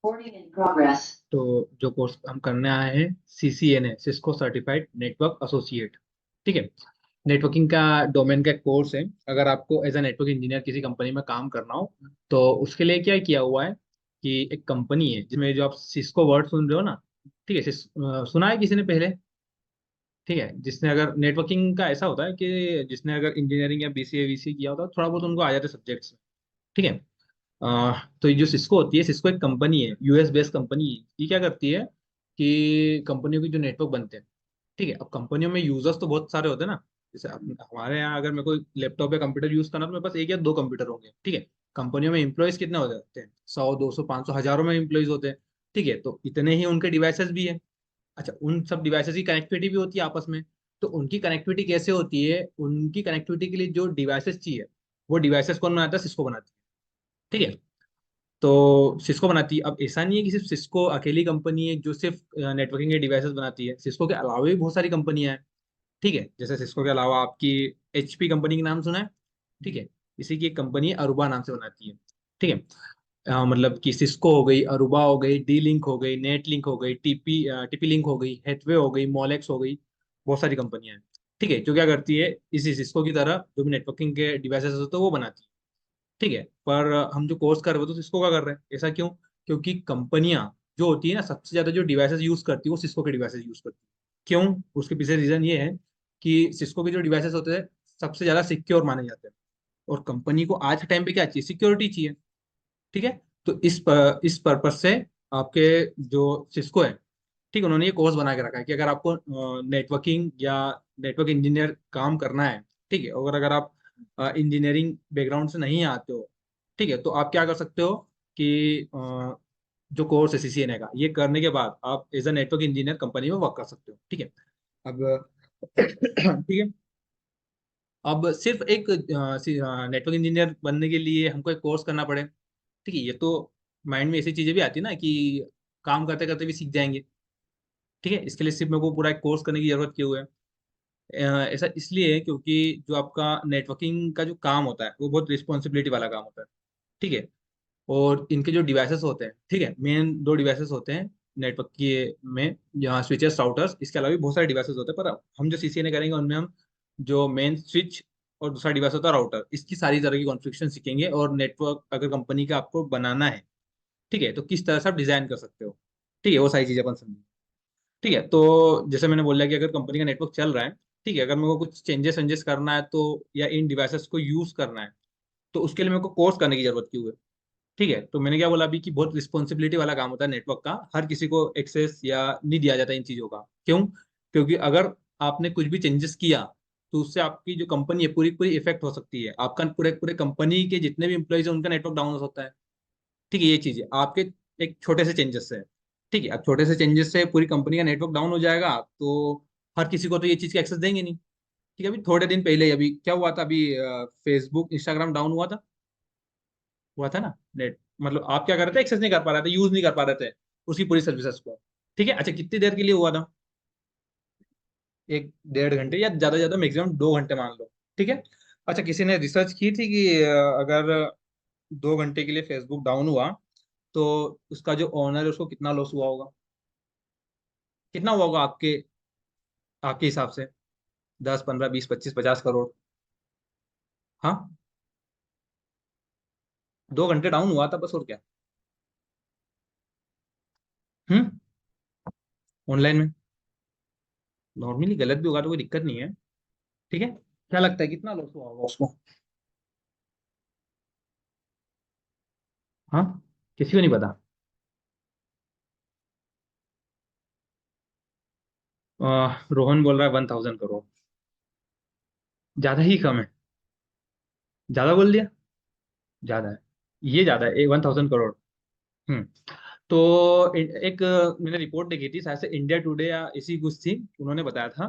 Recording in progress. तो जो course हम करने आए हैं CCNA, Cisco certified network associate. ठीक है, नेटवर्किंग का डोमेन का कोर्स है। अगर आपको एज अ नेटवर्क इंजीनियर किसी कंपनी में काम करना हो तो उसके लिए क्या किया हुआ है कि एक कंपनी है जिसमें जो आप सिस्को वर्ड सुन रहे हो ना, ठीक है, सुना है किसी ने पहले? ठीक है, जिसने अगर नेटवर्किंग का ऐसा होता है कि जिसने अगर इंजीनियरिंग या BCA VC किया होता है थोड़ा बहुत उनको आ जाते सब्जेक्ट्स। ठीक है। तो ये जो सिस्को होती है, सिस्को एक कंपनी है, US बेस्ड कंपनी है। ये क्या करती है कि कंपनियों के जो नेटवर्क बनते हैं, ठीक है, अब कंपनियों में यूजर्स तो बहुत सारे होते हैं ना। जैसे हमारे यहाँ अगर मेरे को लैपटॉप या कंप्यूटर यूज करना तो मेरे पास एक या दो कंप्यूटर होंगे। ठीक है, कंपनियों में एम्प्लॉयज कितने हो जाते हैं? 100 200 500 हजारों में एम्प्लॉयज होते हैं। ठीक है, तो इतने ही उनके डिवाइसेस भी है। अच्छा, उन सब डिवाइसेस की कनेक्टिविटी भी होती है आपस में। तो उनकी कनेक्टिविटी कैसे होती है? उनकी कनेक्टिविटी के लिए जो डिवाइसेस चाहिए वो डिवाइसेस कौन बनाता है? सिस्को बनाती है। ठीक है, तो सिस्को बनाती है। अब ऐसा नहीं है कि सिर्फ सिस्को अकेली कंपनी है जो सिर्फ नेटवर्किंग के डिवाइसेस बनाती है। सिस्को के अलावा भी बहुत सारी कंपनियां हैं। ठीक है, जैसे सिस्को के अलावा आपकी HP कंपनी का नाम सुना है? ठीक है, इसी की एक कंपनी अरुबा नाम से बनाती है। ठीक है, मतलब कि सिस्को हो गई, अरुबा हो गई, डी लिंक हो गई, नेट लिंक हो गई, टीपी लिंक हो गई, हेथवे हो गई, मॉलेक्स हो गई। बहुत सारी कंपनियां हैं। ठीक है, जो क्या करती है, इसी सिस्को की तरह जो भी नेटवर्किंग के डिवाइसेस होते हैं वो बनाती है। ठीक है, पर हम जो कोर्स कर रहे हो तो सिस्को का कर रहे हैं। ऐसा क्यों? क्योंकि कंपनियां जो होती है ना, सबसे ज्यादा जो डिवाइसेस यूज करती है वो सिस्को के डिवाइसेस यूज करती है। क्यों? उसके पीछे रीजन ये है कि सिस्को के जो डिवाइसेस होते हैं सबसे ज्यादा सिक्योर माने जाते हैं। और कंपनी को आज के टाइम पे क्या चाहिए? सिक्योरिटी चाहिए। ठीक है, तो इस पर्पज से आपके जो सिस्को है, ठीक है, उन्होंने ये कोर्स बना के रखा है कि अगर आपको नेटवर्किंग या नेटवर्क इंजीनियर काम करना है, ठीक है, और अगर आप इंजीनियरिंग बैकग्राउंड से नहीं आते हो, ठीक है, तो आप क्या कर सकते हो कि जो कोर्स है CCNA का, ये करने के बाद आप as a network engineer company में वर्क कर सकते हो। ठीक है, अब ठीक है, अब सिर्फ एक नेटवर्क इंजीनियर बनने के लिए हमको एक कोर्स करना पड़े, ठीक है, ये तो माइंड में ऐसी चीजें भी आती है ना कि काम करते करते भी सीख जाएंगे। ठीक है, इसके लिए सिर्फ मेरे को पूरा एक कोर्स करने की जरूरत क्यों है? ऐसा इसलिए है क्योंकि जो आपका नेटवर्किंग का जो काम होता है वो बहुत रिस्पॉन्सिबिलिटी वाला काम होता है। ठीक है, और इनके जो डिवाइसेस होते हैं, ठीक है, मेन दो डिवाइसेस होते हैं नेटवर्क के में, यहाँ स्विचेस राउटर्स, इसके अलावा भी बहुत सारे डिवाइसेस होते हैं, पर हम जो CCNA करेंगे उनमें हम जो मेन स्विच और दूसरा डिवाइस होता है राउटर, इसकी सारी तरह की कॉन्फ़िगरेशन सीखेंगे। और नेटवर्क अगर कंपनी का आपको बनाना है, ठीक है, तो किस तरह से आप डिजाइन कर सकते हो, ठीक है, वो सारी चीजें अपन समझेंगे। ठीक है, तो जैसे मैंने बोला कि अगर कंपनी का नेटवर्क चल रहा है, ठीक है, अगर मेरे को कुछ चेंजेस वेंजेस करना है तो, या इन डिवाइसेस को यूज करना है, तो उसके लिए मेरे को कोर्स करने की जरूरत क्यों है? ठीक है, तो मैंने क्या बोला अभी कि बहुत रिस्पॉन्सिबिलिटी वाला काम होता है नेटवर्क का, हर किसी को एक्सेस या नहीं दिया जाता इन चीजों का। क्यों? क्योंकि अगर आपने कुछ भी चेंजेस किया तो उससे आपकी जो कंपनी है पूरी पूरी इफेक्ट हो सकती है। आपका पूरे पूरे कंपनी के जितने भी इंप्लॉइज हैं उनका नेटवर्क डाउन हो सकता है। ठीक है, ये चीज है आपके एक छोटे से चेंजेस से। ठीक है, अब छोटे से चेंजेस से पूरी कंपनी का नेटवर्क डाउन हो जाएगा तो हर किसी को तो ये चीज की एक्सेस देंगे नहीं। ठीक है, अभी थोड़े दिन पहले ही अभी क्या हुआ था, अभी फेसबुक इंस्टाग्राम डाउन हुआ था ना नेट, मतलब आप क्या कर रहे थे, एक्सेस नहीं कर पा रहे थे, यूज नहीं कर पा रहे थे उसकी पूरी सर्विसेज को। ठीक है, अच्छा, कितनी देर के लिए हुआ था? 1 1.5 घंटे या ज्यादा ज्यादा मैक्सिमम 2 घंटे मान लो। ठीक है, अच्छा, किसी ने रिसर्च की थी कि अगर 2 घंटे के लिए फेसबुक डाउन हुआ तो उसका जो ओनर है उसको कितना लॉस हुआ होगा? कितना हुआ होगा आपके आपके हिसाब से? 10 15 20 25 50 करोड़। हाँ, 2 घंटे डाउन हुआ था बस, और क्या। हम्म, ऑनलाइन में नॉर्मली गलत भी होगा तो कोई दिक्कत नहीं है। ठीक है, क्या लगता है कितना लॉस हुआ होगा उसको? हाँ, किसी को नहीं पता? रोहन बोल रहा है 1000 करोड़। ज्यादा ही कम है? ज्यादा बोल दिया? ज्यादा है, ये ज्यादा है, 1000 करोड़। हम्म, तो एक मैंने रिपोर्ट देखी थी, शायद से इंडिया टुडे या इसी कुछ थी, उन्होंने बताया था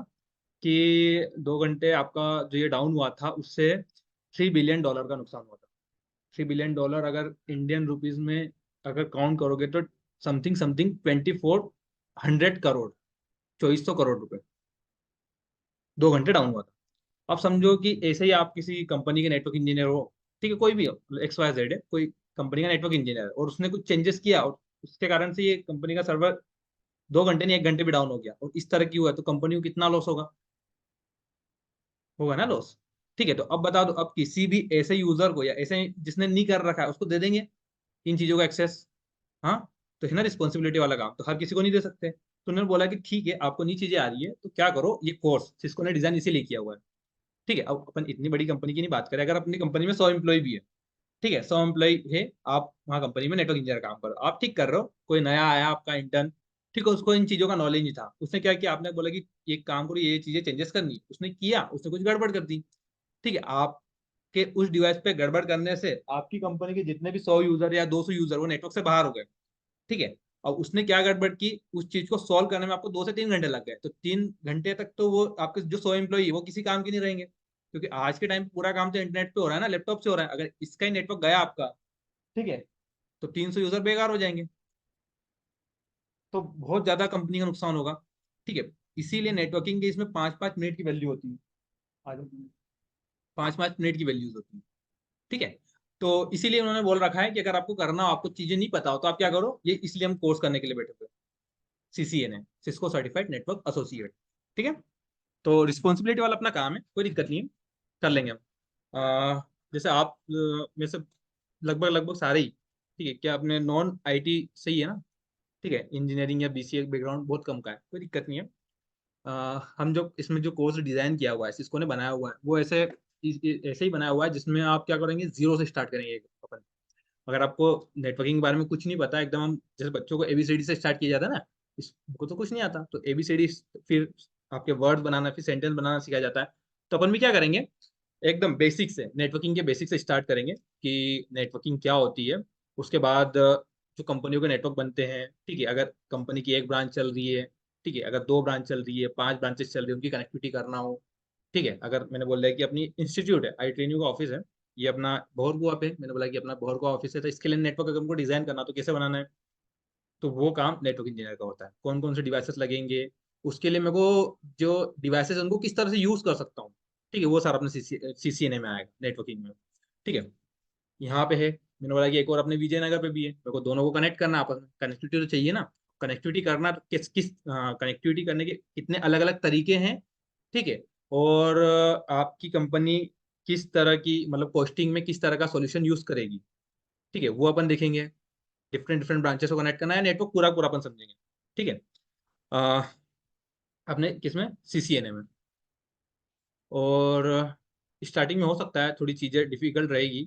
कि 2 घंटे आपका जो ये डाउन हुआ था उससे $3 बिलियन का नुकसान हुआ था। $3 बिलियन अगर इंडियन रुपीज में अगर काउंट करोगे तो समथिंग समथिंग 2400 करोड़, 2400 करोड़ रुपए 2 घंटे डाउन हुआ था। आप समझो कि ऐसे ही आप किसी कंपनी के नेटवर्क इंजीनियर हो, ठीक है, कोई भी हो, XYZ है, कोई कंपनी का नेटवर्क इंजीनियर है और उसने कुछ चेंजेस किया उसके कारण से ये कंपनी का सर्वर 2 घंटे नहीं 1 घंटे भी डाउन हो गया और इस तरह की हुआ तो कंपनी को कितना लॉस होगा, होगा ना लॉस। ठीक है, तो अब बता दो, अब किसी भी ऐसे यूजर को या ऐसे जिसने नहीं कर रखा है उसको दे देंगे इन चीजों का एक्सेस। हाँ, तो है ना रिस्पॉन्सिबिलिटी वाला काम, तो हर किसी को नहीं दे सकते। तो उन्होंने बोला कि ठीक है, आपको नई चीजें आ रही है तो क्या करो, ये कोर्स सिस्को ने डिजाइन इसीलिए किया हुआ है। ठीक है, अब अपन इतनी बड़ी कंपनी की नहीं बात करें, अगर अपनी कंपनी में 100 एम्प्लॉय भी है, ठीक है 100 एम्प्लॉय है, आप वहाँ कंपनी में नेटवर्क इंजीनियर काम करो, आप ठीक कर रहे हो, कोई नया आया आपका इंटर्न, ठीक है, उसको इन चीजों का नॉलेज नहीं था, उसने क्या किया, आपने बोला कि ये काम करो, ये चीजें चेंजेस करनी, उसने किया, उसने कुछ गड़बड़ कर दी। ठीक है, आपके उस डिवाइस पे गड़बड़ करने से आपकी कंपनी के जितने भी 100 यूजर या 200 यूजर वो नेटवर्क से बाहर हो गए। ठीक है, और उसने क्या गड़बड़ की, उस चीज को सॉल्व करने में आपको 2 से 3 घंटे लग गए, तो 3 घंटे तक तो वो आपके जो 100 एम्प्लॉई वो किसी काम के नहीं रहेंगे, क्योंकि आज के टाइम पे पूरा काम तो इंटरनेट पे हो रहा है ना, लैपटॉप से हो रहा है, अगर इसका ही नेटवर्क गया आपका, ठीक है, तो 300 यूजर बेकार हो जाएंगे, तो बहुत ज्यादा कंपनी का नुकसान होगा। ठीक है, इसीलिए नेटवर्किंग के इसमें 5-5 मिनट की वैल्यू होती है, 5-5 मिनट की वैल्यूज होती है। ठीक है, तो इसीलिए उन्होंने बोल रखा है कि अगर आपको करना हो, आपको चीजें नहीं पता हो, तो आप क्या करो, ये इसलिए हम कोर्स करने के लिए बैठे हुए, सीसीएन है, सिस्को सर्टिफाइड नेटवर्क एसोसिएट। ठीक है, तो रिस्पॉन्सिबिलिटी वाला अपना काम है, कोई दिक्कत नहीं है, कर लेंगे हम। जैसे आप में से लगभग लगभग सारे ही, ठीक है, क्या आपने नॉन आईटी से ही है ना, ठीक है, इंजीनियरिंग या बीसीए बैकग्राउंड बहुत कम का है, कोई दिक्कत नहीं है। हम जो इसमें जो कोर्स डिजाइन किया हुआ है, सिस्को ने बनाया हुआ है, वो ऐसे ऐसे ही बनाया हुआ है जिसमें आप क्या करेंगे, जीरो से स्टार्ट करेंगे अपन। अगर आपको नेटवर्किंग के बारे में कुछ नहीं पता एकदम, हम जैसे बच्चों को एबीसीडी से स्टार्ट किया जाता है ना, इसको तो कुछ नहीं आता, तो एबीसीडी फिर आपके वर्ड बनाना, फिर सेंटेंस बनाना सिखाया जाता है। तो अपन भी क्या करेंगे, एकदम बेसिक से, नेटवर्किंग के बेसिक से स्टार्ट करेंगे कि नेटवर्किंग क्या होती है। उसके बाद जो कंपनियों के नेटवर्क बनते हैं, ठीक है, अगर कंपनी की एक ब्रांच चल रही है, ठीक है, अगर 2 ब्रांच चल रही है, 5 ब्रांचेस चल रही है, उनकी कनेक्टिविटी करना हो, ठीक है, अगर मैंने बोला है कि अपनी इंस्टीट्यूट है, आई ट्रेनिंग का ऑफिस है, ये अपना भोरगुआ पे, मैंने बोला कि अपना भोरगुआ ऑफिस है, तो इसके लिए नेटवर्क अगर हमको डिजाइन करना तो कैसे बनाना है, तो वो काम नेटवर्क इंजीनियर का होता है, कौन कौन से डिवाइसेस लगेंगे, उसके लिए मेरे को जो डिवाइसेस उनको किस तरह से यूज कर सकता हूँ, ठीक है, वो सारा अपने सीसीएनए में आएगा नेटवर्किंग में। ठीक है, यहाँ पे है, मैंने बोला कि एक और अपने विजयनगर पे भी है, मेरे को दोनों को कनेक्ट करना, आपस में कनेक्टिविटी तो चाहिए ना। कनेक्टिविटी करना तो किस किस कनेक्टिविटी करने के कितने अलग अलग तरीके हैं, ठीक है, और आपकी कंपनी किस तरह की, मतलब कॉस्टिंग में किस तरह का सॉल्यूशन यूज करेगी, ठीक है, वो अपन देखेंगे। डिफरेंट डिफरेंट ब्रांचेस को कनेक्ट करना है, नेटवर्क पूरा पूरा अपन समझेंगे। ठीक है, अ, अपने किसमें, सीसीएनए में। और स्टार्टिंग में हो सकता है थोड़ी चीज़ें डिफिकल्ट रहेगी,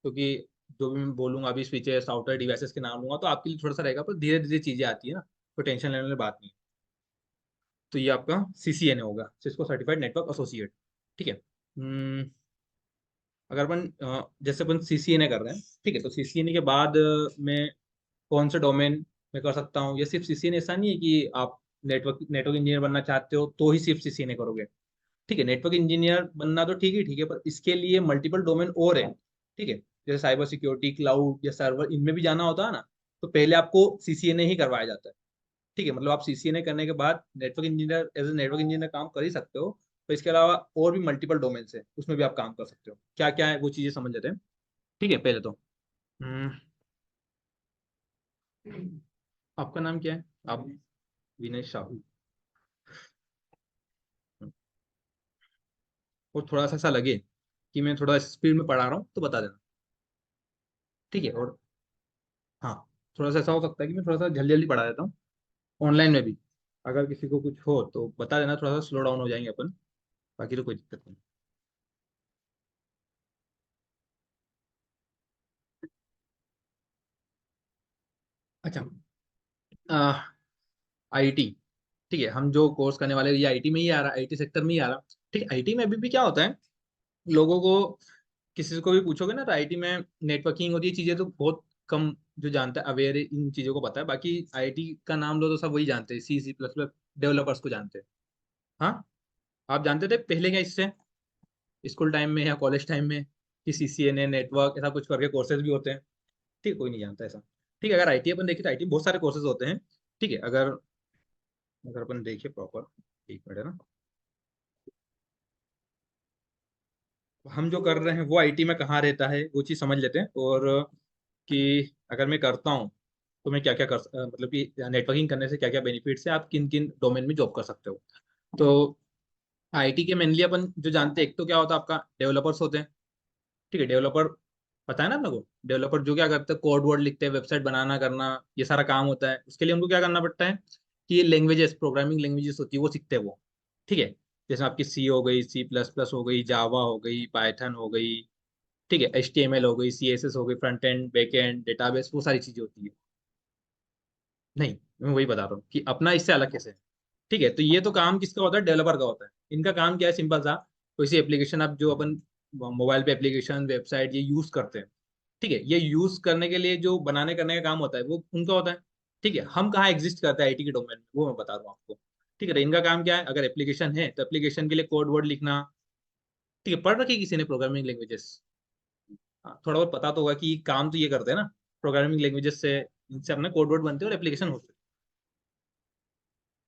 क्योंकि जो भी मैं बोलूंगा अभी, स्विचेस आउटर डिवाइसेस के नाम लूंगा तो आपके लिए थोड़ा सा रहेगा, पर धीरे धीरे चीज़ें आती है ना, तो टेंशन लेने वाली बात नहीं है। तो ये आपका सीसीएनए होगा, सिस्को सर्टिफाइड नेटवर्क एसोसिएट। ठीक है, अगर अपन जैसे अपन सीसीएनए कर रहे हैं, ठीक है, तो सीसीएनए के बाद मैं कौन से डोमेन में कर सकता हूँ, या सिर्फ सीसीएनए, ऐसा नहीं है कि आप नेटवर्क नेटवर्क इंजीनियर बनना चाहते हो तो ही सिर्फ सीसीएनए करोगे। ठीक है, नेटवर्क इंजीनियर बनना तो ठीक है, पर इसके लिए मल्टीपल डोमेन और है। ठीक है, जैसे साइबर सिक्योरिटी, क्लाउड या सर्वर, इनमें भी जाना होता है ना, तो पहले आपको सीसीएनए ही करवाया जाता है। ठीक है, मतलब आप सीसीएनए करने के बाद network engineer, as a network engineer काम कर ही सकते हो, तो इसके अलावा और भी मल्टीपल डोमेन्स है, उसमें भी आप काम कर सकते हो, क्या क्या है वो चीजें समझ लेते हैं। ठीक है, पहले तो हम्म, आपका नाम क्या है, आप, विनय साहू। और थोड़ा सा ऐसा लगे कि मैं थोड़ा स्पीड में पढ़ा रहा हूँ तो बता देना। ठीक है, और हाँ, थोड़ा सा ऐसा हो सकता है कि मैं थोड़ा सा जल्दी जल्दी पढ़ा देता हूँ, ऑनलाइन में भी, अगर किसी को कुछ हो तो बता देना, थोड़ा सा स्लो डाउन हो जाएंगे अपन, बाकी तो कोई दिक्कत नहीं। अच्छा, आईटी, ठीक है, हम जो कोर्स करने वाले हैं, ये आईटी में ही आ रहा है, आईटी सेक्टर में ही आ रहा है। ठीक है, आईटी में अभी भी क्या होता है, लोगों को, किसी को भी पूछोगे ना, तो आईटी में नेटवर्किंग होती है, चीजें तो बहुत कम जो जानता है, अवेयर इन चीजों को पता है, बाकी आईटी का नाम लो तो सब वही जानते हैं, C++ डेवलपर्स को जानते हैं। हाँ, आप जानते थे पहले क्या इससे, स्कूल टाइम में या कॉलेज टाइम में, कि सीसीएनए नेटवर्क ऐसा कुछ करके कोर्सेज भी होते हैं। ठीक है, कोई नहीं जानता ऐसा। ठीक है, अगर आईटी अपन देखें तो आईटी बहुत सारे कोर्सेज होते हैं। ठीक है, अगर अगर अपन देखें प्रॉपर, एक मिनट है ना, हम जो कर रहे हैं वो आईटी में कहाँ रहता है वो चीज़ समझ लेते हैं, और कि अगर मैं करता हूँ तुम्हें क्या क्या मतलब कि नेटवर्किंग करने से क्या क्या बेनिफिट्स है, आप किन किन डोमेन में जॉब कर सकते हो। तो आईटी के मेनली अपन जो जानते हैं, एक तो क्या होता है आपका डेवलपर्स होते हैं। ठीक है, डेवलपर पता है ना अपने को। डेवलपर जो क्या करते हैं, कोड वर्ड लिखते हैं, वेबसाइट बनाना करना, ये सारा काम होता है। उसके लिए उनको क्या करना पड़ता है कि ये लैंग्वेजेस, प्रोग्रामिंग लैंग्वेजेस होती है, वो सीखते हैं वो। ठीक है, जैसे आपकी सी हो गई, C++ हो गई, जावा हो गई, पाइथन हो गई। ठीक है, HTML हो गई, CSS हो गई, front end back and database, वो सारी चीजें होती है। नहीं, मैं वही बता रहा हूँ कि अपना इससे अलग कैसे है। ठीक है, तो ये तो काम किसका होता है, डेवलपर का होता है। इनका काम क्या है, सिंपल सा, कोई सी एप्लीकेशन आप जो अपन मोबाइल पे एप्लीकेशन, वेबसाइट ये यूज करते हैं। ठीक है, ये यूज करने के लिए जो बनाने करने का काम होता है वो उनका होता है। ठीक है, हम कहाँ एग्जिस्ट करते हैं आईटी के डोमेन में, वो मैं बता रहा हूँ आपको। ठीक है, तो इनका काम क्या है, अगर एप्लीकेशन है तो एप्लीकेशन के लिए कोड वर्ड लिखना। ठीक है, पढ़ रखी किसी ने प्रोग्रामिंग लैंग्वेजेस। थोड़ा बहुत पता तो होगा कि काम तो ये करते हैं ना, प्रोग्रामिंग लैंग्वेजेस से, इनसे अपने कोड वर्ड बनते हैं और एप्लीकेशन होते हैं।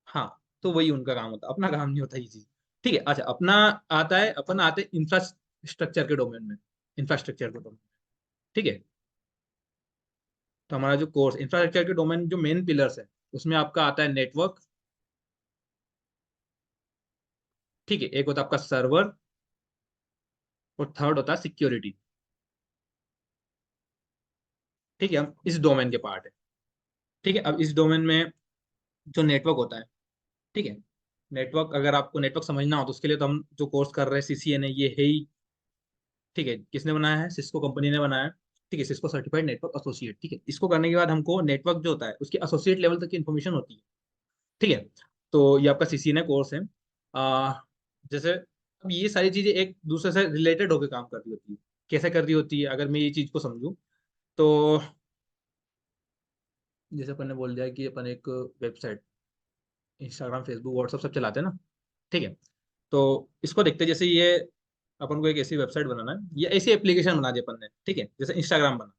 हाँ, तो वही उनका काम होता है, अपना काम नहीं होता ये चीज। ठीक है, अच्छा, अपना आता है, अपन आते हैं इंफ्रास्ट्रक्चर के डोमेन में। इंफ्रास्ट्रक्चर के डोमेन। ठीक है, तो हमारा जो कोर्स इंफ्रास्ट्रक्चर के डोमेन जो मेन पिलर्स है, उसमें आपका आता है नेटवर्क। ठीक है, एक होता है आपका सर्वर, और थर्ड होता है सिक्योरिटी। ठीक है, हम इस डोमेन के पार्ट है। ठीक है, अब इस डोमेन में जो नेटवर्क होता है। ठीक है, नेटवर्क, अगर आपको नेटवर्क समझना हो तो उसके लिए तो हम जो कोर्स कर रहे हैं CCNA, ये है ही। ठीक है, किसने बनाया है, सिस्को कंपनी ने बनाया है। ठीक है, सिस्को सर्टिफाइड नेटवर्क एसोसिएट। ठीक है, इसको करने के बाद हमको नेटवर्क जो होता है उसकी एसोसिएट लेवल तक की इन्फॉर्मेशन होती है। ठीक है, तो ये आपका CCNA कोर्स है। आ, जैसे अब ये सारी चीजें एक दूसरे से रिलेटेड होकर काम कर रही होती है। कैसे कर रही होती है, अगर मैं ये चीज को समझूं तो, जैसे अपन ने बोल दिया कि अपन एक वेबसाइट, इंस्टाग्राम, फेसबुक, व्हाट्सअप सब चलाते हैं ना। ठीक है, तो इसको देखते हैं, जैसे ये अपन को एक ऐसी वेबसाइट बनाना है, ये ऐसी एप्लीकेशन बना दी अपन ने। ठीक है, जैसे इंस्टाग्राम बना।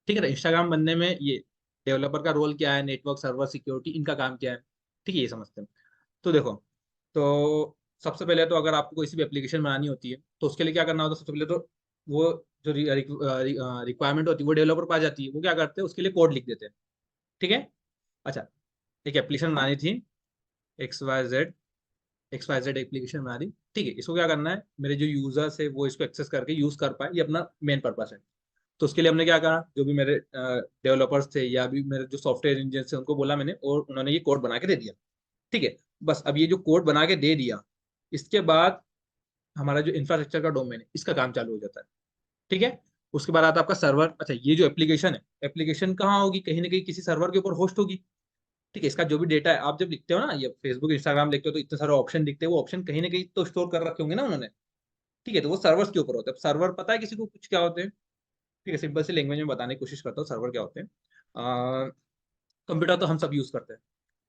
ठीक है, तो इंस्टाग्राम बनने में ये डेवलपर का रोल क्या है, नेटवर्क, सर्वर, सिक्योरिटी, इनका काम क्या है। ठीक है, ये समझते हैं। तो देखो, तो सबसे पहले तो अगर आपको कोई सी भी एप्लीकेशन बनानी होती है तो उसके लिए क्या करना होता है, सबसे पहले तो वो जो रिक्वायरमेंट होती है वो डेवलपर पास जाती है, वो क्या करते हैं, उसके लिए कोड लिख देते हैं। ठीक है, अच्छा, एक एप्लीकेशन बनानी थी, XYZ, XYZ एप्लीकेशन बना दी। ठीक है, इसको क्या करना है, मेरे जो यूजर्स है वो इसको एक्सेस करके यूज कर पाए, ये अपना मेन पर्पस है। तो उसके लिए हमने क्या करा, जो भी मेरे डेवलपर्स थे या भी मेरे जो सॉफ्टवेयर इंजीनियर थे उनको बोला मैंने, और उन्होंने ये कोड बना के दे दिया। ठीक है, बस अब ये जो कोड बना के दे दिया, इसके बाद हमारा जो इंफ्रास्ट्रक्चर का डोमेन है इसका काम चालू हो जाता है। ठीक है, उसके बाद आता है आपका सर्वर। अच्छा, ये जो एप्लीकेशन है, एप्लीकेशन कहाँ होगी, कहीं ना कहीं किसी सर्वर के ऊपर होस्ट होगी। ठीक है, इसका जो भी डेटा है, आप जब लिखते हो ना, ये फेसबुक इंस्टाग्राम लिखते हो तो इतने सारे ऑप्शन दिखते हैं, वो ऑप्शन कहीं ना कहीं तो स्टोर कर रखे होंगे ना उन्होंने। ठीक है, तो वो सर्वर्स के ऊपर होता है। सर्वर पता है किसी को कुछ क्या होते हैं? ठीक है, सिंपल सी लैंग्वेज में बताने की कोशिश करता हूँ सर्वर क्या होते हैं। कंप्यूटर तो हम सब यूज करते हैं।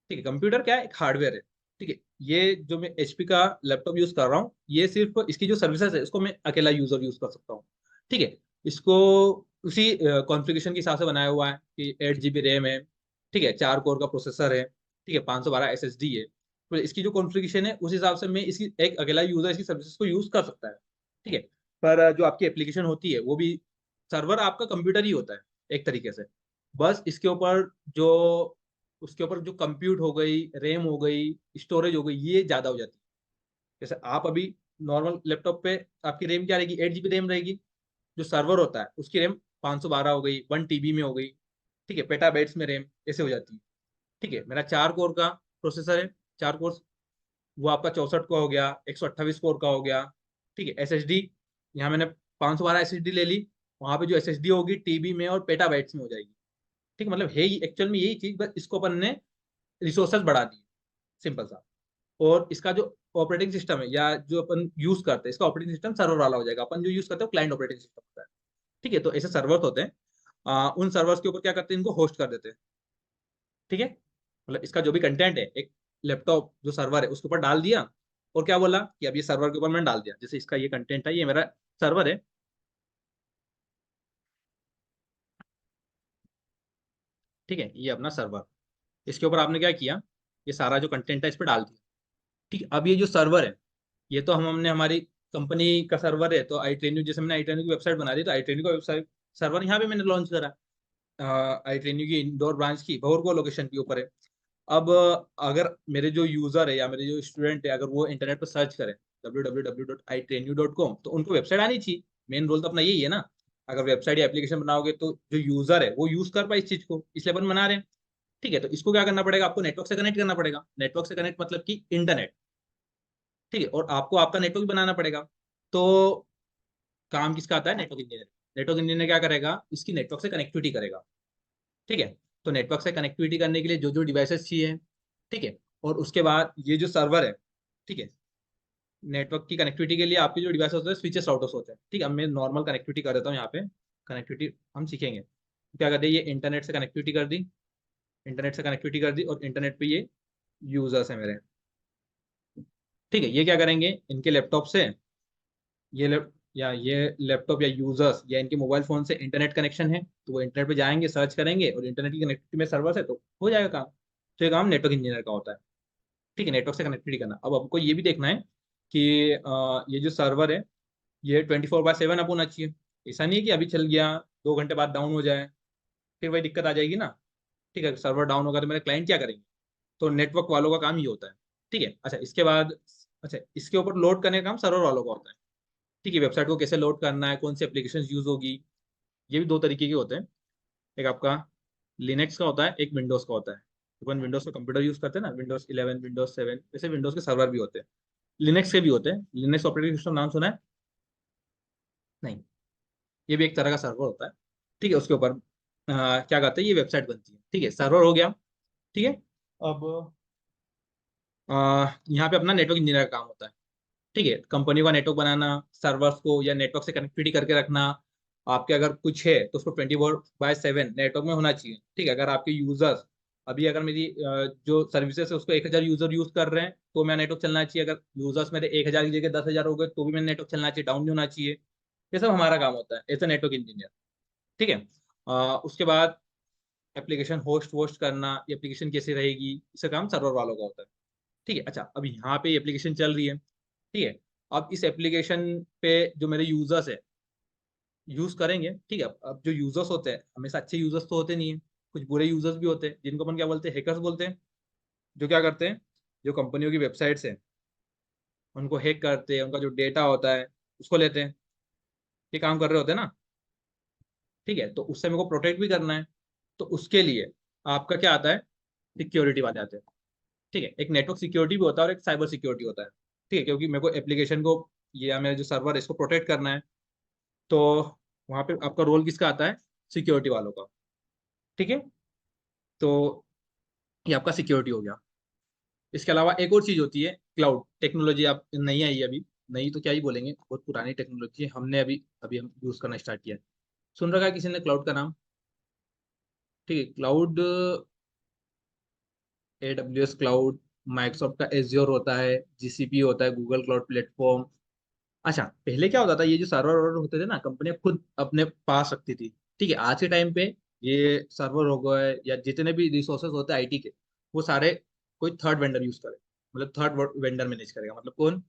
ठीक है, कंप्यूटर क्या है, एक हार्डवेयर है। ठीक है, ये जो मैं HP का लैपटॉप यूज कर रहा हूँ, ये सिर्फ इसकी जो सर्विसेज है उसको मैं अकेला यूजर यूज कर सकता हूँ। ठीक है, इसको उसी कॉन्फ़िगरेशन के हिसाब से बनाया हुआ है कि 8 GB रैम है। ठीक है, 4 कोर का प्रोसेसर है। ठीक है, 512 SSD है। तो इसकी जो कॉन्फ़िगरेशन है उस हिसाब से मैं इसकी एक अकेला यूजर इसकी सर्विसेज को यूज कर सकता है। ठीक है, पर जो आपकी एप्लीकेशन होती है वो भी, सर्वर आपका कंप्यूटर ही होता है एक तरीके से। बस इसके ऊपर जो, उसके ऊपर जो कंप्यूट हो गई, रैम हो गई, स्टोरेज हो गई, ये ज्यादा हो जाती है। जैसे आप अभी नॉर्मल लैपटॉप पे आपकी रैम क्या रहेगी, 8 GB रैम रहेगी। जो सर्वर होता है उसकी रैम 512 हो गई, 1 TB में हो गई। ठीक है, पेटाबाइट्स में रैम ऐसे हो जाती है। ठीक है, मेरा 4 कोर का प्रोसेसर है, 4 कोर, वो आपका 64 का हो गया, 128 कोर का हो गया। ठीक है, SSD, यहाँ मैंने 512 SSD ले ली, वहां पे जो SSD होगी TB में और पेटाबाइट्स में हो जाएगी। ठीक है, मतलब है एक्चुअल में यही चीज, बस इसको अपन ने रिसोर्सेज बढ़ा दिए, सिंपल सा। और इसका जो ऑपरेटिंग सिस्टम है या जो अपन यूज करते हैं, इसका ऑपरेटिंग सिस्टम सर्वर वाला हो जाएगा। अपन जो यूज करते हैं क्लाइंट ऑपरेटिंग सिस्टम होता है। ठीक है, तो ऐसे सर्वर्स होते हैं। उन सर्वर्स के ऊपर क्या करते हैं, इनको होस्ट कर देते हैं। ठीक है, मतलब इसका जो भी कंटेंट है, एक लैपटॉप जो सर्वर है उसके ऊपर डाल दिया, और क्या बोला कि अब ये सर्वर के ऊपर मैंने डाल दिया, जैसे इसका ये कंटेंट है, ये मेरा सर्वर है। ठीक है, ये अपना सर्वर, इसके ऊपर आपने क्या किया, ये सारा जो कंटेंट है इस पर डाल दिया। ठीक है, अब ये जो सर्वर है, ये तो हमने हमारी कंपनी का सर्वर है, तो आई ट्रेनिंग, जैसे मैंने आई ट्रेनिंग की वेबसाइट बना दी, तो आई ट्रेनिंग का वेबसाइट सर्वर यहाँ पे मैंने लॉन्च करा। आई ट्रेन यू की इंदौर ब्रांच की भंवरगोला लोकेशन के ऊपर है। अब अगर मेरे जो यूजर है या मेरे जो स्टूडेंट है, अगर वो इंटरनेट पर सर्च करें www.itrainu.com, तो उनको वेबसाइट आनी चाहिए। मेन रोल तो अपना यही है ना। अगर वेबसाइट या एप्लीकेशन बनाओगे तो जो यूजर है वो यूज कर पाए इस चीज को, इसलिए अपन बना रहे हैं। ठीक है, तो इसको क्या करना पड़ेगा, आपको नेटवर्क से कनेक्ट करना पड़ेगा। नेटवर्क से कनेक्ट मतलब कि इंटरनेट। ठीक है, और आपको आपका नेटवर्क बनाना पड़ेगा। तो काम किसका आता है, नेटवर्क इंजीनियर। नेटवर्क इंजीनियर क्या करेगा, इसकी नेटवर्क से कनेक्टिविटी करेगा। ठीक है, तो नेटवर्क से कनेक्टिविटी करने के लिए जो जो डिवाइसेस चाहिए, ठीक है, और उसके बाद ये जो सर्वर है, ठीक है, नेटवर्क की कनेक्टिविटी के लिए आपके जो डिवाइस होते हैं स्विचेस राउटर्स होते हैं। ठीक है, अब मैं नॉर्मल कनेक्टिविटी कर देता हूँ यहाँ पे। कनेक्टिविटी हम सीखेंगे क्या करते हैं, ये इंटरनेट से कनेक्टिविटी कर दी, इंटरनेट से कनेक्टिविटी कर दी, और इंटरनेट पे ये यूजर्स है मेरे। ठीक है, ये क्या करेंगे, इनके लैपटॉप से ये लैपटॉप या यूजर्स या इनके मोबाइल फोन से इंटरनेट कनेक्शन है, तो वो इंटरनेट पे जाएंगे, सर्च करेंगे, और इंटरनेट की कनेक्टिविटी में सर्वर से तो हो जाएगा काम। तो ये काम नेटवर्क इंजीनियर का होता है। ठीक है, नेटवर्क से कनेक्टिविटी करना। अब आपको ये भी देखना है कि ये जो सर्वर है ये 24/7 अप होना चाहिए। ऐसा नहीं है कि अभी चल गया 2 घंटे बाद डाउन हो जाए, फिर वही दिक्कत आ जाएगी ना। ठीक है, सर्वर डाउन होगा तो मेरे क्लाइंट क्या करेंगे। तो नेटवर्क वालों का काम ये होता है। ठीक है, अच्छा इसके बाद, अच्छा इसके ऊपर लोड करने का काम सर्वर वालों का होता है। ठीक है, वेबसाइट को कैसे लोड करना है, कौन सी एप्लीकेशन यूज होगी, ये भी दो तरीके के होते हैं। एक आपका लिनक्स का होता है, एक विंडोज का होता है। अपन विंडोज का कंप्यूटर यूज करते हैं ना, विंडोज 11, विंडोज 7, वैसे विंडोज के सर्वर भी होते हैं, लिनक्स के भी होते हैं। लिनक्स ऑपरेटिंग सिस्टम नाम सुना है? नहीं, ये भी एक तरह का सर्वर होता है। ठीक है, उसके ऊपर क्या कहते हैं, ये वेबसाइट बनती है। ठीक है, सर्वर हो गया। ठीक है, अब यहाँ पे अपना नेटवर्क इंजीनियर का काम होता है। ठीक है, कंपनी का नेटवर्क बनाना, सर्वर्स को या नेटवर्क से कनेक्टिविटी करके रखना। आपके अगर कुछ है तो उसको 24/7 नेटवर्क में होना चाहिए। ठीक है, अगर आपके यूजर्स, अभी अगर मेरी जो सर्विसेज है उसको 1,000 यूजर यूज कर रहे हैं तो मेरा नेटवर्क चलना चाहिए। अगर यूजर्स मेरे 1,000 की जगह 10,000 हो गए तो भी मेरा नेटवर्क चलना चाहिए, डाउन नहीं होना चाहिए। ये सब हमारा काम होता है एज ए नेटवर्क इंजीनियर। ठीक है, उसके बाद एप्लीकेशन होस्ट वोस्ट करना, एप्लीकेशन कैसे रहेगी, इसका काम सर्वर वालों का होता है। ठीक है, अच्छा अब यहाँ पे एप्लीकेशन चल रही है। ठीक है, अब इस एप्लीकेशन पे जो मेरे यूजर्स है यूज करेंगे। ठीक है, अब जो यूजर्स होते हैं हमेशा अच्छे यूजर्स तो होते नहीं है, कुछ बुरे यूजर्स भी होते हैं जिनको अपन क्या बोलते हैं, हैकर्स बोलते हैं। जो क्या करते हैं, जो कंपनियों की वेबसाइट्स है उनको हैक करते हैं, उनका जो डेटा होता है उसको लेते हैं। ये काम कर रहे होते हैं ना। ठीक है, तो उससे मेरे को प्रोटेक्ट भी करना है। तो उसके लिए आपका क्या आता है, सिक्योरिटी वाले आते हैं। ठीक है, एक नेटवर्क सिक्योरिटी भी होता है और एक साइबर सिक्योरिटी होता है। ठीक है, क्योंकि मेरे को एप्लीकेशन को या मेरा जो सर्वर है इसको प्रोटेक्ट करना है, तो वहां पे आपका रोल किसका आता है, सिक्योरिटी वालों का। ठीक है, तो ये आपका सिक्योरिटी हो गया। इसके अलावा एक और चीज होती है, क्लाउड टेक्नोलॉजी। आप नई आई है अभी, नई तो क्या ही बोलेंगे, बहुत पुरानी टेक्नोलॉजी है, हमने अभी अभी हम यूज करना स्टार्ट किया है। सुन रखा है किसी ने क्लाउड का नाम? ठीक है, क्लाउड, AWS क्लाउड, माइक्रोसॉफ्ट का एज्योर होता है, GCP होता है, गूगल क्लाउड प्लेटफॉर्म। अच्छा, पहले क्या होता था, ये जो सर्वर वर्वर होते थे ना, कंपनी खुद अपने पास रखती थी। ठीक है, आज के टाइम पे ये सर्वर हो गए या जितने भी रिसोर्सेज होते हैं IT के, वो सारे कोई थर्ड वेंडर यूज करे, मतलब थर्ड वेंडर मैनेज करेगा। मतलब कौन,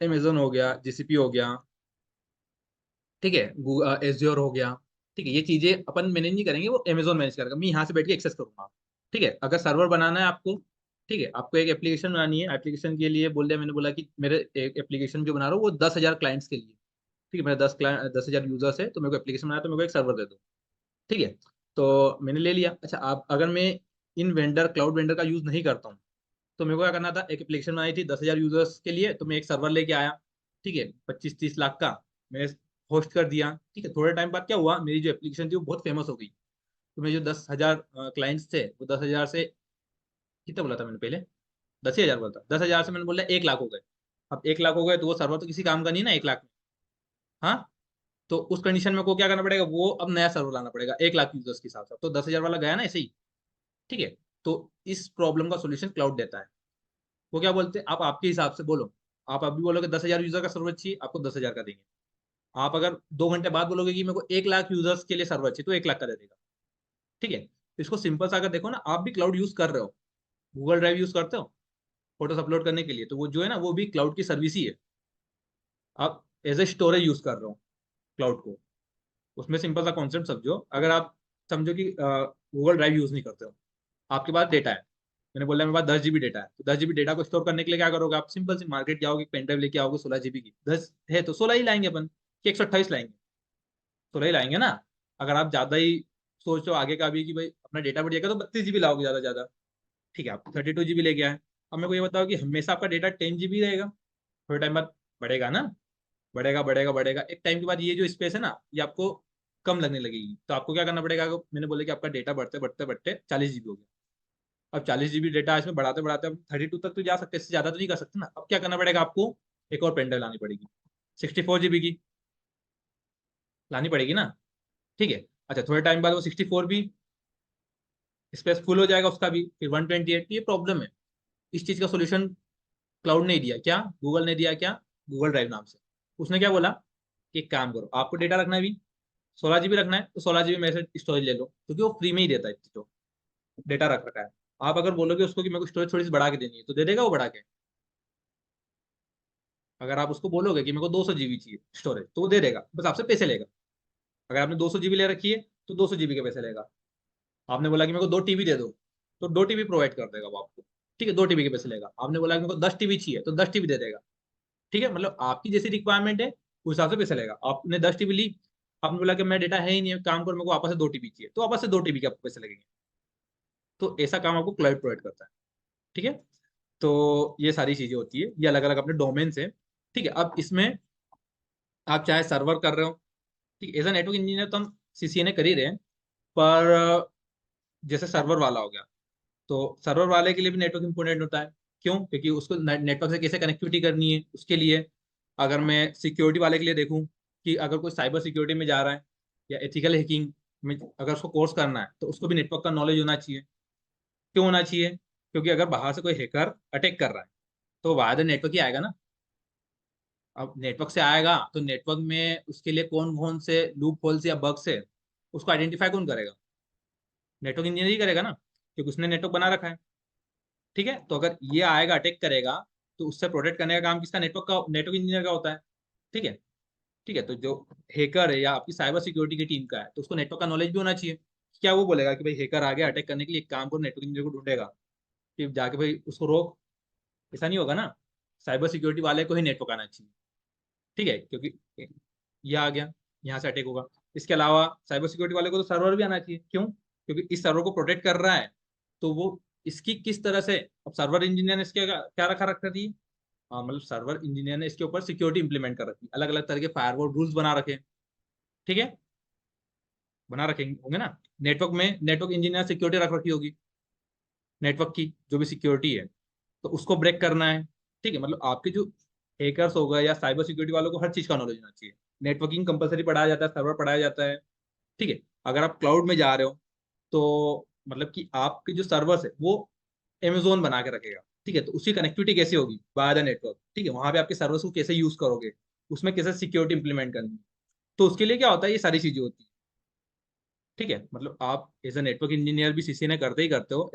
अमेजोन हो गया, GCP हो गया, ठीक है, एज्योर हो गया। ठीक है, ये चीजें अपन मैनेज नहीं करेंगे, वो अमेजोन मैनेज करेगा, मैं यहाँ से बैठ के एक्सेस करूंगा। ठीक है, अगर सर्वर बनाना है आपको, ठीक है, आपको एक एप्लीकेशन बनानी है, एप्लीकेशन के लिए बोल दिया मैंने, बोला कि मेरे एक एप्लीकेशन जो बना रहा हूँ वो 10,000 क्लाइंट्स के लिए। ठीक है, मेरे 10,000 यूजर्स है, तो मेरे को एप्लीकेशन बनाया तो मेरे को एक सर्वर दे दो। ठीक है, तो मैंने ले लिया। अच्छा, आप अगर मैं इन वेंडर क्लाउड वेंडर का यूज नहीं करता हूँ, तो मेरे को क्या करना था, एक एप्लीकेशन बनाई थी 10,000 यूजर्स के लिए, तो मैं एक सर्वर लेके आया। ठीक है, 25-30 लाख का मैंने होस्ट कर दिया। ठीक है, थोड़े टाइम बाद क्या हुआ, मेरी जो एप्लीकेशन थी वो बहुत फेमस हो गई। तो मेरे जो 10,000 क्लाइंट्स थे, वो 10,000 से, कितना बोला था मैंने पहले, 10,000 बोला था, 10,000 से मैंने बोला 1 लाख हो गए। अब 1 लाख हो गए तो वो सर्वर तो किसी काम का नहीं ना 1 लाख में। हाँ, तो उस कंडीशन में को क्या करना पड़ेगा, वो अब नया सर्वर लाना पड़ेगा 1 लाख यूजर्स के साथ साथ, तो 10,000 वाला गया ना ऐसे ही। ठीक है, तो इस प्रॉब्लम का सोल्यूशन क्लाउड देता है। वो क्या बोलते हैं, आप आपके हिसाब से बोलो। आप अभी बोलोगे 10,000 यूजर का सर्वर चाहिए, आपको 10,000 का देंगे। आप अगर 2 घंटे बाद बोलोगे कि मेरे को 1 लाख यूजर्स के लिए सर्वर चाहिए, तो 1 लाख का दे देगा। ठीक है, तो इसको सिंपल सा अगर देखो ना, आप भी क्लाउड यूज कर रहे हो, गूगल ड्राइव यूज करते हो फोटोज अपलोड करने के लिए, तो वो जो है ना वो भी क्लाउड की सर्विस ही है। आप एज ए स्टोरेज यूज कर रहे हो क्लाउड को। उसमें सिंपल सा कॉन्सेप्ट समझो, अगर आप समझो कि गूगल ड्राइव यूज नहीं करते हो, आपके पास डेटा है, मैंने बोला मेरे पास 10 GB डेटा है, तो 10 GB डेटा को स्टोर करने के लिए क्या करोगे आप, सिंपल सी मार्केट जाओगे, पेन ड्राइव लेके आओगे 16 GB की, 10 है तो 16 ही लाएंगे अपन, कि 128 लाएंगे, 16 ही लाएंगे ना। अगर आप ज्यादा ही सोचो आगे का भी कि भाई अपना डेटा बढ़ जाएगा तो 32 GB लाओगे ज्यादा ज्यादा, ठीक है, आप 32 GB लेके आए। अब मेरे को ये बताओ कि हमेशा आपका डेटा 10 GB रहेगा, थोड़े टाइम बाद बढ़ेगा ना, बढ़ेगा बढ़ेगा बढ़ेगा, एक टाइम के बाद ये जो स्पेस है ना ये आपको कम लगने लगेगी, तो आपको क्या करना पड़ेगा, मैंने बोला कि आपका डेटा बढ़ते बढ़ते बढ़ते 40 GB हो गया, अब 40 GB डेटा इसमें बढ़ाते बढ़ाते अब 32 तक तो जा सकते हैं, इससे ज्यादा तो नहीं कर सकते ना, अब क्या करना पड़ेगा आपको, एक और पेन ड्राइव लानी पड़ेगी 64 GB की, लानी पड़ेगी ना, ठीक है। अच्छा थोड़े टाइम बाद वो 64 भी स्पेस फुल हो जाएगा उसका भी, फिर 128, ये प्रॉब्लम है। इस चीज का सोल्यूशन क्लाउड ने दिया, क्या गूगल ने दिया, क्या गूगल ड्राइव नाम से। उसने क्या बोला कि एक काम करो, आपको डेटा रखना है भी 16 GB रखना है तो 16 GB में से स्टोरेज ले लो, क्योंकि वो फ्री में ही देता है इतनी तो डेटा रख रखा है। आप अगर बोलोगे उसको कि मेरे को स्टोरेज थोड़ी सी बढ़ा के देनी है तो दे देगा वो बढ़ा के, अगर आप उसको बोलोगे कि मेरे को 200 GB चाहिए स्टोरेज तो वो दे देगा, बस आपसे पैसे लेगा। अगर आपने 200 GB ले रखी है तो 200 GB के पैसे लेगा। आपने बोला कि मेरे को 2 TB दे दो तो 2 TB प्रोवाइड कर देगा वो आपको, ठीक है, 2 TB के पैसे लेगा। आपने बोला कि मेरे को 10 TB चाहिए तो 10 TB दे देगा, ठीक है, मतलब आपकी जैसी रिक्वायरमेंट है उस हिसाब से पैसे लेगा। आपने 10 TB ली, आपने बोला कि मैं डेटा है ही नहीं, काम करो मेरे को वापस से 2 TB चाहिए तो वापस से 2 TB के आपको पैसे लगेंगे। तो ऐसा काम आपको क्लाउड प्रोवाइड करता है, ठीक है। तो ये सारी चीजें होती है, ये अलग अलग अपने डोमेन से, ठीक है। अब इसमें आप चाहे सर्वर कर रहे हो, ठीक है, एज अ नेटवर्क इंजीनियर तो हम सीसीएनए कर ही रहे हैं, पर जैसे सर्वर वाला हो गया तो सर्वर वाले के लिए भी नेटवर्क इंपॉर्टेंट होता है। क्यों, क्योंकि उसको नेटवर्क से कैसे कनेक्टिविटी करनी है उसके लिए। अगर मैं सिक्योरिटी वाले के लिए देखूं कि अगर कोई साइबर सिक्योरिटी में जा रहा है या एथिकल हैकिंग में अगर उसको कोर्स करना है तो उसको भी नेटवर्क का नॉलेज होना चाहिए। क्यों होना चाहिए, क्योंकि अगर बाहर से कोई हैकर अटैक कर रहा है तो वाया नेटवर्क ही आएगा ना। अब नेटवर्क से आएगा तो नेटवर्क में उसके लिए कौन कौन से लूप होल्स या बग्स है उसको आइडेंटिफाई कौन करेगा, नेटवर्क इंजीनियर ही करेगा ना, क्योंकि उसने नेटवर्क बना रखा है, ठीक है। तो अगर ये आएगा अटैक करेगा तो उससे प्रोटेक्ट करने का काम किसका, नेटवर्क इंजीनियर का होता है, ठीक है। ठीक है, तो जो हैकर है या आपकी साइबर सिक्योरिटी की टीम का है तो उसको नेटवर्क का नॉलेज भी होना चाहिए। क्या वो बोलेगा कि भाई हैकर आ गया अटैक करने के लिए, एक काम करो नेटवर्क इंजीनियर को ढूंढेगा कि जाके भाई उसको रोक, ऐसा नहीं होगा ना। साइबर सिक्योरिटी वाले को ही नेटवर्क आना चाहिए, ठीक है, क्योंकि ये आ गया यहाँ से अटैक होगा। इसके अलावा साइबर सिक्योरिटी वाले को तो सर्वर भी आना चाहिए, क्यों, क्योंकि इस सर्वर को प्रोटेक्ट कर रहा है तो वो इसकी किस तरह से, अब सर्वर इंजीनियर ने इसके क्या रखा रखा थी, मतलब सर्वर इंजीनियर ने इसके ऊपर सिक्योरिटी इंप्लीमेंट कर रखी, अलग अलग तरह के फायरवॉल रूल्स बना रखे, ठीक है, बना रखेंगे होंगे ना। नेटवर्क में नेटवर्क इंजीनियर सिक्योरिटी रख रखी होगी, नेटवर्क की जो भी सिक्योरिटी है तो उसको ब्रेक करना है, ठीक है। मतलब आपके जो हैकर्स हो गए या साइबर सिक्योरिटी वालों को हर चीज का नॉलेज होना चाहिए। नेटवर्किंग कंपलसरी पढ़ाया जाता है, सर्वर पढ़ाया जाता है, ठीक है। अगर आप क्लाउड में जा रहे हो तो मतलब कि आपके जो सर्वर्स है वो Amazon बना के रखेगा, ठीक है, तो उसकी कनेक्टिविटी कैसे होगी बाय द नेटवर्क, ठीक है, वहां पे आपके सर्वर्स को कैसे यूज करोगे, उसमें कैसे सिक्योरिटी इंप्लीमेंट करनी है, तो उसके लिए क्या होता है ये सारी चीजें होती है, ठीक है। मतलब आप एज ए नेटवर्क इंजीनियर भी सीसीएनए करते ही करते हो,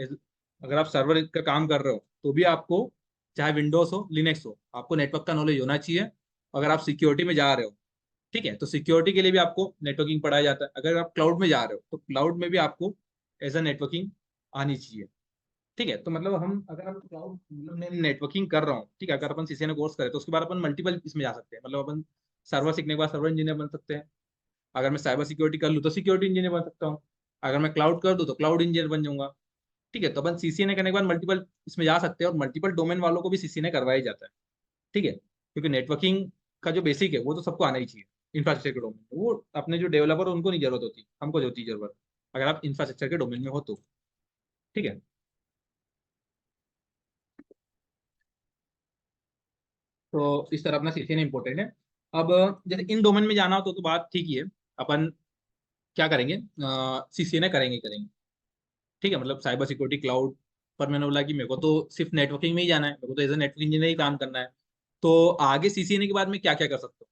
अगर आप सर्वर का काम कर रहे हो तो भी आपको चाहे विंडोज हो लिनक्स हो आपको नेटवर्क का नॉलेज होना चाहिए। अगर आप सिक्योरिटी में जा रहे हो, ठीक है, तो सिक्योरिटी के लिए भी आपको नेटवर्किंग पढ़ाया जाता है। अगर आप क्लाउड में जा रहे हो तो क्लाउड में भी आपको एज ए नेटवर्किंग आनी चाहिए, ठीक है। तो मतलब हम अगर हम क्लाउड मतलब मैं नेटवर्किंग कर रहा हूँ, ठीक है, अगर अपन सीसीएनए कोर्स करें तो उसके बाद अपन मल्टीपल इसमें जा सकते हैं, मतलब अपन सर्वर सीखने के बाद सर्वर इंजीनियर बन सकते हैं। अगर मैं साइबर सिक्योरिटी कर लूँ तो सिक्योरिटी इंजीनियर बन सकता हूँ। अगर मैं क्लाउड कर दूँ तो क्लाउड इंजीनियर बन जाऊंगा, ठीक है। तो अपन सीसीएनए करने के बाद मल्टीपल इसमें जा सकते हैं, और मल्टीपल डोमेन वालों को भी सीसीएनए करवाया जाता है, ठीक है, क्योंकि नेटवर्किंग का जो बेसिक है वो तो सबको आना ही चाहिए। इंफ्रास्ट्रक्चर के डोमेन में वो अपने जो डेवलपर उनको नहीं जरूरत होती, हमको जो होती है जरूरत, अगर आप इंफ्रास्ट्रक्चर के डोमेन में हो तो, ठीक है। तो इस तरह अपना सीसीएनए इंपॉर्टेंट है। अब जैसे इन डोमेन में जाना हो तो बात ठीक ही है, अपन क्या करेंगे, सीसीएनए करेंगे करेंगे, ठीक है। मतलब साइबर सिक्योरिटी क्लाउड पर मैंने बोला कि मेरे को तो सिर्फ नेटवर्किंग में ही जाना है, मेरे को तो एज ए नेटवर्क इंजीनियर ही काम करना है। तो आगे सीसीएनए के बाद में क्या क्या कर सकता हूँ,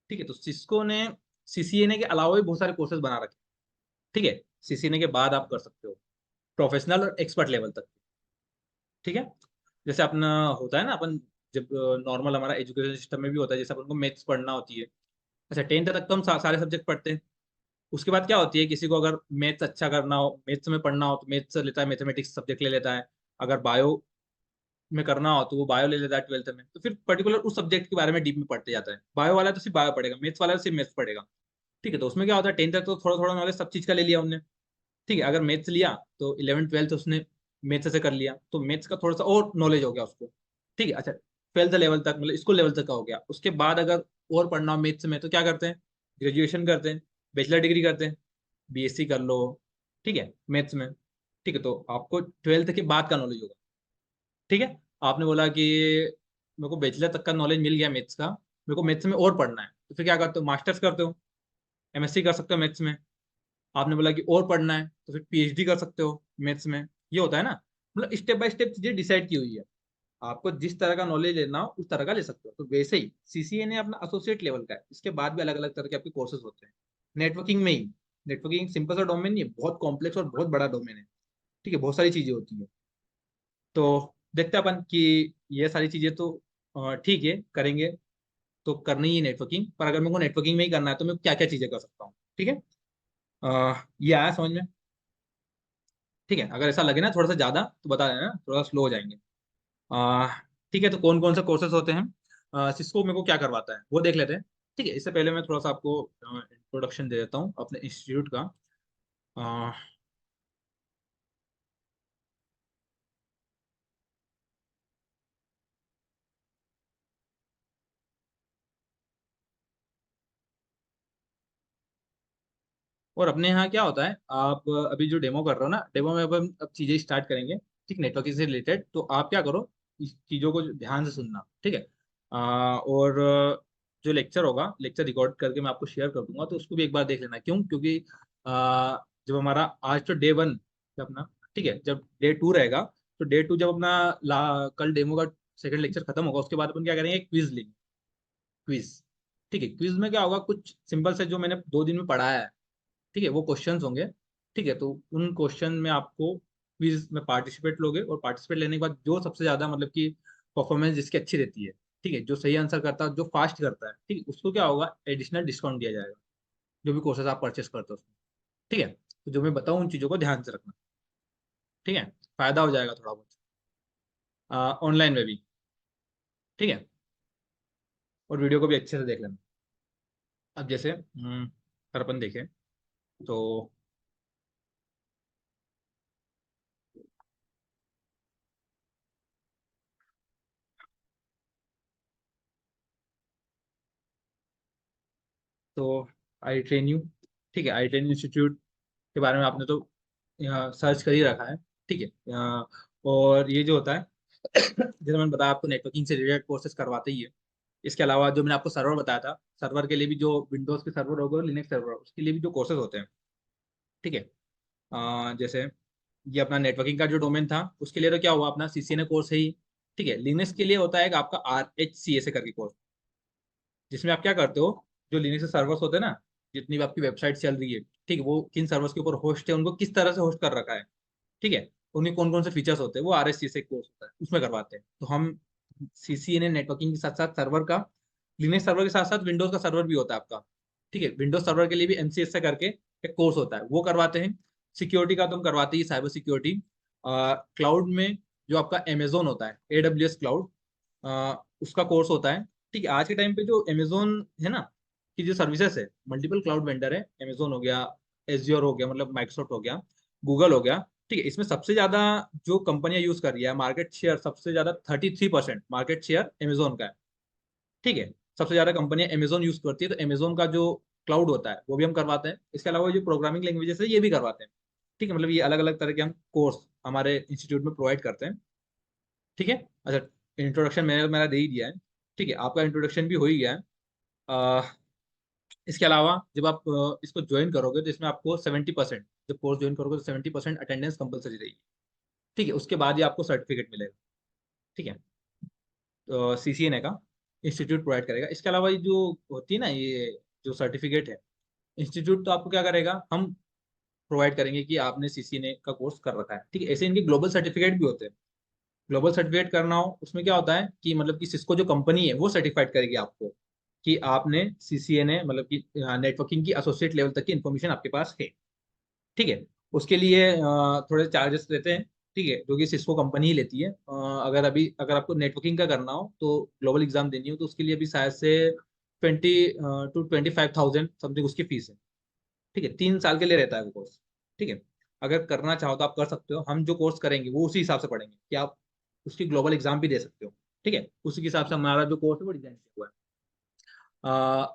ठीक है। तो सिस्को ने सीसीएनए के अलावा भी बहुत सारे कोर्सेज बना रखे, ठीक है। सीसीएनए के बाद आप कर सकते हो प्रोफेशनल और एक्सपर्ट लेवल तक, ठीक है। जैसे अपना होता है ना, अपन जब नॉर्मल हमारा एजुकेशन सिस्टम में भी होता है, जैसे अपन को मैथ्स पढ़ना होती है, अच्छा 10th तक तो हम सारे सब्जेक्ट पढ़ते हैं, उसके बाद क्या होती है, किसी को अगर मैथ्स अच्छा करना हो, मैथ्स में पढ़ना हो तो मैथ्स लेता है, मैथमेटिक्स सब्जेक्ट ले लेता है। अगर बायो में करना हो तो वो बायो ले लेता है ट्वेल्थ में, तो फिर पर्टिकुलर उस सब्जेक्ट के बारे में डीप में पढ़ते जाता है। बायो वाला तो सिर्फ बायो पढ़ेगा, मैथ्स वाला तो सिर्फ मैथ्स पढ़ेगा। ठीक है, तो उसमें क्या होता है, टेंथ तक तो थोड़ा थोड़ा नॉलेज सब चीज का ले लिया उनने। ठीक है, अगर मैथ्स लिया तो 11th 12th उसने मैथ्स से कर लिया, तो मैथ्स का थोड़ा सा और नॉलेज हो गया उसको। ठीक है, अच्छा, ट्वेल्थ लेवल तक मतलब स्कूल लेवल तक का हो गया। उसके बाद अगर और पढ़ना हो मैथ्स में तो क्या करते हैं, ग्रेजुएशन करते हैं, बैचलर डिग्री करते हैं, बीएससी कर लो। ठीक है, मैथ्स में। ठीक है, तो आपको ट्वेल्थ के बाद का नॉलेज होगा। ठीक है, आपने बोला कि मेरे को बैचलर तक का नॉलेज मिल गया मैथ्स का, मेरे को मैथ्स में और पढ़ना है, तो फिर क्या करते हो, मास्टर्स करते हो, एमएससी कर सकते हो मैथ्स में। आपने बोला कि और पढ़ना है तो फिर पीएचडी कर सकते हो मैथ्स में। ये होता है ना, मतलब स्टेप बाय स्टेप चीजें डिसाइड की हुई है। आपको जिस तरह का नॉलेज लेना हो उस तरह का ले सकते हो। तो वैसे ही सीसीए ने अपना एसोसिएट लेवल का है, इसके बाद भी अलग अलग तरह के आपके कोर्सेज होते हैं नेटवर्किंग में ही। नेटवर्किंग सिंपल सा डोमेन नहीं है, बहुत कॉम्प्लेक्स और बहुत बड़ा डोमेन है। ठीक है, बहुत सारी चीजें होती है। तो देखते हैं अपन कि ये सारी चीजें तो ठीक है करेंगे, तो करनी ही नेटवर्किंग। पर अगर मेरे को नेटवर्किंग में ही करना है तो मैं क्या क्या चीजें कर सकता हूँ। ठीक है, ये आया समझ में। ठीक है, अगर ऐसा लगे ना थोड़ा सा ज्यादा तो बता देना, थोड़ा स्लो हो जाएंगे। आ, ठीक है, तो कौन कौन से कोर्सेज होते हैं, सिस्को मेरे को क्या करवाता है वो देख लेते हैं। ठीक है, इससे पहले मैं थोड़ा सा आपको इंट्रोडक्शन दे देता हूँ अपने इंस्टीट्यूट का। आ, और अपने यहाँ क्या होता है, आप अभी जो डेमो कर रहे हो ना, डेमो में अब चीजें स्टार्ट करेंगे। ठीक, नेटवर्किंग से रिलेटेड, तो आप क्या करो, इस चीजों को ध्यान से सुनना। ठीक है, और जो लेक्चर होगा, लेक्चर रिकॉर्ड करके मैं आपको शेयर कर दूंगा, तो उसको भी एक बार देख लेना। क्यों, क्योंकि जब हमारा आज तो डे 1 अपना, ठीक है, जब डे 2 रहेगा, तो डे 2 जब अपना कल डेमो का सेकंड लेक्चर खत्म होगा, उसके बाद अपन क्या करेंगे, क्विज लेंगे। क्विज। ठीक है, क्विज में क्या होगा, कुछ सिंपल से जो मैंने 2 दिन में पढ़ाया है, ठीक है, वो क्वेश्चंस होंगे। ठीक है, तो उन क्वेश्चन में आपको क्विज में पार्टिसिपेट लोगे, और पार्टिसिपेट लेने के बाद जो सबसे ज्यादा मतलब कि परफॉर्मेंस जिसकी अच्छी रहती है, ठीक है, जो सही आंसर करता है, जो फास्ट करता है, ठीक है, उसको क्या होगा, एडिशनल डिस्काउंट दिया जाएगा, जो भी कोर्सेज आप परचेस करते हो उसमें। ठीक है, तो जो मैं बताऊँ उन चीजों को ध्यान से रखना। ठीक है, फायदा हो जाएगा थोड़ा बहुत ऑनलाइन में भी। ठीक है, और वीडियो को भी अच्छे से देख लेना। अब जैसे अगर अपन देखें तो तो आई ट्रेन यू, ठीक है, आई ट्रेन इंस्टीट्यूट के बारे में आपने तो सर्च कर ही रखा है। ठीक है, और ये जो होता है जैसे मैंने बताया आपको, नेटवर्किंग से रिलेटेड कोर्सेज करवाते ही है। इसके अलावा जो मैंने आपको सर्वर बताया था, सर्वर के लिए भी जो विंडोज के सर्वर होगा और लिनक्स सर्वर, उसके लिए भी जो कोर्सेज होते हैं। ठीक है, जैसे ये अपना नेटवर्किंग का जो डोमेन था, उसके लिए तो क्या हुआ, अपना सीसीएनए कोर्स है ही। ठीक है, लिनक्स के लिए होता है एक आपका RHCA करके कोर्स, जिसमें आप क्या करते हो, जो लिनक्स सर्वर्स होते हैं ना, जितनी भी आपकी वेबसाइट चल रही है, ठीक है, वो किन सर्वर्स के ऊपर होस्ट है, उनको किस तरह से होस्ट कर रखा है, ठीक है, उनके कौन कौन से फीचर्स होते हैं, वो RSC से कोर्स होता है, उसमें करवाते हैं। तो हम CCNA नेटवर्किंग के साथ साथ सर्वर का, लिनक्स सर्वर के साथ साथ विंडोज का सर्वर भी होता है आपका। ठीक है, विंडोज सर्वर के लिए भी MCS से करके एक कोर्स होता है, वो करवाते हैं। सिक्योरिटी का तो हम करवाते ही, साइबर सिक्योरिटी। क्लाउड में जो आपका अमेजोन होता है, AWS क्लाउड, उसका कोर्स होता है। ठीक है, आज के टाइम पे जो अमेजोन है ना, की जो सर्विसेज है, मल्टीपल क्लाउड वेंडर है, अमेजोन हो गया, एज्योर हो गया, मतलब माइक्रोसॉफ्ट हो गया, गूगल हो गया। ठीक है, इसमें सबसे ज्यादा जो कंपनियां यूज कर रही है, मार्केट शेयर सबसे ज्यादा 33% मार्केट शेयर अमेजोन का है। ठीक है, सबसे ज्यादा कंपनियां अमेजोन यूज करती है, तो अमेजोन का जो क्लाउड होता है वो भी हम करवाते हैं। इसके अलावा जो प्रोग्रामिंग लैंग्वेजेस है, ये भी करवाते हैं। ठीक है, मतलब ये अलग अलग तरह के हम कोर्स हमारे इंस्टीट्यूट में प्रोवाइड करते हैं। ठीक है, अच्छा, इंट्रोडक्शन मैंने मेरा दे ही दिया है। ठीक है, आपका इंट्रोडक्शन भी हो ही गया है। अ, इसके अलावा जब आप इसको ज्वाइन करोगे, तो इसमें आपको 70%, जब कोर्स ज्वाइन करोगे तो 70% अटेंडेंस कंपलसरी रहेगी। ठीक है, उसके बाद ही आपको सर्टिफिकेट मिलेगा। ठीक है, तो CCNA का इंस्टीट्यूट प्रोवाइड करेगा। इसके अलावा ये जो होती है ना, ये जो सर्टिफिकेट है, इंस्टीट्यूट तो आपको क्या करेगा, हम प्रोवाइड करेंगे कि आपने CCNA का कोर्स कर रखा है। ठीक है, ऐसे इनके ग्लोबल सर्टिफिकेट भी होते हैं। ग्लोबल सर्टिफिकेट करना हो, उसमें क्या होता है कि मतलब कि सिस्को जो कंपनी है वो सर्टिफाइड करेगी आपको। कि आपने CCNA मतलब कि नेटवर्किंग की एसोसिएट लेवल तक की इन्फॉर्मेशन आपके पास है। ठीक है। उसके लिए थोड़े चार्जेस लेते हैं। ठीक है, जो कि सिस्को कंपनी ही लेती है। अगर आपको नेटवर्किंग का करना हो तो ग्लोबल एग्जाम देनी हो तो उसके लिए भी शायद से 20 to 25,000 समथिंग उसकी फीस है। ठीक है, 3 साल के लिए रहता है वो कोर्स। ठीक है, अगर करना चाहो तो आप कर सकते हो। हम जो कोर्स करेंगे वो उसी हिसाब से पढ़ेंगे कि आप उसकी ग्लोबल एग्जाम भी दे सकते हो। ठीक है, उसी के हिसाब से हमारा जो कोर्स है वो डिजाइन किया हुआ है।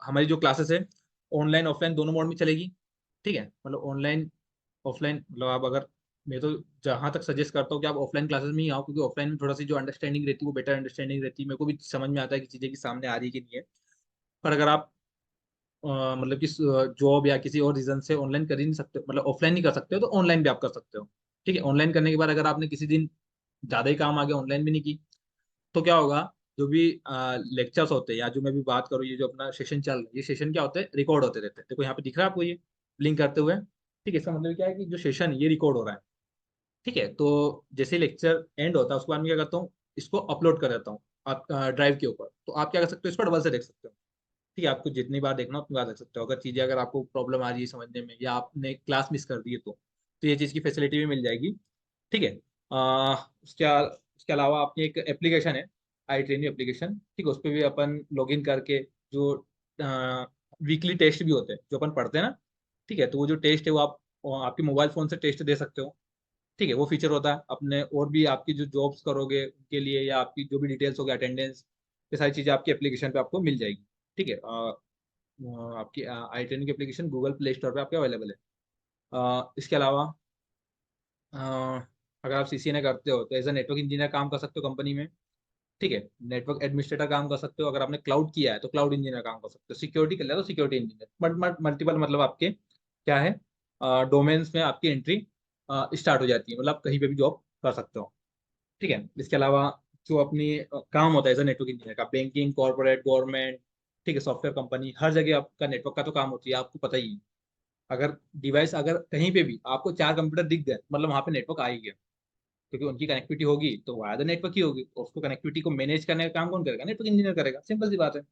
हमारी जो क्लासेस है ऑनलाइन ऑफलाइन दोनों मोड में चलेगी। ठीक है, मतलब ऑनलाइन ऑफलाइन मतलब आप अगर, मैं तो जहां तक सजेस्ट करता हूँ कि आप ऑफलाइन क्लासेस में ही आओ, क्योंकि ऑफलाइन में थोड़ा सी जो अंडरस्टैंडिंग रहती है वो बेटर अंडरस्टैंडिंग रहती है। मेरे को भी समझ में आता है कि चीजें की सामने आ रही है कि नहीं है। पर अगर आप मतलब कि जॉब या किसी और रीजन से ऑनलाइन कर ही नहीं सकते, मतलब ऑफलाइन नहीं कर सकते हो, तो ऑनलाइन भी आप कर सकते हो। ठीक है, ऑनलाइन करने के बाद अगर आपने किसी दिन ज्यादा ही काम आ गया, ऑनलाइन भी नहीं की, तो क्या होगा, जो भी लेक्चर्स होते हैं या जो मैं भी बात करूँ, ये जो अपना सेशन चल रहा है, ये सेशन क्या होते हैं, रिकॉर्ड होते रहते हैं। देखो यहाँ पे दिख रहा है आपको ये ब्लिंक करते हुए। ठीक है, इसका मतलब क्या है कि जो सेशन ये रिकॉर्ड हो रहा है। ठीक है, तो जैसे लेक्चर एंड होता है उसके बाद मैं क्या करता हूँ, इसको अपलोड कर देता हूँ आप ड्राइव के ऊपर। तो आप क्या कर सकते हो, इस पर डबल से देख सकते हो। ठीक है, आपको जितनी बार देखना हो उतनी बार देख सकते हो। अगर आपको प्रॉब्लम आ रही है समझने में या आपने क्लास मिस कर दी है तो ये चीज़ की फैसिलिटी भी मिल जाएगी। ठीक है। उसके अलावा अपनी एक एप्लीकेशन है, आई ट्रेनिंग एप्लीकेशन। ठीक है, उस पर भी अपन लॉगिन करके जो वीकली टेस्ट भी होते हैं जो अपन पढ़ते हैं ना, ठीक है, तो वो जो टेस्ट है वो आप आपके मोबाइल फोन से टेस्ट दे सकते हो। ठीक है, वो फीचर होता है अपने। और भी आपकी जो जॉब्स करोगे उनके लिए या आपकी जो भी डिटेल्स होगी, अटेंडेंस, ये सारी चीज़ें आपकी एप्लीकेशन पे आपको मिल जाएगी। ठीक है, आपकी आई ट्रेनिंग की एप्लीकेशन गूगल प्ले स्टोर पे आपके अवेलेबल है। इसके अलावा अ, अगर आप CCNA करते हो तो एज अ नेटवर्क इंजीनियर काम कर सकते हो कंपनी में। ठीक है, नेटवर्क एडमिनिस्ट्रेटर काम कर सकते हो। अगर आपने क्लाउड किया है तो क्लाउड इंजीनियर काम कर सकते हो। सिक्योरिटी कर लिया तो सिक्योरिटी इंजीनियर। मल्टीपल मतलब आपके क्या है, डोमेन्स में आपकी एंट्री स्टार्ट हो जाती है, मतलब आप कहीं पे भी जॉब कर सकते हो। ठीक है, इसके अलावा जो अपनी काम होता है एज अ नेटवर्क इंजीनियर का, बैंकिंग, कॉर्पोरेट, गवर्नमेंट, ठीक है, सॉफ्टवेयर कंपनी, हर जगह आपका नेटवर्क का तो काम होती है, आपको पता ही है। अगर कहीं पे भी आपको 4 कंप्यूटर दिख गए, मतलब वहां पे नेटवर्क आ ही गया, क्योंकि उनकी कनेक्टिविटी होगी तो वाया तो नेटवर्क ही होगी। और उसको कनेक्टिविटी को मैनेज करने का काम कौन करेगा, नेटवर्क इंजीनियर करेगा, सिंपल सी बात है।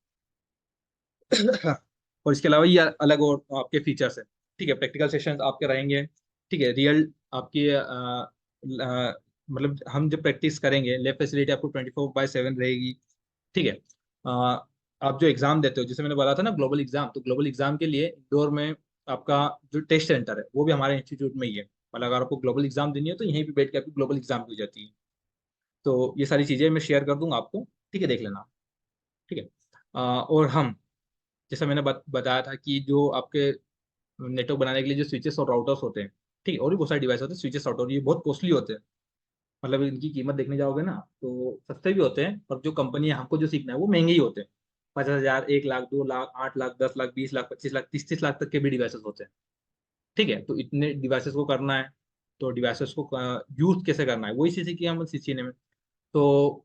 और इसके अलावा ये अलग और आपके फीचर्स है। ठीक है, प्रैक्टिकल सेशंस आपके रहेंगे। ठीक है, रियल आपकी मतलब हम जब प्रैक्टिस करेंगे, लैब फैसिलिटी आपको 24/7 रहेगी। ठीक है। अ, आप जो एग्जाम देते हो, जैसे मैंने बोला था ना ग्लोबल एग्जाम, तो ग्लोबल एग्जाम के लिए इंदौर में आपका जो टेस्ट सेंटर है वो भी हमारे इंस्टीट्यूट में ही है। मतलब अगर आपको ग्लोबल एग्जाम देनी है तो यहीं पे बैठ के आपकी ग्लोबल एग्जाम हो जाती है। तो ये सारी चीजें मैं शेयर कर दूंगा आपको। ठीक है, देख लेना। ठीक है। और हम, जैसा मैंने बताया था कि जो आपके नेटवर्क बनाने के लिए जो स्विचेस और राउटर्स होते हैं, ठीक है, और भी बहुत सारे डिवाइस होते हैं, स्विचेस राउटर, ये बहुत कॉस्टली होते हैं। मतलब इनकी कीमत देखने जाओगे ना तो सस्ते भी होते हैं, पर जो कंपनी है हमको जो सीखना है वो महंगे ही होते हैं। 50,000, 1 लाख, 2 लाख, 8 लाख, 10 लाख, 20 लाख, 25 लाख, 30-30 लाख तक के भी डिवाइसेस होते हैं। ठीक है, तो इतने डिवाइसेस को करना है, तो डिवाइसेस को यूज कैसे करना है वही चीज़ की हम CCNA में। तो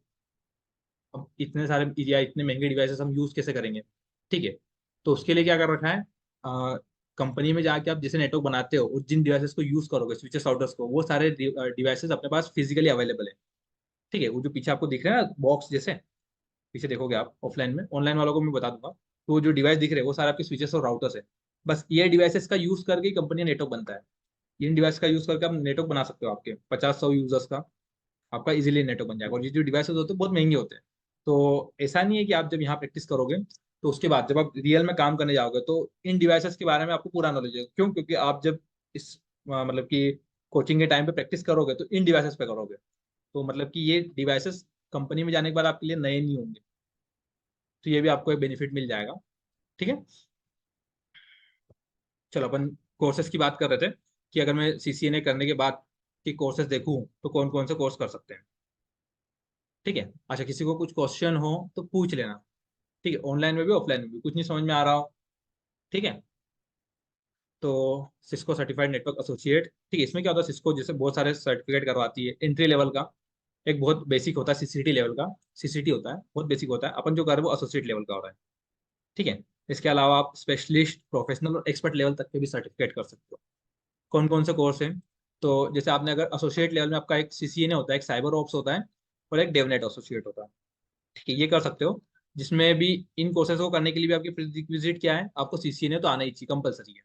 अब इतने सारे या इतने महंगे डिवाइसेस हम यूज कैसे करेंगे। ठीक है, तो उसके लिए क्या कर रखा है, कंपनी में जाके आप जैसे नेटवर्क बनाते हो और जिन डिवाइसेस को यूज करोगे, स्विचेस राउटर्स को, वो सारे डिवाइसेस अपने पास फिजिकली अवेलेबल है। ठीक है, वो जो पीछे आपको दिख रहे हैं ना बॉक्स जैसे, पीछे देखोगे आप ऑफलाइन में, ऑनलाइन वालों को मैं बता दूंगा। तो वो जो डिवाइस दिख रहे हैं वो सारे आपके स्विचेस और राउटर्स है। बस ये डिवाइसेस का यूज करके ही कंपनी नेटवर्क बनता है। इन डिवाइस का यूज करके आप नेटवर्क बना सकते हो, आपके 50-100 यूजर्स का आपका इजीली नेटवर्क बन जाएगा। और ये जो डिवाइसेस होते हैं बहुत महंगे होते हैं। तो ऐसा नहीं है कि आप जब यहाँ प्रैक्टिस करोगे तो उसके बाद जब आप रियल में काम करने जाओगे तो इन डिवाइसेस के बारे में आपको पूरा नॉलेज है। क्यों? क्योंकि आप जब इस मतलब कि कोचिंग के टाइम पे प्रैक्टिस करोगे तो इन डिवाइसेस पे करोगे। तो मतलब कि ये डिवाइसेस कंपनी में जाने के बाद आपके लिए नए नहीं होंगे। तो ये भी आपको एक बेनिफिट मिल जाएगा। ठीक है, चलो अपन कोर्सेज की बात कर रहे थे कि अगर मैं CCNA करने के बाद के कोर्सेज देखूं तो कौन कौन से कोर्स कर सकते हैं। ठीक है, अच्छा, किसी को कुछ क्वेश्चन हो तो पूछ लेना। ठीक है, ऑनलाइन में भी ऑफलाइन में भी कुछ नहीं समझ में आ रहा हो। ठीक है, तो सिस्को सर्टिफाइड नेटवर्क एसोसिएट, ठीक है, इसमें क्या होता है, सिस्को जैसे बहुत सारे सर्टिफिकेट करवाती है एंट्री लेवल का। एक बहुत बेसिक होता है CCT लेवल का, CCT होता है बहुत बेसिक होता है, अपन जो कर रहे हैं वो एसोसिएट लेवल का हो रहा है। ठीक है, इसके अलावा आप स्पेशलिस्ट, प्रोफेशनल और एक्सपर्ट लेवल तक के भी सर्टिफिकेट कर सकते हो। कौन कौन से कोर्स हैं, तो जैसे आपने अगर एसोसिएट लेवल में आपका एक CCNA होता है, एक साइबर ऑप्स होता है और एक डेवनेट एसोसिएट होता है। ठीक है, ये कर सकते हो। जिसमें भी इन कोर्सेज को करने के लिए भी आपकी प्रीरिक्विजिट क्या है, आपको सीसीएनए तो आना ही चाहिए, कंपलसरी है।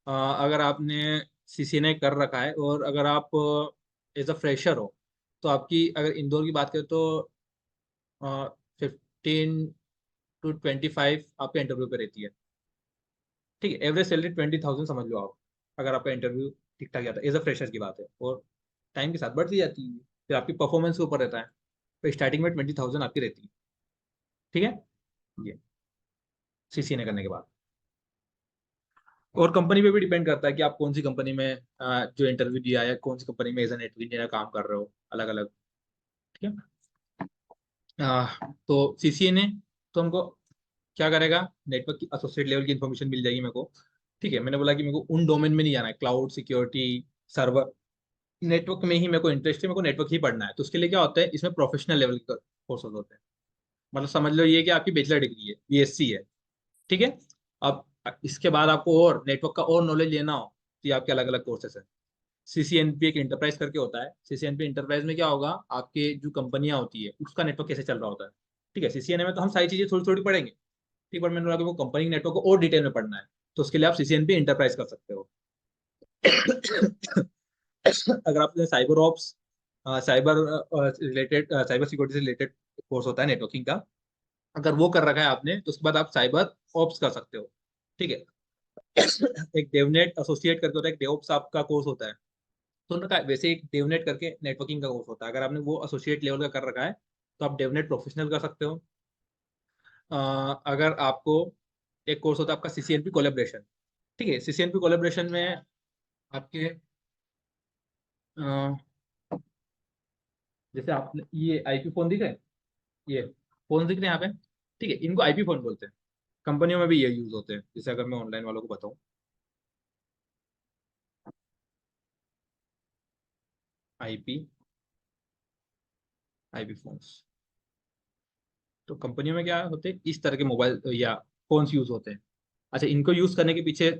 अगर आपने सीसीएनए कर रखा है और अगर आप एज अ फ्रेशर हो, तो आपकी अगर इंदौर की बात करें तो 15 to 25 आपके इंटरव्यू पे रहती है। ठीक है, एवरेज सैलरी 20,000 समझ लो आप, अगर आपका इंटरव्यू ठीक ठाक जाता है, एज अ फ्रेशर की बात है, और टाइम के साथ बढ़ती जाती है, फिर आपकी परफॉर्मेंस के ऊपर रहता है। तो स्टार्टिंग में 20,000 आपकी रहती है। ठीक है, ये सीसीएनए करने के बाद। और कंपनी पे भी डिपेंड करता है कि आप कौन सी कंपनी में जो इंटरव्यू दिया है, कौन सी कंपनी में एज ए नेटवर्क इंजीनियर काम कर रहे हो, अलग अलग। ठीक है। तो सीसीएनए तो हमको क्या करेगा, नेटवर्क की एसोसिएट लेवल की इन्फॉर्मेशन मिल जाएगी मेरे को। ठीक है, मैंने बोला कि मेरे को उन डोमेन में नहीं जाना है, क्लाउड सिक्योरिटी, सर्वर, नेटवर्क में ही मेरे को इंटरेस्ट है, मेरे को नेटवर्क ही पढ़ना है। तो उसके लिए क्या होता है, इसमें प्रोफेशनल लेवल के कोर्सेज होते हैं। मतलब समझ लो ये कि आपकी बैचलर डिग्री है, बीएससी है। ठीक है। अब इसके बाद आपको और नेटवर्क का और नॉलेज लेना हो, तो ये आपके अलग अलग कोर्सेस है। सीसीएनपी एक इंटरप्राइज करके होता है। सीसीएनपी इंटरप्राइज में क्या होगा, आपके जो कंपनियां होती है उसका नेटवर्क कैसे चल रहा होता है। ठीक है, सीसीएनए में तो हम सारी चीजें थोड़ी थोड़ी पढ़ेंगे। ठीक, पर मैंने बोला कि वो कंपनी नेटवर्क को और डिटेल में पढ़ना है, तो उसके लिए आप सीसीएनपी इंटरप्राइज कर सकते हो। अगर आपने cyber ops, cyber related, cyber security से रिलेटेड कोर्स होता है नेटवर्किंग का, अगर वो कर रखा है आपने, तो उसके बाद आप साइबर ऑप्स कर सकते हो। ठीक है। एक डेवनेट एसोसिएट करके होता है, एक डेवऑप्स आपका कोर्स होता है। तो उनका वैसे एक डेवनेट करके नेटवर्किंग का कोर्स होता है, अगर आपने वो एसोसिएट लेवल का कर रखा है, तो आप डेवनेट प्रोफेशनल कर सकते हो। अगर आपको एक कोर्स होता है आपका सीसीएनपी कोलेब्रेशन। ठीक है, सीसीएनपी कोलेब्रेशन में आपके अ, जैसे आपने ये आईपी फोन दिख रहे हैं, ये फोन दिख रहे हैं यहाँ पे। ठीक है, इनको आईपी फोन बोलते हैं। कंपनियों में भी ये यूज होते हैं, जैसे अगर मैं ऑनलाइन वालों को बताऊं, आईपी, आईपी फोन्स। तो कंपनियों में क्या होते हैं, इस तरह के मोबाइल या फोन्स यूज होते हैं। अच्छा, इनको यूज करने के पीछे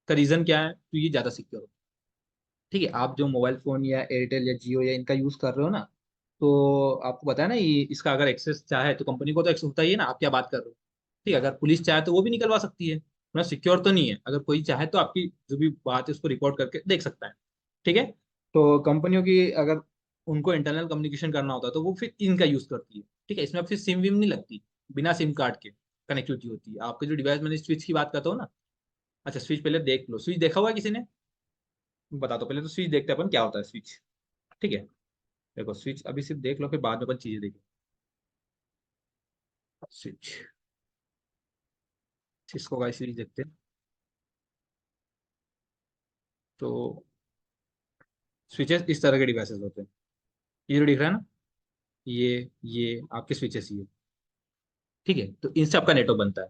का रीजन क्या है, तो ये ज्यादा सिक्योर। ठीक है, आप जो मोबाइल फोन या एयरटेल या जियो या इनका यूज कर रहे हो ना, तो आपको पता है ना, ये इसका अगर एक्सेस चाहे तो कंपनी को तो एक्सेस होता ही है ना, आप क्या बात कर रहे हो। ठीक है, अगर पुलिस चाहे तो वो भी निकलवा सकती है, मतलब सिक्योर तो नहीं है। अगर कोई चाहे तो आपकी जो भी बात है उसको रिकॉर्ड करके देख सकता है। ठीक है। तो कंपनियों की अगर उनको इंटरनल कम्युनिकेशन करना होता है, तो वो फिर इनका यूज करती है। ठीक है, इसमें फिर सिम विम नहीं लगती, बिना सिम कार्ड के कनेक्टिविटी होती है। आपके जो डिवाइस, मैंने स्विच की बात करता हूँ ना। अच्छा, स्विच पहले देख लो, स्विच देखा हुआ है किसी ने, बता दो पहले तो स्विच देखते हैं अपन क्या होता है स्विच। ठीक है, देखो स्विच अभी सिर्फ देख लो, फिर बाद में अपन चीजें देखें। स्विच, सिस्को का स्विच देखते हैं। तो स्विचेस इस तरह के डिवाइसेस होते हैं, ये जो दिख रहा है ना, ये आपके स्विचेस ही है। ठीक है, तो इनसे आपका नेटवर्क बनता है।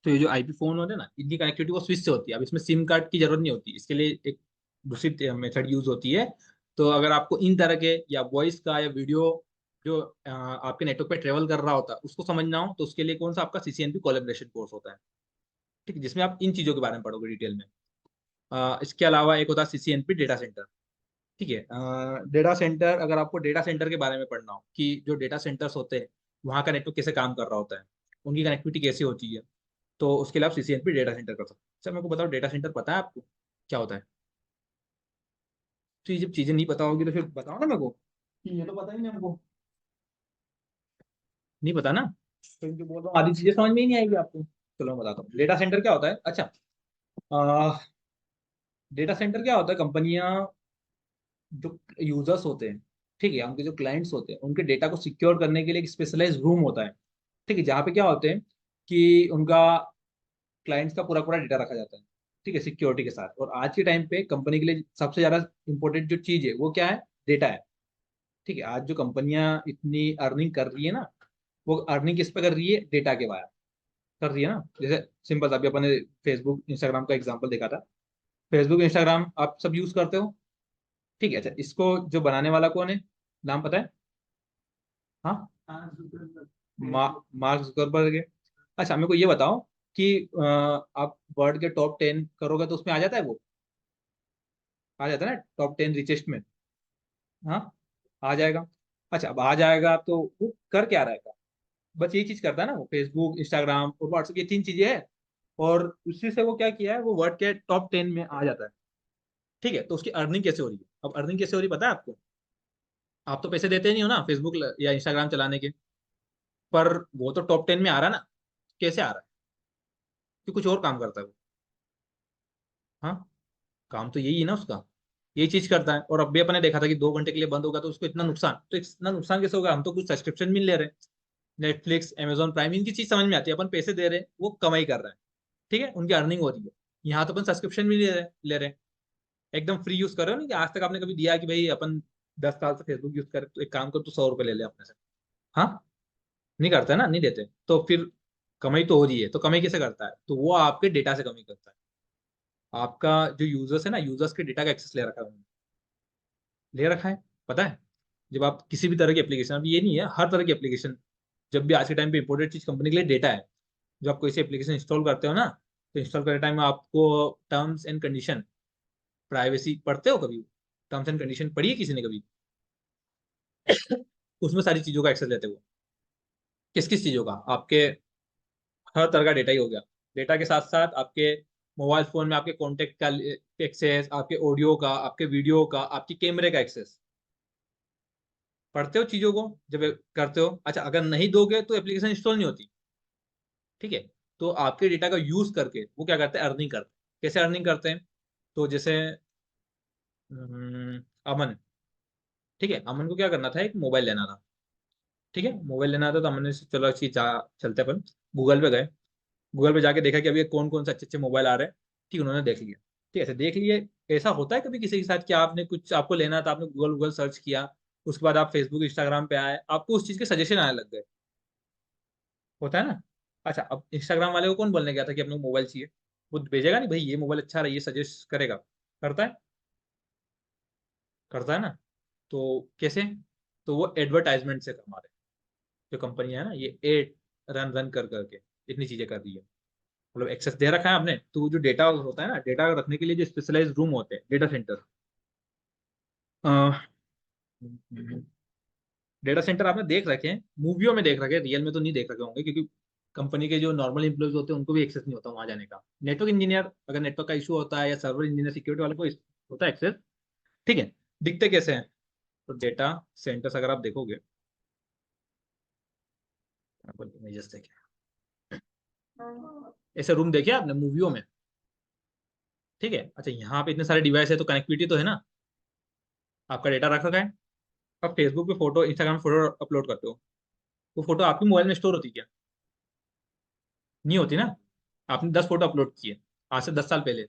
तो ये जो आईपी फोन होते हैं ना, इनकी कनेक्टिविटी वो स्विच से होती है। अब इसमें सिम कार्ड की जरूरत नहीं होती, इसके लिए एक दूसरी मेथड यूज होती है। तो अगर आपको इन तरह के या वॉइस का या वीडियो जो आपके नेटवर्क पे ट्रेवल कर रहा होता है उसको समझना हो, तो उसके लिए कौन सा आपका सीसीएनपी कोलैबोरेशन कोर्स होता है। ठीक है, जिसमें आप इन चीजों के बारे में पढ़ोगे डिटेल में। इसके अलावा एक होता है सीसीएनपी डेटा सेंटर। ठीक है, डेटा सेंटर, अगर आपको डेटा सेंटर के बारे में पढ़ना हो कि जो डेटा सेंटर्स होते हैं वहाँ का नेटवर्क कैसे काम कर रहा होता है, उनकी कनेक्टिविटी कैसे होती है, तो उसके लिए आप सीसीएनपी डेटा सेंटर कर सकते हैं। सर मेरे को बताओ, डेटा सेंटर पता है आपको क्या होता है। तो ये जब चीजें नहीं पता होगी तो फिर बताओ ना मेरे को, कि ये तो पता ही नहीं हमको। नहीं पता ना, तो जो बोल रहा हूँ आधी चीजें समझ में ही नहीं आएगी आपको। चलो मैं बताता हूँ डेटा सेंटर क्या होता है। अच्छा, डेटा सेंटर क्या होता है, कंपनियां जो यूजर्स होते हैं, ठीक है, उनके जो क्लाइंट्स होते हैं, उनके डेटा को सिक्योर करने के लिए एक स्पेशलाइज रूम होता है। ठीक है, जहाँ पे क्या होते हैं कि उनका क्लाइंट्स का पूरा पूरा डेटा रखा जाता है। ठीक है, सिक्योरिटी के साथ। और आज के टाइम पे कंपनी के लिए सबसे ज्यादा इंपॉर्टेंट जो चीज है वो क्या है, डेटा है। ठीक है, आज जो कंपनियां इतनी अर्निंग कर रही है ना, वो अर्निंग किस पे कर रही है, डेटा के बारे कर रही है ना। जैसे सिंपल सा, अभी अपन ने फेसबुक इंस्टाग्राम का एग्जांपल देखा था। फेसबुक इंस्टाग्राम आप सब यूज करते हो। ठीक है, अच्छा इसको जो बनाने वाला कौन है, नाम पता है। हाँ, मार्क जुकरबर्ग है। अच्छा मेरे को ये बताओ कि आप वर्ल्ड के टॉप 10 करोगे तो उसमें आ जाता है वो। आ जाता है ना टॉप 10 रिचेस्ट में। हाँ, आ जाएगा। अच्छा, अब आ जाएगा तो वो कर क्या रहेगा, बस यही चीज करता है ना वो, फेसबुक, इंस्टाग्राम और व्हाट्सएप, ये 3 चीजें हैं। और उसी से वो क्या किया है, वो वर्ड के टॉप 10 में आ जाता है। ठीक है, तो उसकी अर्निंग कैसे हो रही है, अब अर्निंग कैसे हो रही है पता है आपको? आप तो पैसे देते नहीं हो ना फेसबुक या इंस्टाग्राम चलाने के, पर वो तो टॉप 10 में आ रहा है ना। कैसे आ रहा है? कि कुछ और काम करता है वो। हाँ, काम तो यही है ना उसका, यही चीज करता है। और अब भी अपने देखा था कि 2 घंटे के लिए बंद होगा तो उसको इतना नुकसान, तो इतना नुकसान कैसे होगा? हम तो कुछ सब्सक्रिप्शन मिल ले रहे हैं, नेटफ्लिक्स, अमेजोन प्राइम, इनकी चीज समझ में आती है, अपन पैसे दे रहे हैं, वो कमाई कर रहे हैं। ठीक है, उनकी अर्निंग हो रही है। यहाँ तो अपन सब्सक्रिप्शन भी ले रहे हैं, एकदम फ्री यूज कर रहे हो ना, कि आज तक आपने कभी दिया कि भाई अपन 10 साल से फेसबुक यूज कर, तो एक काम कर, तो 100 रुपये ले ले अपने से। हाँ, नहीं करता ना, नहीं देते तो फिर कमाई तो हो रही है, तो कमाई कैसे करता है? तो वो आपके डेटा से कमाई करता है। आपका जो यूजर्स है ना, यूजर्स के डेटा का एक्सेस ले रखा है उन्होंने, ले रखा है, पता है? जब आप किसी भी तरह की एप्लीकेशन, अब ये नहीं है हर तरह की एप्लीकेशन, जब भी आज के टाइम पे इंपोर्टेंट चीज कंपनी के लिए डेटा है। जब आप कोई सी एप्लीकेशन इंस्टॉल करते हो ना, तो इंस्टॉल करते टाइम आपको टर्म्स एंड कंडीशन, प्राइवेसी पढ़ते हो कभी? टर्म्स एंड कंडीशन पढ़ी है किसी ने कभी? उसमें सारी चीजों का एक्सेस लेते हो। किस किस चीजों का? आपके हर तरह का डेटा ही हो गया। डेटा के साथ साथ आपके मोबाइल फोन में आपके कॉन्टेक्ट का एक्सेस, आपके ऑडियो का, आपके वीडियो का, आपकी कैमरे का एक्सेस। पढ़ते हो चीजों को जब करते हो? अच्छा, अगर नहीं दोगे तो एप्लीकेशन इंस्टॉल नहीं होती। ठीक है, तो आपके डेटा का यूज करके वो क्या करते हैं, अर्निंग करते हैं। कैसे अर्निंग करते हैं? तो जैसे अमन, ठीक है, अमन को क्या करना था, एक मोबाइल लेना था। ठीक है, मोबाइल लेना था, तो अमन ने सोचा, चलो अच्छी चलते अपन गूगल पे गए। गूगल पे जाके देखा कि अभी कौन कौन से अच्छे अच्छे मोबाइल आ रहे हैं। ठीक, उन्होंने देख लिया। ठीक है, ऐसे देख लिए। ऐसा होता है कभी किसी के साथ कि आपने कुछ, आपको लेना था, आपने गूगल गूगल सर्च किया, उसके बाद आप फेसबुक इंस्टाग्राम पे आए, आपको उस चीज के सजेशन आने लग गए। होता है ना? अच्छा, अब इंस्टाग्राम वाले को कौन बोलने गया था कि अपने को मोबाइल चाहिए? वो भेजेगा नहीं भाई, ये मोबाइल अच्छा रहा, ये सजेस्ट करेगा। करता है? करता है ना? तो कैसे? तो वो एडवर्टाइजमेंट से कमा रहे हैं। जो कंपनी है ना, ये एड रन रन कर करके इतनी चीजें कर रही है। मतलब एक्सेस दे रखा है आपने, तो वो जो डेटा होता है ना, डेटा रखने के लिए जो स्पेशलाइज रूम होते हैं, डेटा सेंटर, डेटा सेंटर आपने देख रखे हैं, मूवियों में देख रखे हैं, रियल में तो नहीं देख रखे होंगे, क्योंकि कंपनी के जो नॉर्मल एम्प्लॉयज होते हैं उनको भी एक्सेस नहीं होता वहां जाने का। नेटवर्क इंजीनियर, अगर नेटवर्क का इशू होता है, या सर्वर इंजीनियर, सिक्योरिटी वाले को होता है एक्सेस। ठीक है, दिखते कैसे हैं? तो डेटा सेंटर्स अगर आप देखोगे, इमेजेस देखे, ऐसे रूम देखे आपने मूवियों में? ठीक है, अच्छा, यहाँ पे इतने सारे डिवाइस है, तो कनेक्टिविटी तो है ना, आपका डेटा रख रखा है। आप फेसबुक पे फोटो, इंस्टाग्राम फोटो अपलोड करते हो, वो फोटो आपके मोबाइल में स्टोर होती है क्या? नहीं होती ना। आपने 10 फोटो अपलोड किए आज से 10 साल पहले,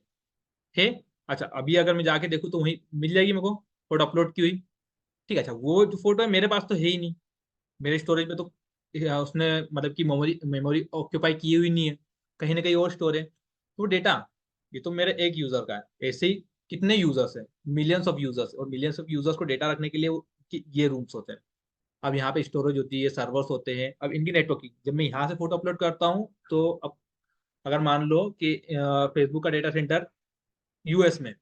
है? अच्छा, अभी अगर मैं जाके देखूँ तो वही मिल जाएगी मेरे को, फोटो अपलोड की हुई। ठीक है, अच्छा, वो जो फोटो है मेरे पास तो है ही नहीं, मेरे स्टोरेज में तो उसने मतलब कि मेमोरी मेमोरी ऑक्यूपाई की हुई नहीं है, कहीं ना कहीं और स्टोर है। तो वो डेटा, ये तो मेरे एक यूजर का है, ऐसे ही कितने यूजर्स हैं, मिलियंस ऑफ यूजर्स, और मिलियंस ऑफ यूजर्स को डेटा रखने के लिए ये रूम्स होते हैं। अब यहाँ पे स्टोरेज होती है, सर्वर्स होते हैं, अब इनकी नेटवर्किंग, जब मैं यहाँ से फोटो अपलोड करता हूँ, तो अब अगर मान लो कि फेसबुक का डेटा सेंटर यूएस में,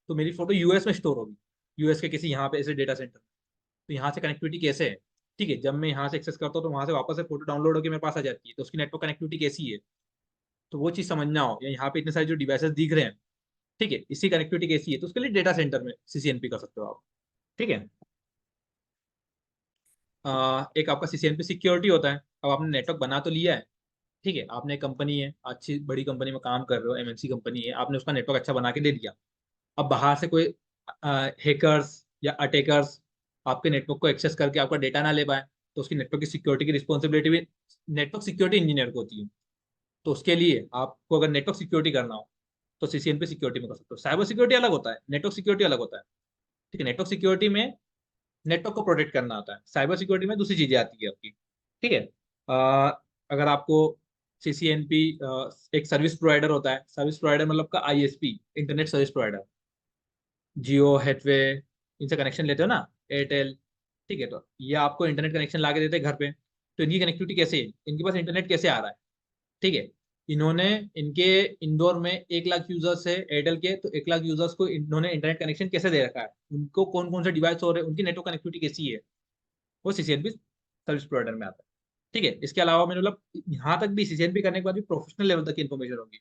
तो मेरी फोटो यूएस में स्टोर होगी, यूएस के किसी यहाँ पे ऐसे डेटा सेंटर। तो यहाँ से कनेक्टिविटी कैसे है? ठीक है, जब मैं यहाँ से एक्सेस करता हूँ तो वहां से वापस से फोटो डाउनलोड होकर मेरे पास आ जाती है, तो उसकी नेटवर्क कनेक्टिविटी कैसी है? तो वो चीज समझना हो, या यहाँ पे इतने सारे जो डिवाइसेस दिख रहे हैं, ठीक है, इसकी कनेक्टिविटी कैसी है, तो उसके लिए डेटा सेंटर में सीसीएनपी कर सकते हो आप। ठीक है, एक आपका सीसीएनपी सिक्योरिटी होता है। अब आपने नेटवर्क बना तो लिया है, ठीक है, आपने एक कंपनी है, अच्छी बड़ी कंपनी में काम कर रहे हो, एमएनसी कंपनी है, आपने उसका नेटवर्क अच्छा बना के दे दिया। अब बाहर से कोई हैकर्स या अटैकर्स आपके नेटवर्क को एक्सेस करके आपका डेटा ना ले पाए, तो उसकी नेटवर्क की सिक्योरिटी की रिस्पॉन्सिबिलिटी भी नेटवर्क सिक्योरिटी इंजीनियर को होती है। तो उसके लिए आपको अगर नेटवर्क सिक्योरिटी करना हो, तो सीसीएनपी सिक्योरिटी में कर सकते हो। साइबर सिक्योरिटी अलग होता है, नेटवर्क सिक्योरिटी अलग होता है। ठीक है, नेटवर्क सिक्योरिटी में नेटवर्क को प्रोटेक्ट करना होता है, साइबर सिक्योरिटी में दूसरी चीजें आती है आपकी। ठीक है, अगर आपको सीसीएनपी, एक सर्विस प्रोवाइडर होता है, सर्विस प्रोवाइडर मतलब का आईएसपी, इंटरनेट सर्विस प्रोवाइडर, जियो, हेथवे, इनसे कनेक्शन लेते हो ना, एयरटेल। ठीक है, तो ये आपको इंटरनेट कनेक्शन ला के देते हैं घर पे। तो इनकी कनेक्टिविटी कैसे है, इनके पास इंटरनेट कैसे आ रहा है? ठीक है, इन्होंने इनके इंदौर में 1 लाख यूजर्स है एयरटेल के, तो 1 लाख यूजर्स को इन्होंने इंटरनेट कनेक्शन कैसे दे रखा है, उनको कौन कौन से डिवाइस हो रहे हैं, उनकी नेटवर्क कनेक्टिविटी कैसी है, वो सीसीएनपी सर्विस प्रोवाइडर में आता है। ठीक है, इसके अलावा मैंने मतलब यहाँ तक भी सीसीएनपी करने के बाद भी प्रोफेशनल लेवल तक की इन्फॉर्मेशन होगी।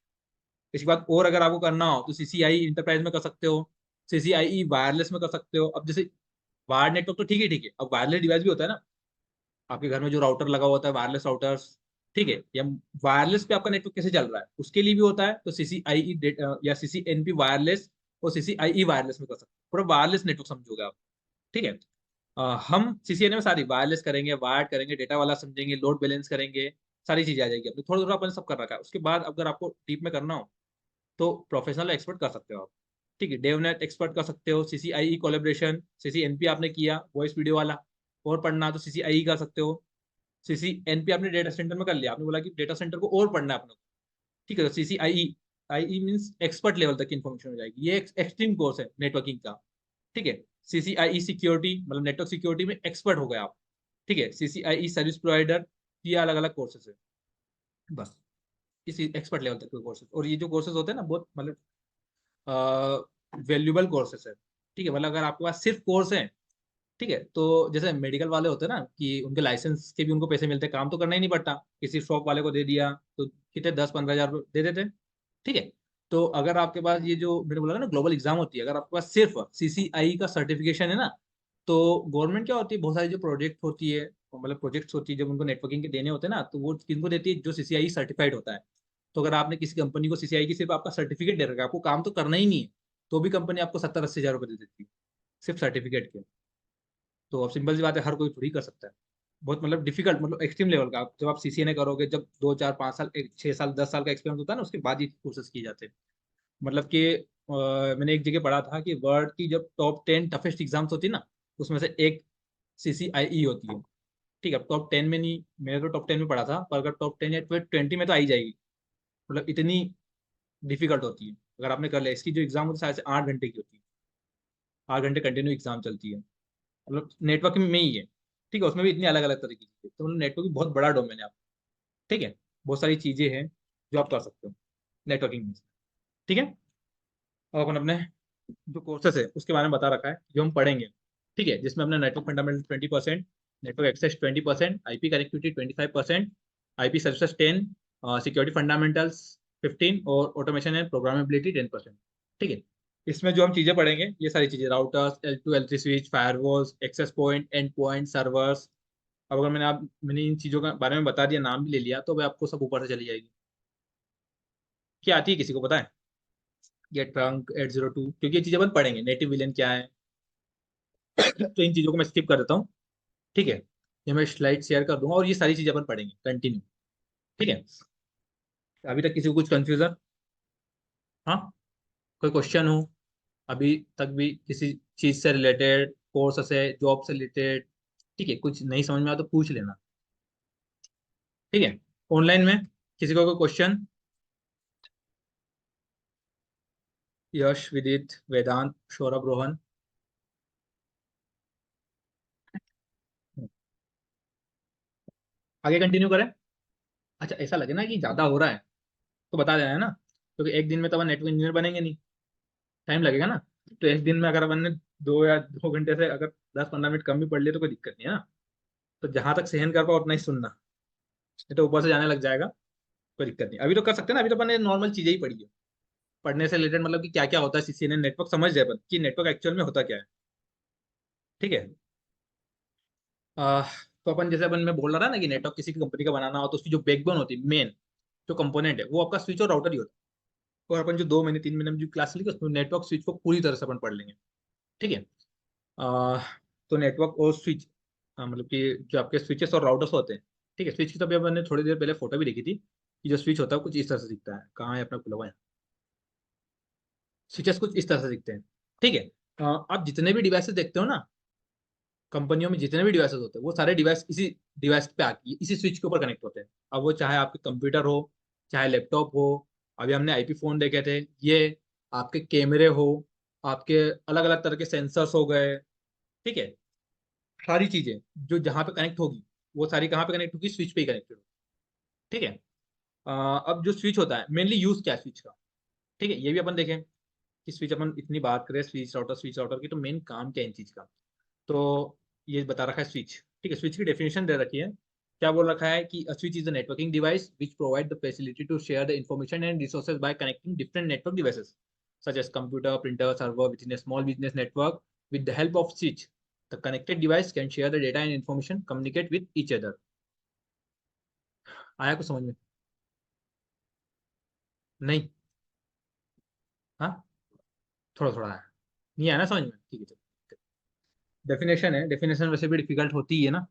इसके बाद और अगर आपको करना हो तो सीसीआई इंटरप्राइज में कर सकते हो, सीसीआई वायरलेस में कर सकते हो। अब जैसे वायर्ड नेटवर्क तो ठीक है, ठीक है, अब वायरलेस डिवाइस भी होता है ना, आपके घर में जो राउटर लगा हुआ होता है वायरलेस राउटर्स, ठीक है, या वायरलेस पे आपका नेटवर्क कैसे चल रहा है उसके लिए भी होता है, तो सीसीआई या सीसीएनपी वायरलेस और सीसीआई वायरलेस में कर सकते हो, पूरा वायरलेस नेटवर्क समझोगे आप। ठीक है। हम सीसीएनए में सारी वायरलेस करेंगे, वायर्ड करेंगे, डेटा वाला समझेंगे, लोड बैलेंस करेंगे, सारी चीजें आ जाएगी अपनी। थोड़ा थोड़ा अपन सब कर रखा है। उसके बाद अगर आपको डीप में करना हो तो प्रोफेशनल एक्सपर्ट कर सकते हो आप। ठीक है, डेवनेट एक्सपर्ट कर सकते हो, सीसीआई कोलेब्रेशन, सीसीएनपी आपने किया वॉइस वीडियो वाला, और पढ़ना तो सीसीआई कर सकते हो। सीसीएनपी आपने डेटा सेंटर में कर लिया, आपने बोला कि डेटा सेंटर को और पढ़ना है अपने को, ठीक है, तो CCI I means expert level तक की इन्फॉर्मेशन हो जाएगी। ये एक्सट्रीम कोर्स है नेटवर्किंग का। ठीक है, सीसीआई सिक्योरिटी मतलब नेटवर्क सिक्योरिटी में एक्सपर्ट हो गए आप। ठीक है, सीसीआई सर्विस प्रोवाइडर, ये अलग अलग कोर्सेज है बस, इसी एक्सपर्ट लेवल तक के कोर्सेज। और ये जो कोर्सेज होते हैं ना बहुत मतलब वैल्यूबल कोर्सेस है। ठीक है, मतलब अगर आपके पास सिर्फ कोर्स है, ठीक है, तो जैसे मेडिकल वाले होते हैं ना कि उनके लाइसेंस के भी उनको पैसे मिलते हैं, काम तो करना ही नहीं पड़ता, किसी शॉप वाले को दे दिया तो कितने 10-15 हज़ार दे देते। ठीक है, तो अगर आपके पास ये जो मैंने बोला ना ग्लोबल एग्जाम होती है, अगर आपके पास सिर्फ सीसीआई का सर्टिफिकेशन है ना, तो गवर्नमेंट क्या होती है, बहुत सारी जो प्रोजेक्ट होती है मतलब प्रोजेक्ट्स होती है जब उनको नेटवर्किंग के देने होते हैं ना, तो वो किनको देती है, जो सीसीआई सर्टिफाइड होता है। तो अगर आपने किसी कंपनी को सीसीआई की सिर्फ आपका सर्टिफिकेट दे रखा है, आपको काम तो करना ही नहीं है, तो भी कंपनी आपको 70-80 हज़ार रुपये दे देती है सिर्फ सर्टिफिकेट के। तो अब सिंपल सी बात है, हर कोई थोड़ी कर सकता है। बहुत मतलब डिफिकल्ट मतलब एक्सट्रीम लेवल का, जब आप सीसीएनए करोगे, जब 2 4 5 साल 6 साल 10 साल का एक्सपीरियंस होता है ना, उसके बाद ये कोर्सेज किए जाते हैं। मतलब कि मैंने एक जगह पढ़ा था कि वर्ल्ड की जब टॉप 10 टफेस्ट एग्जाम्स होती है ना, उसमें से एक सीसीआईई होती है। ठीक है, टॉप 10 में नहीं, मैंने तो टॉप 10 में पढ़ा था, पर अगर टॉप 10 या 20 में तो आई जाएगी। मतलब इतनी डिफिकल्ट होती है, अगर आपने कर लिया। इसकी जो एग्जाम होती है शायद से 8 घंटे की होती है, 8 घंटे कंटिन्यू एग्जाम चलती है, मतलब नेटवर्किंग में ही है। ठीक है, उसमें भी इतनी अलग अलग तरह की चीजें, तो मतलब नेटवर्किंग बहुत बड़ा डोमेन है आप। ठीक है, बहुत सारी चीजें हैं जो आप कर सकते हो नेटवर्किंग में। ठीक है, और अपन अपने जो कोर्सेस है उसके बारे में बता रखा है जो हम पढ़ेंगे। ठीक है, जिसमें अपने network fundamental 20%, network access 20%, IP connectivity 25%, IP services 10, security fundamentals 15, और ऑटोमेशन एंड प्रोग्रामेबिलिटी 10%। ठीक है, इसमें जो हम चीजें पढ़ेंगे ये सारी चीजें, routers, L2 L3 switch, firewalls, access point, end point, servers. अब अगर मैंने इन चीजों के बारे में बता दिया, नाम भी ले लिया, तो भाई आपको सब ऊपर से चली जाएगी। क्या आती है, किसी को पता है? ये ट्रंक 802, क्योंकि ये चीजें अपन पढ़ेंगे, नेटिव विलेन क्या है। तो इन चीजों को मैं स्किप कर देता हूँ। ठीक है, ये मैं स्लाइड शेयर कर दूंगा और ये सारी चीजें अपन पढ़ेंगे कंटिन्यू। ठीक है, अभी तक किसी को कुछ कंफ्यूजन? हाँ, कोई क्वेश्चन हो अभी तक भी किसी चीज से रिलेटेड, कोर्स से, जॉब से रिलेटेड? ठीक है, कुछ नहीं समझ में आया तो पूछ लेना। ठीक है, ऑनलाइन में किसी को कोई क्वेश्चन? यश, विदित, वेदांत, सौरभ, रोहन? आगे कंटिन्यू करें? अच्छा, ऐसा लगे ना कि ज्यादा हो रहा है तो बता देना है ना, क्योंकि एक दिन में तो अपन नेटवर्क इंजीनियर बनेंगे नहीं, टाइम लगेगा ना। तो एक दिन में अगर अपन ने 2 या 2 घंटे से अगर 10-15 मिनट कम भी पढ़ लिए तो कोई दिक्कत नहीं है ना। तो जहां तक सहन कर पाओ उतना ही सुनना, नहीं तो ऊपर से जाने लग जाएगा। कोई दिक्कत नहीं, अभी तो कर सकते हैं ना, अभी तो अपन ने नॉर्मल चीजें ही पढ़ी है। पढ़ने से रिलेटेड मतलब कि क्या क्या होता है सीसीएनए नेटवर्क, समझ जाए अपन कि नेटवर्क एक्चुअल में होता क्या है। ठीक है। तो अपन जैसे अपन में बोल रहा था ना कि नेटवर्क किसी की कंपनी का बनाना हो तो उसकी जो बैकबोन होती है, मेन जो कंपोनेंट है, वो आपका स्विच और राउटर ही होता है। और अपन जो 2 महीने 3 महीने में जो क्लास लेंगे उसमें नेटवर्क स्विच को पूरी तरह से अपन पढ़ लेंगे। ठीक है। अह, तो नेटवर्क और स्विच, मतलब कि जो आपके स्विचेस और राउटर्स होते हैं। ठीक है, स्विच की तो अभी मैंने थोड़ी देर पहले फोटो भी देखी थी कि जो स्विच होता है कुछ इस तरह से दिखता है, कहाँ है अपना खुला हुआ है, स्विचेस कुछ इस तरह से दिखते हैं। ठीक है। आप जितने भी डिवाइसेस देखते हो ना, कंपनियों में जितने भी डिवाइसेस होते हैं, वो सारे डिवाइस इसी डिवाइस पे आके इसी स्विच के ऊपर कनेक्ट होते हैं। अब वो चाहे आपके कंप्यूटर हो, चाहे लैपटॉप हो, अभी हमने आईपी फोन देखे थे, ये आपके कैमरे हो, आपके अलग अलग तरह के सेंसर्स हो गए। ठीक है, सारी चीजें जो जहाँ पे कनेक्ट होगी, वो सारी कहाँ पे कनेक्ट होगी, स्विच पे ही कनेक्टेड होगी। ठीक है। अब जो स्विच होता है मेनली यूज क्या है स्विच का, ठीक है, ये भी अपन देखें कि स्विच, अपन इतनी बात करें स्विच राउटर की, तो मेन काम क्या है इन चीज का। तो ये बता रखा है स्विच, ठीक है, स्विच की डेफिनेशन दे रखी है। क्या बोल रखा है कि switch is the networking device which provide the facility to share the information and resources by connecting different network devices such as computer, printer, server within a small business network. With the help of switch, the connected device can share the data and information, communicate with each other. आया कुछ समझ में? नहीं? हाँ, थोड़ा थोड़ा आया, नहीं आया ना समझ में, ठीक है चलो। डेफिनेशन है, डेफिनेशन वैसे भी डिफिकल्ट होती ही है ना,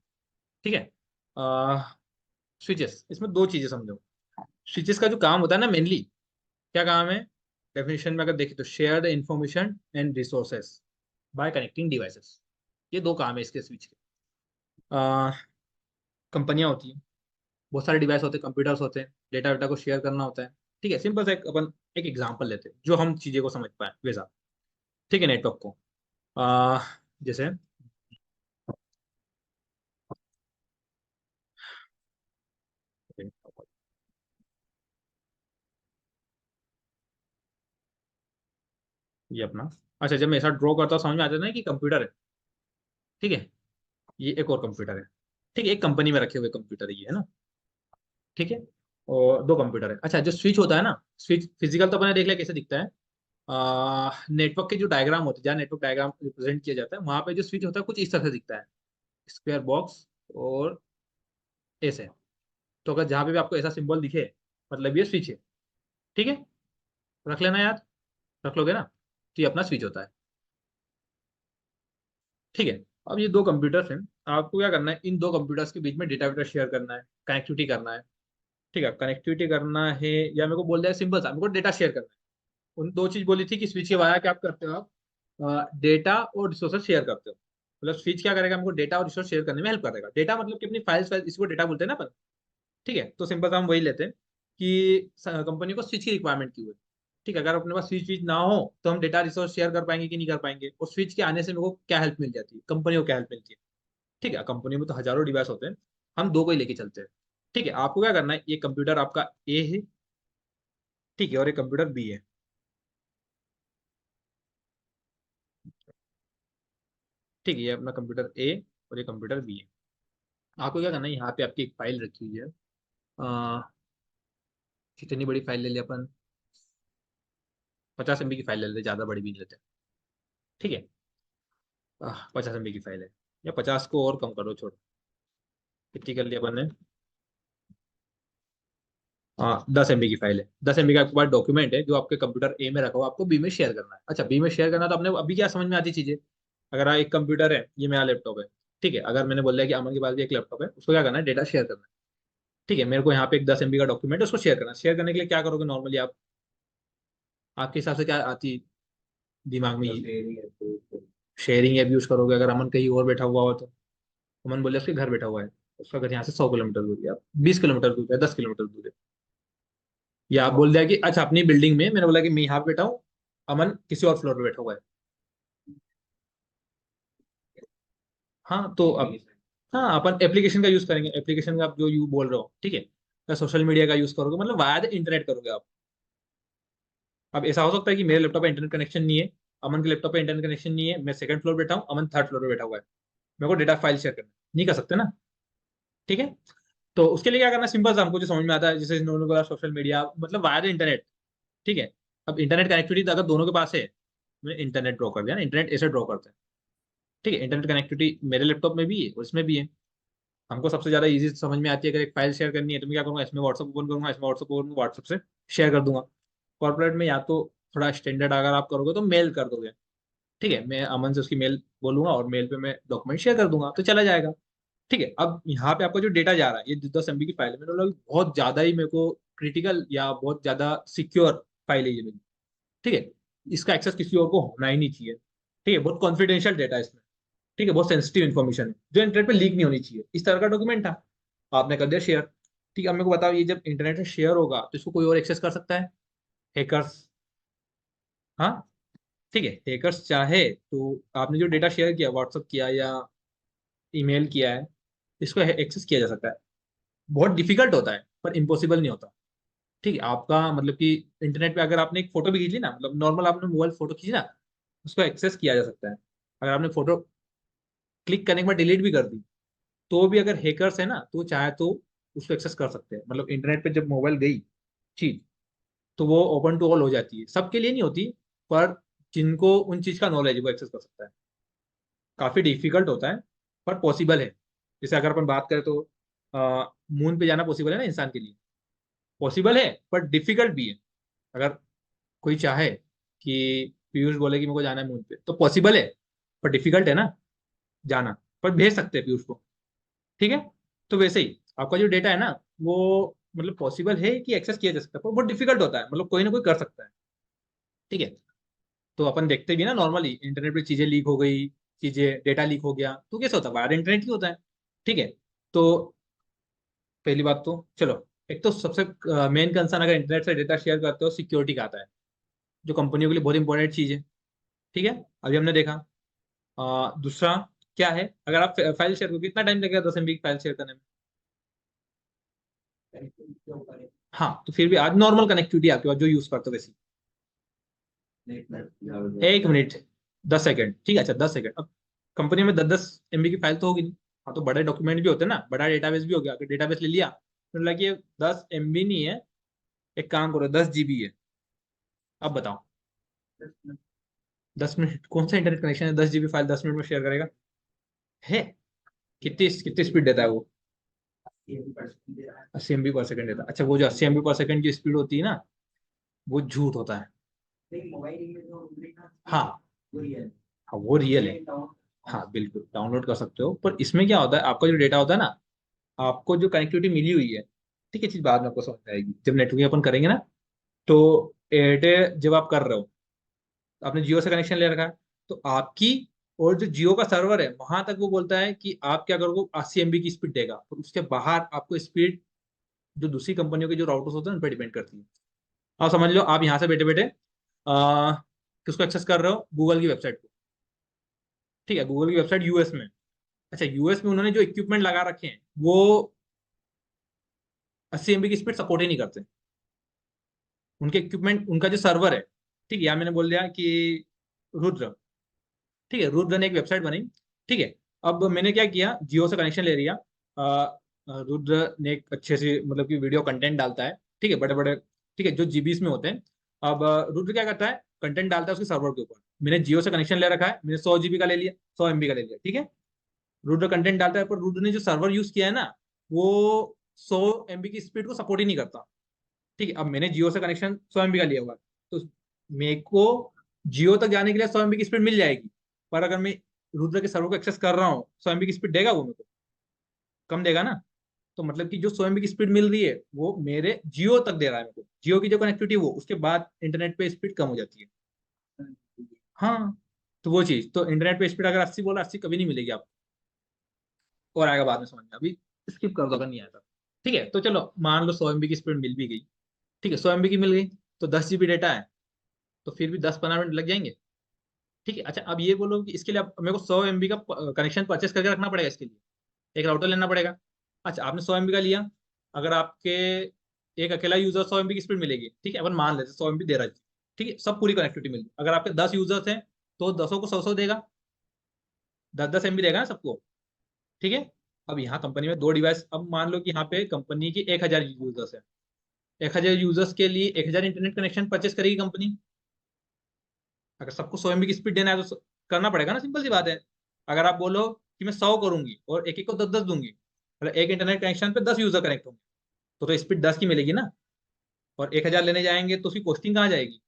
ठीक है। स्विचेस, इसमें दो चीजें समझो। स्विचेस का जो काम होता है ना मेनली, क्या काम है, डेफिनेशन में अगर देखें तो share the information and resources bye connecting devices, ये दो काम है इसके स्विच के। कंपनियां होती हैं, बहुत सारे डिवाइस होते हैं, कंप्यूटर्स होते हैं, डेटा वेटा को शेयर करना होता है, ठीक है। सिंपल सा एक अपन एक एग्जांपल लेते हैं जो हम चीजें को समझ पाए वैसा, ठीक है, नेटवर्क को। आ, जैसे ये अपना, अच्छा जब मैं ऐसा ड्रॉ करता हूँ समझ में आता है ना कि कंप्यूटर है, ठीक है, ये एक और कंप्यूटर है, ठीक है, एक कंपनी में रखे हुए कंप्यूटर ये है ना, ठीक है, और दो कंप्यूटर है। अच्छा जो स्विच होता है ना, स्विच फिजिकल तो अपने देख लिया कैसे दिखता है। नेटवर्क के जो डायग्राम होते हैं, जहाँ नेटवर्क डायग्राम रिप्रेजेंट किया जाता है, वहां पे जो स्विच होता है कुछ इस तरह से दिखता है, स्क्वायर बॉक्स और ऐसे। तो अगर जहाँ पे भी आपको ऐसा सिंबल दिखे, मतलब ये स्विच है, ठीक है, रख लेना याद, रख लोगे ना, तो ये अपना स्विच होता है, ठीक है। अब ये दो कंप्यूटर्स हैं, आपको क्या करना है, इन दो कंप्यूटर्स के बीच में डेटा वेटा शेयर करना है, कनेक्टिविटी करना है, ठीक है, कनेक्टिविटी करना है, या मेरे को बोल दिया सिंपल सा, मेरे को डेटा शेयर करना है। उन दो चीज बोली थी कि स्विच के वाया क्या आप करते हो आप, डेटा और रिसोर्सेज शेयर करते हो। मतलब स्विच क्या करेगा, हमको डेटा और रिसोर्स शेयर करने में हेल्प करेगा। डेटा मतलब कि अपनी फाइल्स फाइल, इसको डेटा बोलते हैं ना अपन, ठीक है। तो सिंपल सा हम वही लेते हैं कि कंपनी को स्विच की रिक्वायरमेंट क्यों है, ठीक है। अगर अपने पास स्विच विच ना हो तो हम डेटा रिसोर्स शेयर कर पाएंगे कि नहीं कर पाएंगे, और स्विच के आने से मेरे को क्या हेल्प मिल जाती है, कंपनी को क्या हेल्प मिलती है, ठीक है। कंपनी में तो हजारों डिवाइस होते हैं, हम दो को ही लेके चलते हैं, ठीक है। आपको क्या करना है, ये कंप्यूटर आपका ए है, ठीक है, और ये कंप्यूटर बी है, ठीक है, ये अपना कंप्यूटर ए और ये कंप्यूटर बी है। आपको क्या करना है, यहाँ पे आपकी एक फाइल रखी हुई है, कितनी बड़ी फाइल ले लिया अपन, 50 MB की फाइल ले लेते, ज्यादा बड़ी भी नहीं लेते, ठीक है। 50 MB की फाइल है, या 50 को और कम करो, छोड़ो, कितनी कर लिया अपन ने, 10 MB की फाइल है। 10 MB का आपके पास डॉक्यूमेंट है जो आपके कंप्यूटर ए में रखा हुआ, आपको बी में शेयर करना है। अच्छा बी में शेयर करना, तो आपने अभी क्या समझ में आती चीजें, अगर एक कंप्यूटर है, ये मेरा लैपटॉप है, ठीक है, अगर मैंने बोल दिया कि अमन के पास भी एक लैपटॉप है, उसको क्या करना है, डेटा शेयर करना है, ठीक है। मेरे को यहाँ पे एक 10 MB का डॉक्यूमेंट है, उसको शेयर करना है। शेयर करने के लिए क्या करोगे नॉर्मली आप, आपके हिसाब से क्या आती दिमाग में, शेयरिंग ऐप यूज करोगे। अगर अमन कहीं और बैठा हुआ हो तो, अमन बोले उसके घर बैठा हुआ है, उसका घर यहाँ से 100 किलोमीटर दूर है, 20 किलोमीटर दूर है, 10 किलोमीटर दूर है, या आप बोल दिया कि अच्छा अपनी बिल्डिंग में, मैंने बोला कि मैं यहाँ पे बैठा हूँ, अमन किसी और फ्लोर पे बैठा हुआ है, हाँ तो अब, हाँ अपन एप्लीकेशन का यूज करेंगे, एप्लीकेशन का आप जो यू बोल रहे हो, ठीक है, या सोशल मीडिया का यूज करोगे, मतलब वाया इंटरनेट करोगे आप। अब ऐसा हो सकता है कि मेरे लैपटॉप पे इंटरनेट कनेक्शन नहीं है, अमन के लैपटॉप पे इंटरनेट कनेक्शन नहीं है, मैं सेकंड फ्लोर बैठा हूँ, अमन थर्ड फ्लोर पे बैठा हुआ है, मेरे को डेटा फाइल शेयर करना है, नहीं कर सकते ना, ठीक है। तो उसके लिए क्या करना, सिंपल सा, हमको जो समझ में आता है, जैसे इन्होंने बोला सोशल मीडिया मतलब वायर इंटरनेट, ठीक है। अब इंटरनेट कनेक्टिविटी अगर दोनों के पास है, मैं इंटरनेट ड्रॉ कर दिया ना, इंटरनेट ऐसे ड्रॉ करते हैं, ठीक है। इंटरनेट कनेक्टिविटी मेरे लैपटॉप में भी है और इसमें भी है। हमको सबसे ज्यादा इजी समझ में आती है, अगर एक फाइल शेयर करनी है तो मैं क्या करूंगा, इसमें व्हाट्सअप ओपन करूंगा, इसमें व्हाट्सअप ओपन व्हाट्सअप से शेयर कर दूंगा। कॉर्पोरेट में या तो थोड़ा स्टैंडर्ड अगर आप करोगे तो मेल कर दोगे, ठीक है, मैं अमन से उसकी मेल बोलूंगा और मेल पे मैं डॉक्यूमेंट शेयर कर दूंगा, तो चला जाएगा, ठीक है। अब यहाँ पे आपका जो डेटा जा रहा है, ये 10 MB की फाइल है, मैंने बोला बहुत ज्यादा ही मेरे को क्रिटिकल या बहुत ज्यादा सिक्योर फाइल है ये मेरी, ठीक है। इसका एक्सेस किसी और को होना ही नहीं चाहिए, ठीक है, बहुत कॉन्फिडेंशियल डेटा है इसमें, ठीक है, बहुत सेंसिटिव इन्फॉर्मेशन है जो इंटरनेट पे लीक नहीं होनी चाहिए, इस तरह का डॉक्यूमेंट था, आपने कर दिया शेयर, ठीक है। अब मेरे को बताओ, ये जब इंटरनेट पे शेयर होगा तो इसको कोई और एक्सेस कर सकता है, हैकर्स, हाँ, ठीक है, हैकर्स चाहे तो आपने जो डेटा शेयर किया, व्हाट्सअप किया या ईमेल किया है, इसको एक्सेस किया जा सकता है। बहुत डिफिकल्ट होता है पर इम्पॉसिबल नहीं होता, ठीक है, आपका मतलब कि इंटरनेट पे अगर आपने एक फोटो भी खींच ली ना, मतलब नॉर्मल आपने मोबाइल फोटो खींची ना, उसको एक्सेस किया जा सकता है। अगर आपने फोटो क्लिक करने के बाद डिलीट भी कर दी, तो भी अगर हैकर्स है ना, तो चाहे तो उसको एक्सेस कर सकते हैं। मतलब इंटरनेट पे जब मोबाइल गई चीज, तो वो ओपन टू ऑल हो जाती है। सबके लिए नहीं होती, पर जिनको उन चीज का नॉलेज है वो एक्सेस कर सकता है। काफी डिफिकल्ट होता है, पर पॉसिबल है। जैसे अगर अपन बात करें तो मून पे जाना पॉसिबल है ना इंसान के लिए, पॉसिबल है, पर डिफिकल्ट भी है। अगर कोई चाहे कि पीयूष बोले कि मेरे को जाना है मून पे, तो पॉसिबल है, पर डिफिकल्ट है ना जाना। पर भेज सकते हैं पीयूष को, ठीक है। तो वैसे ही आपका जो डेटा है ना, वो मतलब पॉसिबल है कि एक्सेस किया जा सकता है, पर बहुत डिफिकल्ट होता है। मतलब कोई ना कोई कर सकता है, ठीक है। तो अपन देखते भी ना नॉर्मली इंटरनेट पे चीजें लीक हो गई, चीजें डेटा लीक हो गया, तो कैसे होता है, वायर इंटरनेट ही होता है, ठीक है। तो पहली बात तो चलो, एक तो सबसे मेन कंसर्न अगर इंटरनेट से डेटा शेयर करते हो, सिक्योरिटी का आता है, जो कंपनियों के लिए बहुत इंपॉर्टेंट चीज है, ठीक है। अभी हमने देखा। दूसरा क्या है, अगर आप फाइल शेयर करो, कितना टाइम लगेगा 10 MB की फाइल शेयर करने में? हाँ, तो फिर भी आज नॉर्मल कनेक्टिविटी आपके पास जो यूज करते हो वैसी 1 मिनट 10 सेकंड, ठीक है। अच्छा 10 सेकंड, अब कंपनी में 10-10 MB की फाइल तो होगी नहीं। हाँ, तो बड़े डॉक्यूमेंट भी होते हैं ना, बड़ा डेटाबेस भी हो गया, अगर डेटाबेस ले लिया तो लगे 10 MB नहीं है, एक काम करो 10 GB है। अब बताओ, 10 मिनट कौन सा इंटरनेट कनेक्शन है 10 GB फाइल 10 मिनट में शेयर करेगा? है? कितनी कितनी स्पीड देता है वो? 80 MB पर सेकंड देता है। अच्छा, वो जो 80 MB पर सेकंड की स्पीड होती है ना, वो झूठ होता है। हाँ, हाँ वो रियल है। हाँ बिल्कुल डाउनलोड कर सकते हो, पर इसमें क्या होता है, आपका जो डेटा होता है ना, आपको जो कनेक्टिविटी मिली हुई है, ठीक है, चीज बाद में आपको समझ आएगी जब नेटवर्किंग अपन करेंगे ना। तो एयरटेल जब आप कर रहे हो, आपने जियो से कनेक्शन ले रखा है, तो आपकी और जो जियो का सर्वर है वहां तक वो बोलता है कि आप क्या करोगे, 80 MB की स्पीड देगा, और उसके बाहर आपको स्पीड जो दूसरी कंपनियों के जो राउटर्स होते हैं उन पर डिपेंड करती है। आप समझ लो, आप यहाँ से बैठे बैठे किसको एक्सेस कर रहे हो, गूगल की वेबसाइट को, ठीक है, गूगल की वेबसाइट यूएस में। अच्छा, यूएस में उन्होंने जो इक्विपमेंट लगा रखे हैं, वो 80 MB की स्पीड सपोर्ट ही नहीं करते। उनके इक्विपमेंट, उनका जो सर्वर है, ठीक है, या मैंने बोल दिया कि रुद्र, ठीक है, रुद्र ने एक वेबसाइट बनाई, ठीक है। अब मैंने क्या किया, जियो से कनेक्शन ले लिया। रुद्र ने एक अच्छे से मतलब कि वीडियो कंटेंट डालता है, ठीक है, बड़े बड़े, ठीक है, जो जीबीस में होते हैं। अब रुद्र क्या करता है, कंटेंट डालता है उसके सर्वर के ऊपर। मैंने जियो से कनेक्शन ले रखा है, मैंने 100 GB का ले लिया, 100 MB का ले लिया, ठीक है। रुद्र कंटेंट डालता है, पर रुद्र ने जो सर्वर यूज किया है ना, वो 100 MB की स्पीड को सपोर्ट ही नहीं करता, ठीक है। अब मैंने जियो से कनेक्शन 100 MB का लिया हुआ है, तो मेरे को जियो तक जाने के लिए 100 MB की स्पीड मिल जाएगी। पर अगर मैं रुद्र के सर्वर को एक्सेस कर रहा हूँ, 100 MB की स्पीड देगा वो मेरे को? कम देगा ना। तो मतलब कि जो 100 MB की स्पीड मिल रही है, वो मेरे जियो तक दे रहा है मेरे को, जियो की जो कनेक्टिविटी वो, उसके बाद इंटरनेट पे स्पीड कम हो जाती है। हाँ, तो वो चीज, तो इंटरनेट पे स्पीड अगर 80 बोला, 80 कभी नहीं मिलेगी आपको। और आएगा बाद में समझ में, अभी स्किप कर दो अगर नहीं आया, ठीक है। तो चलो मान लो 100 MB की स्पीड मिल भी गई, ठीक है, 100 MB की मिल गई, तो 10 GB डेटा है, तो फिर भी 10-15 मिनट लग जाएंगे, ठीक है। अच्छा, अब ये बोलो कि इसके लिए अब मेरे को 100 MB का कनेक्शन परचेस करके रखना पड़ेगा, इसके लिए एक राउटर लेना पड़ेगा। अच्छा, आपने 100 MB का लिया, अगर आपके एक अकेला यूजर 100 MB की स्पीड मिलेगी, ठीक है, अपन मान लेते 100 MB दे रहा है, ठीक है, सब पूरी कनेक्टिविटी मिल गई। अगर आपके 10 यूजर्स हैं, तो 10 को 100-100 देगा, 10-10 MB देगा ना सबको, ठीक है। अब यहाँ कंपनी में दो डिवाइस, अब मान लो कि यहाँ पे कंपनी की 1000 यूजर्स है, 1000 यूजर्स के लिए 1000 इंटरनेट कनेक्शन परचेस करेगी कंपनी। अगर सबको 100 MB की स्पीड देना है, तो करना पड़ेगा ना, सिंपल सी बात है। अगर आप बोलो कि मैं 100 करूंगी और एक एक को 10-10 दूंगी, मतलब एक इंटरनेट कनेक्शन पे 10 यूजर कनेक्ट होंगे, तो स्पीड 10 की मिलेगी ना। और 1000 लेने जाएंगे तो उसकी कॉस्टिंग कहाँ जाएगी?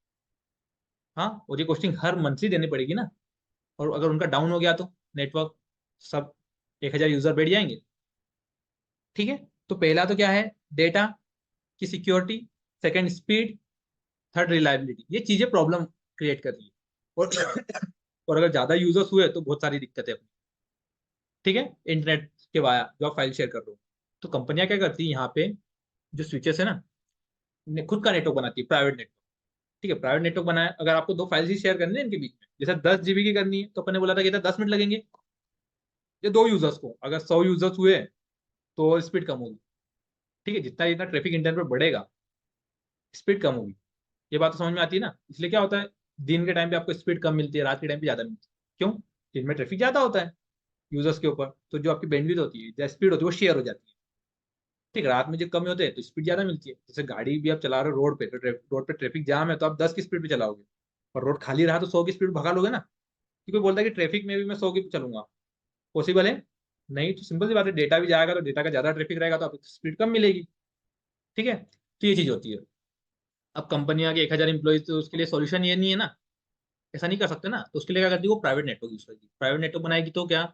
हाँ, और ये कॉस्टिंग हर मंथली देनी पड़ेगी ना। और अगर उनका डाउन हो गया तो नेटवर्क, सब 1000 यूजर बैठ जाएंगे, ठीक है। तो पहला तो क्या है, डेटा की security, second speed, third reliability, ये चीजें प्रॉब्लम क्रिएट कर रही है। और और अगर ज्यादा यूजर्स हुए तो बहुत सारी दिक्कतें अपनी, ठीक है, इंटरनेट के वाया जो आप फाइल शेयर कर रहे हो। तो कंपनियां क्या करती है, यहाँ पे जो स्विचेस है ना, खुद का नेटवर्क बनाती है, प्राइवेट नेटवर्क, ठीक है, प्राइवेट नेटवर्क बनाया। अगर आपको दो फाइल्स ही शेयर करनी है इनके बीच में, जैसे 10 GB की करनी है, तो अपन ने बोला था कि 10 मिनट लगेंगे, ये दो यूजर्स को, अगर 100 यूजर्स हुए तो स्पीड कम होगी, ठीक है। जितना जितना ट्रैफिक इंटरनेट पर बढ़ेगा, स्पीड कम होगी। ये बात तो समझ में आती है ना। इसलिए क्या होता है, दिन के टाइम पे आपको स्पीड कम मिलती है, रात के टाइम पे ज्यादा मिलती है। क्यों? दिन में ट्रैफिक ज्यादा होता है यूजर्स के ऊपर, तो जो आपकी बैंडविड्थ होती है, जो स्पीड होती है, वो शेयर हो जाती है। ठीक है, रात में जब कम होते हैं तो स्पीड ज्यादा मिलती है। जैसे गाड़ी भी आप चला रहे हो रोड पे, तो रोड पे ट्रैफिक जाम है तो आप 10 की स्पीड पे चलाओगे, और रोड खाली रहा तो 100 की स्पीड भगा लोगे ना। कि कोई बोलता है कि ट्रैफिक में भी मैं 100 की चलूंगा, पॉसिबल है? नहीं। तो सिंपल सी बात है, डेटा भी जाएगा तो डेटा का ज्यादा ट्रैफिक रहेगा तो आपको स्पीड कम मिलेगी। ठीक है, तो ये चीज होती है। अब कंपनियां के 1,000 एम्प्लॉइज, तो उसके लिए सॉल्यूशन ये नहीं है ना, ऐसा नहीं कर सकते ना। तो उसके लिए क्या करती है, वो प्राइवेट नेटवर्क यूज करेगी। प्राइवेट नेटवर्क बनाएगी तो क्या,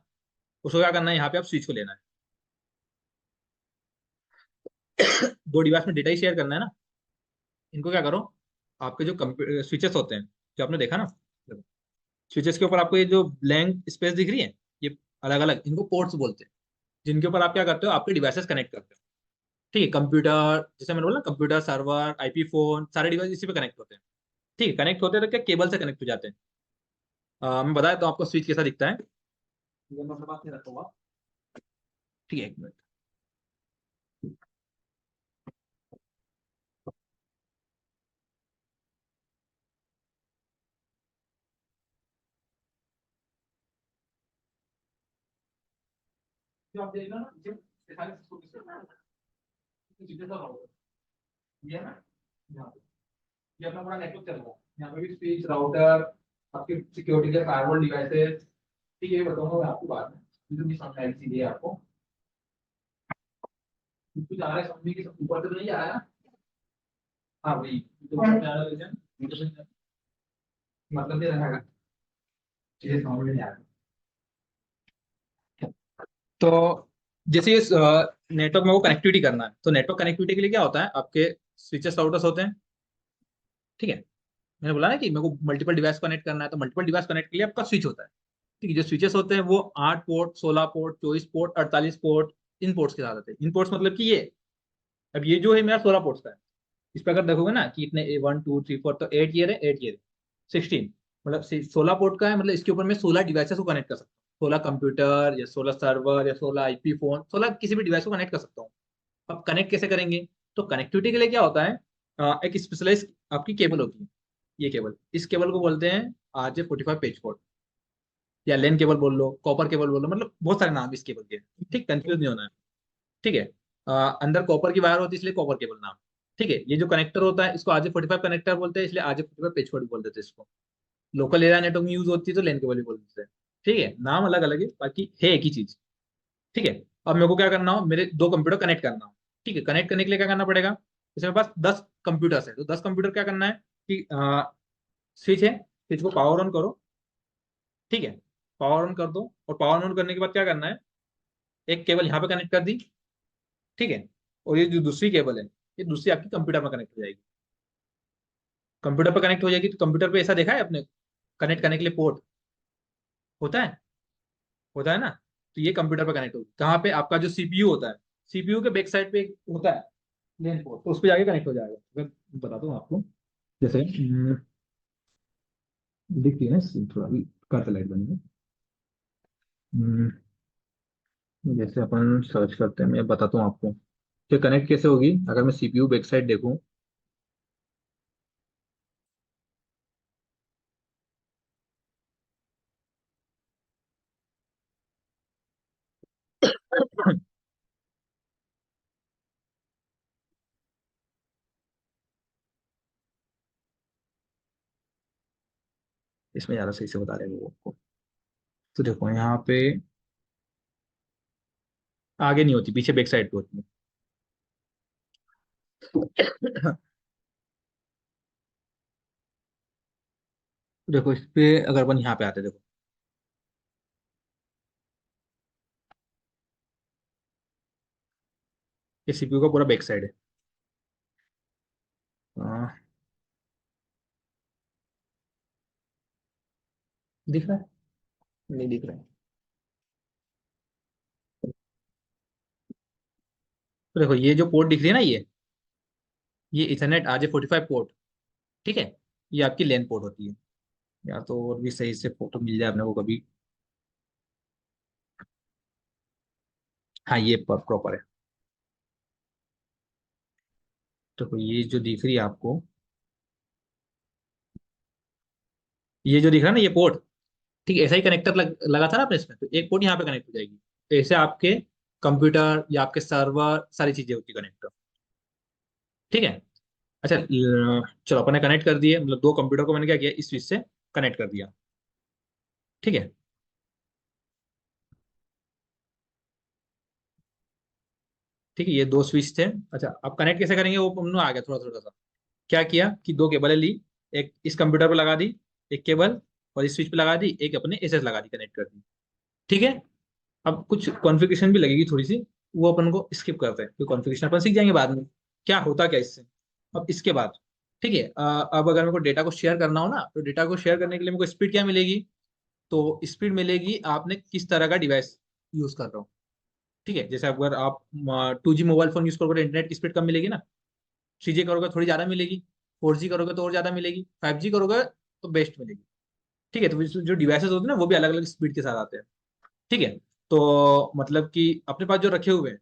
उसको क्या करना है, यहाँ पे आप स्विच को लेना है। दो डिवाइस में डेटा ही शेयर करना है ना। इनको क्या करो, आपके जो कंप्यूटर स्विचेस होते हैं, जो आपने देखा ना, स्विचेस के ऊपर आपको ये जो ब्लैंक स्पेस दिख रही है, ये अलग अलग इनको पोर्ट्स बोलते हैं, जिनके ऊपर आप क्या करते हो, आपके डिवाइसेस कनेक्ट करते हो। ठीक है, कंप्यूटर, जैसे मैंने बोला, कंप्यूटर, सर्वर, आईपी फोन, सारे डिवाइस इसी पे कनेक्ट होते हैं। ठीक है, कनेक्ट होते हैं तो क्या, केबल से कनेक्ट हो जाते हैं। मैं बताया तो आपको स्विच कैसा दिखता है। ये मैं अपने पास नहीं रखूंगा। ठीक है, एक मिनट। जो आप देख रहे हो ना, ये सारे चीजें सब होगा। ये है ना, यहाँ पे ये अपना पूरा नेटवर्क चल रहा है। यहाँ पे भी स्विच, राउटर, आपके सिक्योरिटी के फायरवॉल डिवाइसेस। ठीक है, ये बताऊंगा मैं आपको बाद में। ये तो नहीं समझ आएगी सीधे आपको। कुछ आ रहा है समझने की, सब ऊपर से तो नहीं आ रहा है ना। हाँ वही तो ऊपर से आ रहा है लेकिन नीचे से नहीं आ रहा। मतलब ये रहेगा, चीजें समझ में नहीं आ रही। तो जैसे ये नेटवर्क में वो कनेक्टिविटी करना है, तो नेटवर्क कनेक्टिविटी के लिए क्या होता है, आपके स्विचेस राउटर्स होते हैं। ठीक है, मैंने बोला ना कि मेरे को मल्टीपल डिवाइस कनेक्ट करना है, तो मल्टीपल डिवाइस कनेक्ट के लिए आपका स्विच होता है। ठीक है, जो स्विचेस होते हैं वो 8 पोर्ट, 16 पोर्ट, 24 पोर्ट, 48 पोर्ट, इन पोर्ट्स के साथ आते हैं। इन पोर्ट्स मतलब कि ये, अब ये जो है मेरा 16 पोर्ट्स का है। इस पर अगर देखोगे ना कि इतने 1 2 3 4, तो 8 ईयर है, 8 ईयर 16, मतलब 16 पोर्ट का है। मतलब इसके ऊपर मैं 16 डिवाइसेस को कनेक्ट कर सकता हूँ, 16 कंप्यूटर या 16 सर्वर या 16 आईपी फोन, 16 किसी भी डिवाइस को कनेक्ट कर सकता हूँ। अब कनेक्ट कैसे करेंगे, तो कनेक्टिविटी के लिए क्या होता है, एक स्पेशलाइज आपकी केबल होती है। ये केबल, इस केबल को बोलते हैं RJ45 पेज पोर्ट, या लेन केबल बोल लो, कॉपर केबल बोल लो, मतलब बहुत सारे नाम इस केबल के। ठीक, कंफ्यूज नहीं होना है। ठीक है, अंदर कॉपर की वायर होती है इसलिए कॉपर केबल नाम। ठीक है, ये जो कनेक्टर होता है इसको RJ45 कनेक्टर बोलते हैं, इसलिए RJ45 पेज पोर्ट बोल देते हैं इसको। लोकल एरिया नेटवर्क में यूज होती है तो लेन केबल भी बोल देते हैं। ठीक है, नाम अलग अलग है, बाकी है एक ही चीज। ठीक है, अब मेरे को क्या करना हो, मेरे दो कंप्यूटर कनेक्ट करना हो। ठीक है, कनेक्ट करने के लिए क्या करना पड़ेगा, जैसे मेरे पास 10 कंप्यूटर्स है, तो 10 कंप्यूटर क्या करना है कि स्विच है, स्विच को पावर ऑन करो। ठीक है, पावर ऑन कर दो, और पावर ऑन करने के बाद क्या करना है, एक केबल यहाँ पे कनेक्ट कर दी। ठीक है, और ये जो दूसरी केबल है, ये दूसरी आपकी कंप्यूटर में कनेक्ट हो जाएगी। कंप्यूटर पर कनेक्ट हो जाएगी, तो कंप्यूटर पे ऐसा देखा है आपने, कनेक्ट करने के लिए पोर्ट होता है, होता है ना। तो ये कंप्यूटर पर कनेक्ट होगी, कहाँ पे, आपका जो सीपीयू होता है, सीपीयू के बैक साइड पे एक होता है लेन पोर्ट, तो उस पर जाके कनेक्ट हो जाएगा। मैं बताता हूँ आपको, जैसे दिखती है ना, थोड़ा भी करते लाइट बनी है। जैसे अपन सर्च करते हैं, मैं बताता हूँ आपको कि कनेक्ट कैसे होगी। अगर मैं सीपीयू बैक साइड देखूँ, इसमें ज़्यादा सही से बता देंगे वो आपको। तो देखो यहाँ पे आगे नहीं होती, पीछे बैक साइड पे होती है। देखो इस पे, अगर अपन यहाँ पे आते हैं, देखो ये सीपीयू का पूरा बैक साइड है। हाँ, दिख रहा है? नहीं दिख रहा है। तो देखो ये जो पोर्ट दिख रही है ना, ये इथरनेट RJ45 पोर्ट। ठीक है, ये आपकी लेन पोर्ट होती है। या तो और भी सही से फोटो मिल जाए अपने को कभी। हाँ, ये प्रॉपर है। तो ये जो दिख रही है आपको, ये जो दिख रहा है ना ये पोर्ट, ठीक है, ऐसा ही कनेक्टर लगा था ना आपने इसमें, तो एक पोर्ट यहाँ पे कनेक्ट हो जाएगी। तो ऐसे आपके कंप्यूटर या आपके सर्वर सारी चीजें होती है कनेक्ट। ठीक है। अच्छा चलो अपन ने कनेक्ट कर दिए, मतलब दो कंप्यूटर को मैंने क्या किया, इस स्विच से कनेक्ट कर दिया। ठीक है। ठीक है, ये दो स्विच थे। अच्छा अब कनेक्ट कैसे करेंगे वो हम लोग आ गया थोड़ा थोड़ा सा। क्या किया कि दो केबल ली, एक इस कंप्यूटर पे लगा दी एक केबल, और इस स्विच पे लगा दी एक, अपने एसएस लगा दी, कनेक्ट कर दी। ठीक है। अब कुछ कॉन्फ़िगरेशन भी लगेगी थोड़ी सी, वो अपन को स्किप करते हैं, तो कॉन्फ़िगरेशन अपन सीख जाएंगे बाद में क्या होता क्या इससे। अब इसके बाद ठीक है, अब अगर मेरे को डेटा को शेयर करना हो ना, तो डेटा को शेयर करने के लिए मेरे को स्पीड क्या मिलेगी, तो स्पीड मिलेगी आपने किस तरह का डिवाइस यूज कर रहे हो। ठीक है, जैसे अगर आप 2G मोबाइल फोन यूज करोगे तो इंटरनेट की स्पीड कम मिलेगी ना, 3G करोगे थोड़ी ज्यादा मिलेगी, 4G करोगे तो और ज्यादा मिलेगी, 5G करोगे तो बेस्ट मिलेगी। ठीक है, तो जो डिवाइसेस होते हैं ना वो भी अलग अलग स्पीड के साथ आते हैं। ठीक है। तो मतलब कि अपने पास जो रखे हुए हैं,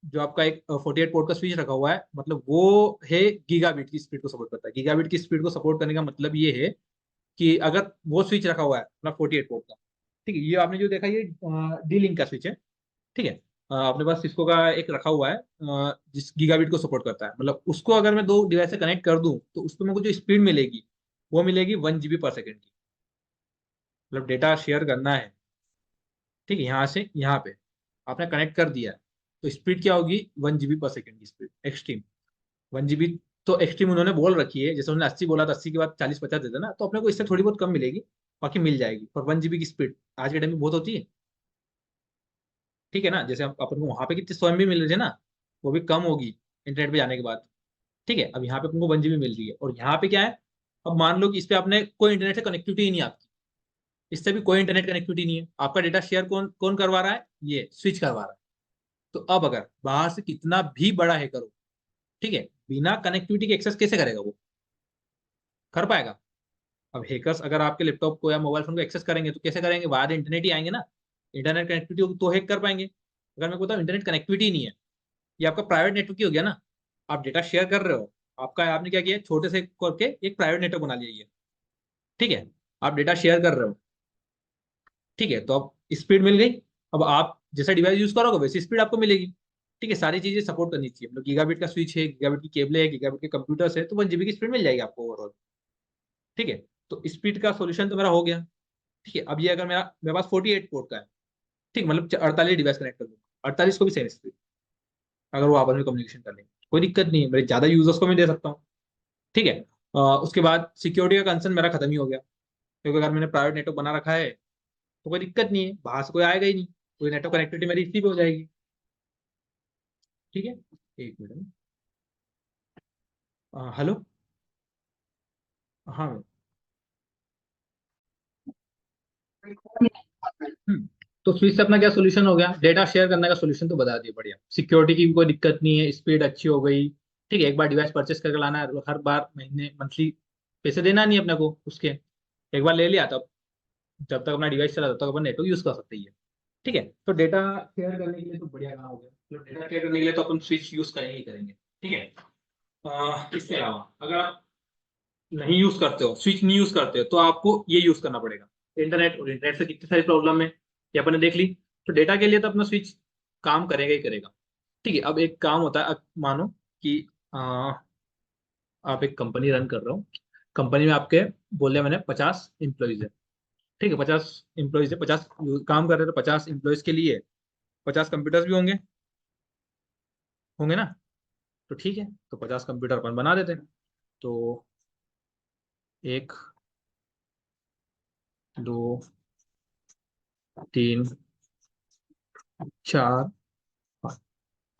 जो आपका एक 48 पोर्ट का स्विच रखा हुआ है, मतलब वो है गीगाबिट की स्पीड को सपोर्ट करता है। गीगाबिट की स्पीड को सपोर्ट करने का मतलब ये है कि अगर वो स्विच रखा हुआ है अपना 48 पोर्ट का, ठीक है, ये आपने जो देखा ये डी लिंक का स्विच है। ठीक है। अपने पास सिस्को का एक रखा हुआ है जिस गीगाबिट को सपोर्ट करता है, मतलब उसको अगर मैं दो डिवाइस से कनेक्ट कर दूं तो उसको मेरे को जो स्पीड मिलेगी वो मिलेगी 1 GB पर सेकेंड की। मतलब डेटा शेयर करना है, ठीक है, यहाँ से यहाँ पे आपने कनेक्ट कर दिया, तो स्पीड क्या होगी, 1 GB पर सेकेंड की स्पीड, एक्सट्रीम 1 GB। तो एक्सट्रीम उन्होंने बोल रखी है, जैसे उन्होंने 80 बोला था, 80 के बाद 40-50 देते ना, तो अपने को इससे थोड़ी बहुत कम मिलेगी, बाकी मिल जाएगी। पर 1 GB की स्पीड आज के टाइम में बहुत होती है। ठीक है ना, जैसे अपन को वहां पे कितने 100 MB मिल रहे थे ना, वो भी कम होगी इंटरनेट पे जाने के बाद। ठीक है, अब यहाँ पे अपन को 1 GB मिल रही है, और यहाँ पे क्या है, अब मान लो कि इस पे आपने कोई इंटरनेट से कनेक्टिविटी ही नहीं आपकी, इससे भी कोई इंटरनेट कनेक्टिविटी नहीं है, आपका डेटा शेयर कौन कौन करवा रहा है, ये स्विच करवा रहा है। तो अब अगर बाहर से कितना भी बड़ा हैकर हो, ठीक है, बिना कनेक्टिविटी के एक्सेस कैसे करेगा वो, कर पाएगा। अब हैकर्स अगर आपके लैपटॉप को या मोबाइल फोन को एक्सेस करेंगे तो कैसे करेंगे, बाहर इंटरनेट ही आएंगे ना, इंटरनेट कनेक्टिविटी होगी तो हैक कर पाएंगे। अगर मैं बताऊँ इंटरनेट कनेक्टिविटी नहीं है, ये आपका प्राइवेट नेटवर्क ही हो गया ना, आप डेटा शेयर कर रहे हो, आपका आपने क्या किया, छोटे से करके एक प्राइवेट नेटवर्क बना लिया ये। ठीक है, आप डेटा शेयर कर रहे हो, ठीक है, तो अब स्पीड मिल गई। अब आप जैसा डिवाइस यूज करोगे वैसी स्पीड आपको मिलेगी। ठीक है, सारी चीजें सपोर्ट करनी चाहिए, मतलब गीगाबिट का स्विच है, गीगाबिट की केबल है, गीगाबिट के कंप्यूटर्स है, तो 1 GB की स्पीड मिल जाएगी आपको ओवरऑल। ठीक है, तो स्पीड का सोल्यूशन तो मेरा हो गया। ठीक है, अब ये अगर मेरे पास 48 पोर्ट का है, ठीक, मतलब 48 डिवाइस कनेक्ट कर दूंगा, 48 को भी सेम स्पीड, अगर वो आपस में कम्युनिकेशन कर लेंगे कोई दिक्कत नहीं है, मेरे ज्यादा यूजर्स को मैं दे सकता हूँ। ठीक है। उसके बाद सिक्योरिटी का कंसर्न मेरा खत्म ही हो गया, क्योंकि अगर मैंने प्राइवेट नेटवर्क बना रखा है तो कोई दिक्कत नहीं है, बाहर से कोई आएगा ही नहीं, कोई नेटवर्क कनेक्टिविटी मेरी इसी पे हो जाएगी। ठीक है, एक मिनट। हेलो। हाँ। हम्म, तो स्विच से अपना क्या सोल्यूशन हो गया, डेटा शेयर करने का सोल्यूशन तो बता दिया, बढ़िया, सिक्योरिटी की भी कोई दिक्कत नहीं है, स्पीड अच्छी हो गई। ठीक है, एक बार डिवाइस परचेस करके लाना है, हर बार महीने मंथली पैसे देना नहीं है अपने को उसके, एक बार ले लिया तब, जब तक अपना डिवाइस चला तब तक अपन नेटवर्क यूज कर सकते ही है। ठीक है, तो डेटा शेयर करने के लिए तो बढ़िया काम हो गया, तो डेटा शेयर करने के लिए तो अपन स्विच यूज करेंगे ही करेंगे। ठीक है। इसके अलावा अगर आप नहीं यूज करते हो, स्विच नहीं यूज करते हो, तो आपको ये यूज करना पड़ेगा, इंटरनेट, और इंटरनेट से कितनी सारी प्रॉब्लम है ये अपन ने देख ली। तो डेटा के लिए तो अपना स्विच काम करेगा ही करेगा। ठीक है, अब एक काम होता है, अब मानो कि आप एक कंपनी रन कर रहे हो, कंपनी में आपके बोले मैंने 50 एम्प्लॉइज है। ठीक है, 50 एम्प्लॉइज है, 50 काम कर रहे हैं, तो 50 एम्प्लॉइज के लिए 50 कंप्यूटर्स भी होंगे, होंगे ना। तो ठीक है, तो 50 कंप्यूटर अपन बना देते हैं। तो एक, दो, तीन, चार, पाँच,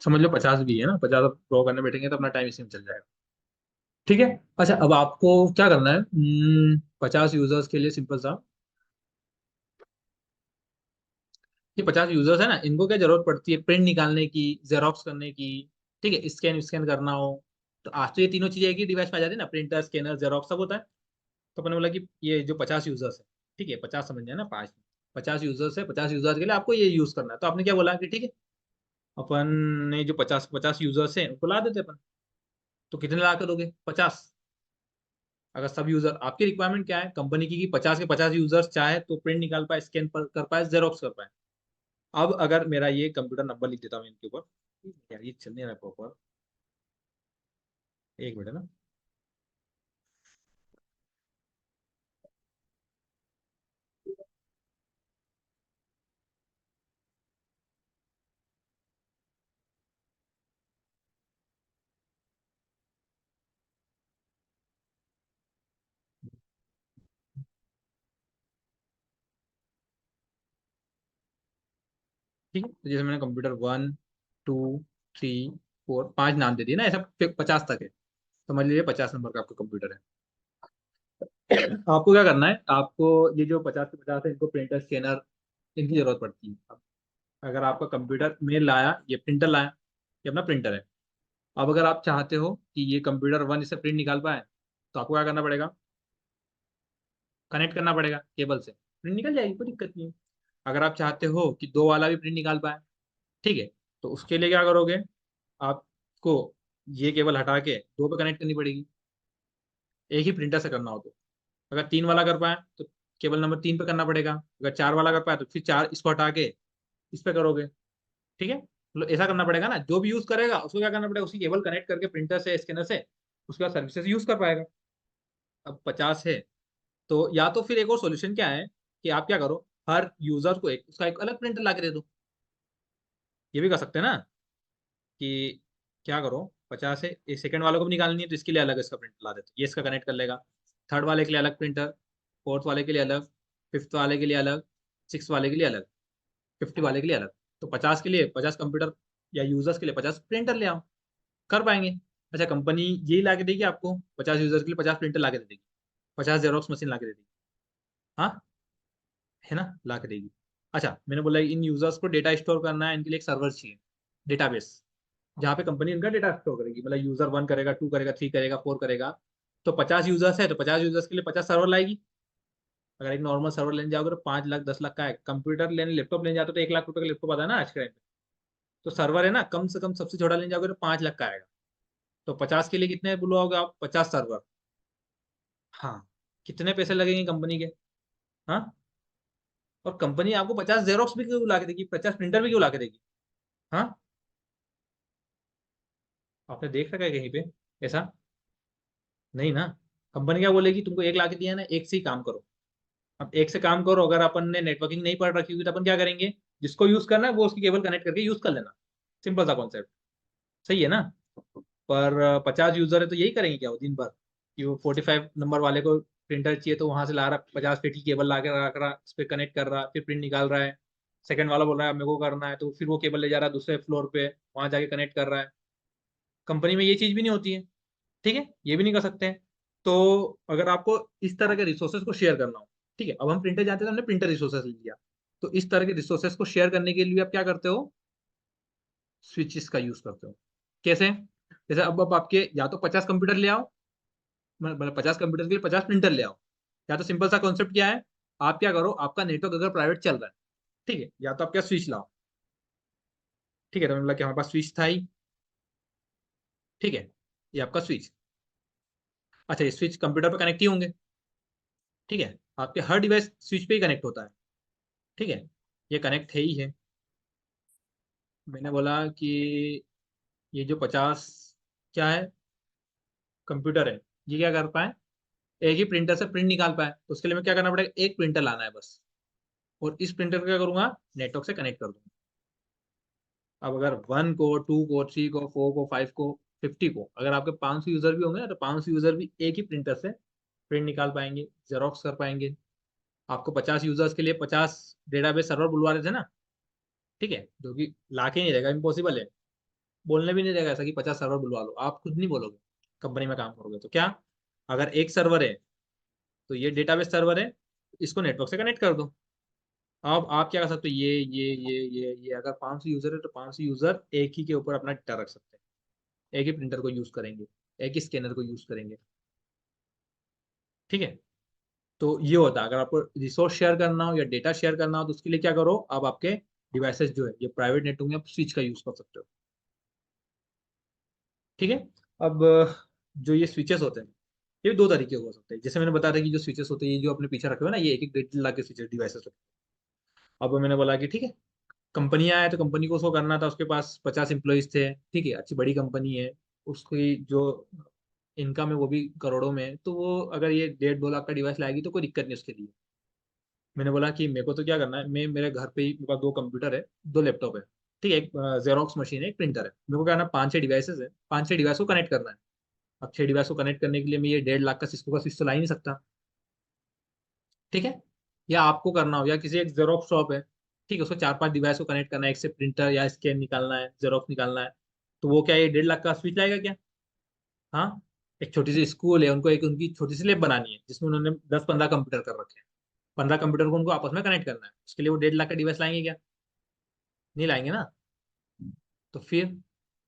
समझ लो 50 भी है ना, 50 ड्रॉ करने बैठेंगे तो अपना टाइम इसी में चल जाएगा। ठीक है। अच्छा अब आपको क्या करना है, 50 यूजर्स के लिए सिंपल सा, ये 50 यूजर्स है ना, इनको क्या जरूरत पड़ती है, प्रिंट निकालने की, जेरोक्स करने की, ठीक है, स्कैन स्कैन करना हो, तो आज तो ये तीनों चीजें एक ही डिवाइस में आ जाती है ना, प्रिंटर, स्कैनर, जेरोक्स सब होता है। तो मैंने बोला कि ये जो 50 यूजर्स है, ठीक है, 50 समझ जाए ना, 5, 50 यूजर्स है, 50 यूजर्स के लिए आपको ये यूज करना है, तो आपने क्या बोला कि ठीक है, अपन ने जो 50 50 यूजर्स हैं उनको ला देते अपन। तो कितने ला करोगे? 50। अगर सब यूजर, आपकी रिक्वायरमेंट क्या है कंपनी की कि 50 के 50 यूजर्स चाहे तो प्रिंट निकाल पाए, स्कैन कर पाए, जेरोक्स कर पाए। अब अगर मेरा ये कंप्यूटर नंबर लिख देता हूँ इनके ऊपर, यार ये चल नहीं रहा प्रॉपर, एक मिनट ना। ठीक है, तो जैसे मैंने कंप्यूटर 1 2 3 4 5 नाम दे दिए ना, ऐसा 50 तक है। समझ लीजिए 50 नंबर का आपका कंप्यूटर है। आपको क्या करना है, आपको ये जो 50 के 50 है इनको प्रिंटर स्कैनर इनकी जरूरत पड़ती है। अब अगर आपका कंप्यूटर में लाया, ये प्रिंटर लाया, ये अपना प्रिंटर है। अब अगर आप चाहते हो कि ये कंप्यूटर 1 इससे प्रिंट निकाल पाए, तो आपको क्या करना पड़ेगा, कनेक्ट करना पड़ेगा केबल से, प्रिंट निकल जाएगी, कोई दिक्कत नहीं है। अगर आप चाहते हो कि 2 वाला भी प्रिंट निकाल पाए, ठीक है, तो उसके लिए क्या करोगे, आपको ये केबल हटा के 2 पे कनेक्ट करनी पड़ेगी, एक ही प्रिंटर से करना हो तो। अगर 3 वाला कर पाए तो केबल नंबर 3 पे करना पड़ेगा, अगर 4 वाला कर पाए तो फिर 4 इसको हटा के इस पे करोगे। ठीक है, मतलब ऐसा करना पड़ेगा ना, जो भी यूज करेगा उसको क्या करना पड़ेगा, उसी केबल कनेक्ट करके प्रिंटर से स्कैनर से उसके बाद सर्विसेज यूज कर पाएगा। अब 50 है, तो या तो फिर एक और सॉल्यूशन क्या है कि आप क्या करो, हर यूजर को एक उसका एक अलग प्रिंटर ला के दे दो। ये भी कर सकते हैं ना, कि क्या करो, 50 है, एक सेकंड वालों को भी निकालनी है तो इसके लिए अलग इसका प्रिंटर ला देते, ये इसका कनेक्ट कर लेगा। थर्ड वाले के लिए अलग प्रिंटर, फोर्थ वाले के लिए अलग, फिफ्थ वाले के लिए अलग, सिक्स वाले के लिए अलग, 50 वाले के लिए अलग। तो 50 के लिए 50 कंप्यूटर या यूजर्स के लिए 50 प्रिंटर ले आओ, कर पाएंगे। अच्छा, कंपनी यही ला के देगी आपको, 50 यूजर के लिए 50 प्रिंटर ला के दे देगी, 50 जेरोक्स मशीन ला के दे देगी। हाँ, है ना, ला के देगी। अच्छा, मैंने बोला इन यूजर्स को डेटा स्टोर करना है, इनके लिए एक सर्वर चाहिए, डेटाबेस, जहाँ पे कंपनी इनका डेटा स्टोर करेगी, मतलब यूजर 1 करेगा, 2 करेगा, 3 करेगा, 4 करेगा। तो 50 यूजर्स है तो 50 यूजर्स के लिए 50 सर्वर लाएगी। अगर एक नॉर्मल सर्वर लेने जाओगे तो 5 लाख 10 लाख का है, कंप्यूटर लेने लैपटॉप लेने जाते हो तो 1 लाख रुपए का लैपटॉप आता है ना आज के टाइम पे। तो सर्वर है ना, कम से कम सबसे छोटा लेने जाओगे तो 5 लाख का आएगा। तो 50 के लिए कितने बुलवाओगे आप, 50 सर्वर। हाँ, कितने पैसे लगेंगे कंपनी के। हाँ, और कंपनी आपको 50 जेरोक्स भी क्यों ला के देगी, 50 प्रिंटर भी क्यों ला के देगी। हाँ, आपने देख रखा है कहीं पे ऐसा? नहीं ना। कंपनी क्या बोलेगी, तुमको एक ला के दिया है ना, एक से ही काम करो। अब एक से काम करो, अगर अपन ने नेटवर्किंग नहीं पढ़ रखी होगी तो अपन क्या करेंगे, जिसको यूज करना है वो उसकी केबल कनेक्ट करके यूज कर लेना। सिंपल सा कॉन्सेप्ट, सही है ना। पर 50 यूजर है तो यही करेंगे क्या वो दिन भर, कि वो 45 नंबर वाले को प्रिंटर चाहिए तो वहां से ला रहा 50 फीट की केबल ला के रख रहा, इस पे कनेक्ट कर रहा, फिर प्रिंट निकाल रहा है। सेकंड वाला बोल रहा है मेरे को करना है, तो फिर वो केबल ले जा रहा है दूसरे फ्लोर पे, वहां जाके कनेक्ट कर रहा है। कंपनी में ये चीज भी नहीं होती है। ठीक है, ये भी नहीं कर सकते हैं। तो अगर आपको इस तरह के रिसोर्सेज को शेयर करना हो, ठीक है, अब हम प्रिंटर जानते थे, हमने प्रिंटर रिसोर्सेज लिया, तो इस तरह के रिसोर्सेज को शेयर करने के लिए आप क्या करते हो, स्विचेस का यूज करते हो। कैसे, जैसे अब आपके या तो 50 कंप्यूटर ले आओ, मतलब 50 कंप्यूटर के लिए 50 प्रिंटर ले आओ, या तो सिंपल सा कॉन्सेप्ट क्या है, आप क्या करो, आपका नेटवर्क अगर प्राइवेट चल रहा है, ठीक है, या तो आप क्या स्विच लाओ। ठीक है, तो मतलब कि हमारे पास स्विच था ही, ठीक है, ये आपका स्विच। अच्छा, ये स्विच कंप्यूटर पे कनेक्ट ही होंगे, ठीक है, आपके हर डिवाइस स्विच पे ही कनेक्ट होता है, ठीक है, ये कनेक्ट है ही है। मैंने बोला कि ये जो 50 क्या है कंप्यूटर है, ये क्या कर पाए, एक ही प्रिंटर से प्रिंट निकाल पाए, तो उसके लिए मैं क्या करना पड़ेगा, एक प्रिंटर लाना है बस, और इस प्रिंटर को क्या करूंगा, नेटवर्क से कनेक्ट कर दूंगा। अब अगर 1 को, 2 को, 3 को, 4 को, 5 को, 50 को, अगर आपके 500 यूजर भी होंगे ना, तो 500 यूजर भी एक ही प्रिंटर से प्रिंट निकाल पाएंगे, जेरोक्स कर पाएंगे। आपको 50 यूजर्स के लिए 50 डेटाबेस सर्वर बुलवा रहे थे ना, ठीक है, जो कि ला के नहीं रहेगा, इम्पॉसिबल है। बोलने भी नहीं देगा ऐसा कि 50 सर्वर बुलवा लो, आप खुद नहीं बोलोगे। कंपनी में काम करोगे तो क्या, अगर एक सर्वर है तो ये डेटाबेस सर्वर है, इसको नेटवर्क से कनेक्ट कर दो। अब आप क्या कर सकते हो, ये अगर 500 यूजर है तो 500 यूजर एक ही के ऊपर अपना डेटा रख सकते हैं, एक ही प्रिंटर को यूज करेंगे, एक ही स्कैनर को यूज करेंगे। ठीक है, तो ये होता है, अगर आपको रिसोर्स शेयर करना हो या डेटा शेयर करना हो तो उसके लिए क्या करो, अब आपके डिवाइसेस जो है ये प्राइवेट नेटवर्क में आप स्विच का यूज कर सकते हो। ठीक है, अब जो ये स्विचेस होते हैं, ये दो तरीके के हो सकते हैं। जैसे मैंने बताया था कि जो स्विचेस होते हैं, ये जो अपने पीछे रखे हुए हैं ना, ये एक एक 1.5 लाख के स्विचेस डिवाइसेस होते हैं। अब मैंने बोला कि ठीक है, कंपनी आया तो कंपनी को उसको करना था, उसके पास 50 एम्प्लॉइज थे, ठीक है, अच्छी बड़ी कंपनी है, उसकी जो इनकम है वो भी करोड़ों में है, तो वो अगर ये 1.5-2 लाख का डिवाइस लाएगी तो कोई दिक्कत नहीं उसके लिए। मैंने बोला कि मेरे को तो क्या करना है, मैं मेरे घर पे ही, मेरे पास 2 कंप्यूटर है, 2 लैपटॉप है, ठीक है, एक जेरोक्स मशीन है, एक प्रिंटर है, मेरे को क्या करना है, 5-6 डिवाइसेस है, 5-6 डिवाइस को कनेक्ट करना है। अब 6 डिवाइस को कनेक्ट करने के लिए मैं ये 1.5 लाख का सिस्को का स्विच तो ला ही नहीं सकता, ठीक है। या आपको करना हो, या किसी एक जेरोक्स शॉप है, ठीक है, उसको 4-5 डिवाइस को कनेक्ट करना है, एक से प्रिंटर या स्कैन निकालना है, जेरोक्स निकालना है, तो वो क्या ये 1.5 लाख का स्विच लाएगा क्या? हाँ। एक छोटी सी स्कूल है, उनको एक उनकी छोटी सी लैब बनानी है जिसमें उन्होंने 10-15 कंप्यूटर कर रखे हैं, 15 कंप्यूटर को उनको आपस में कनेक्ट करना है, उसके लिए वो 1.5 लाख का डिवाइस लाएंगे क्या? नहीं लाएंगे ना। तो फिर,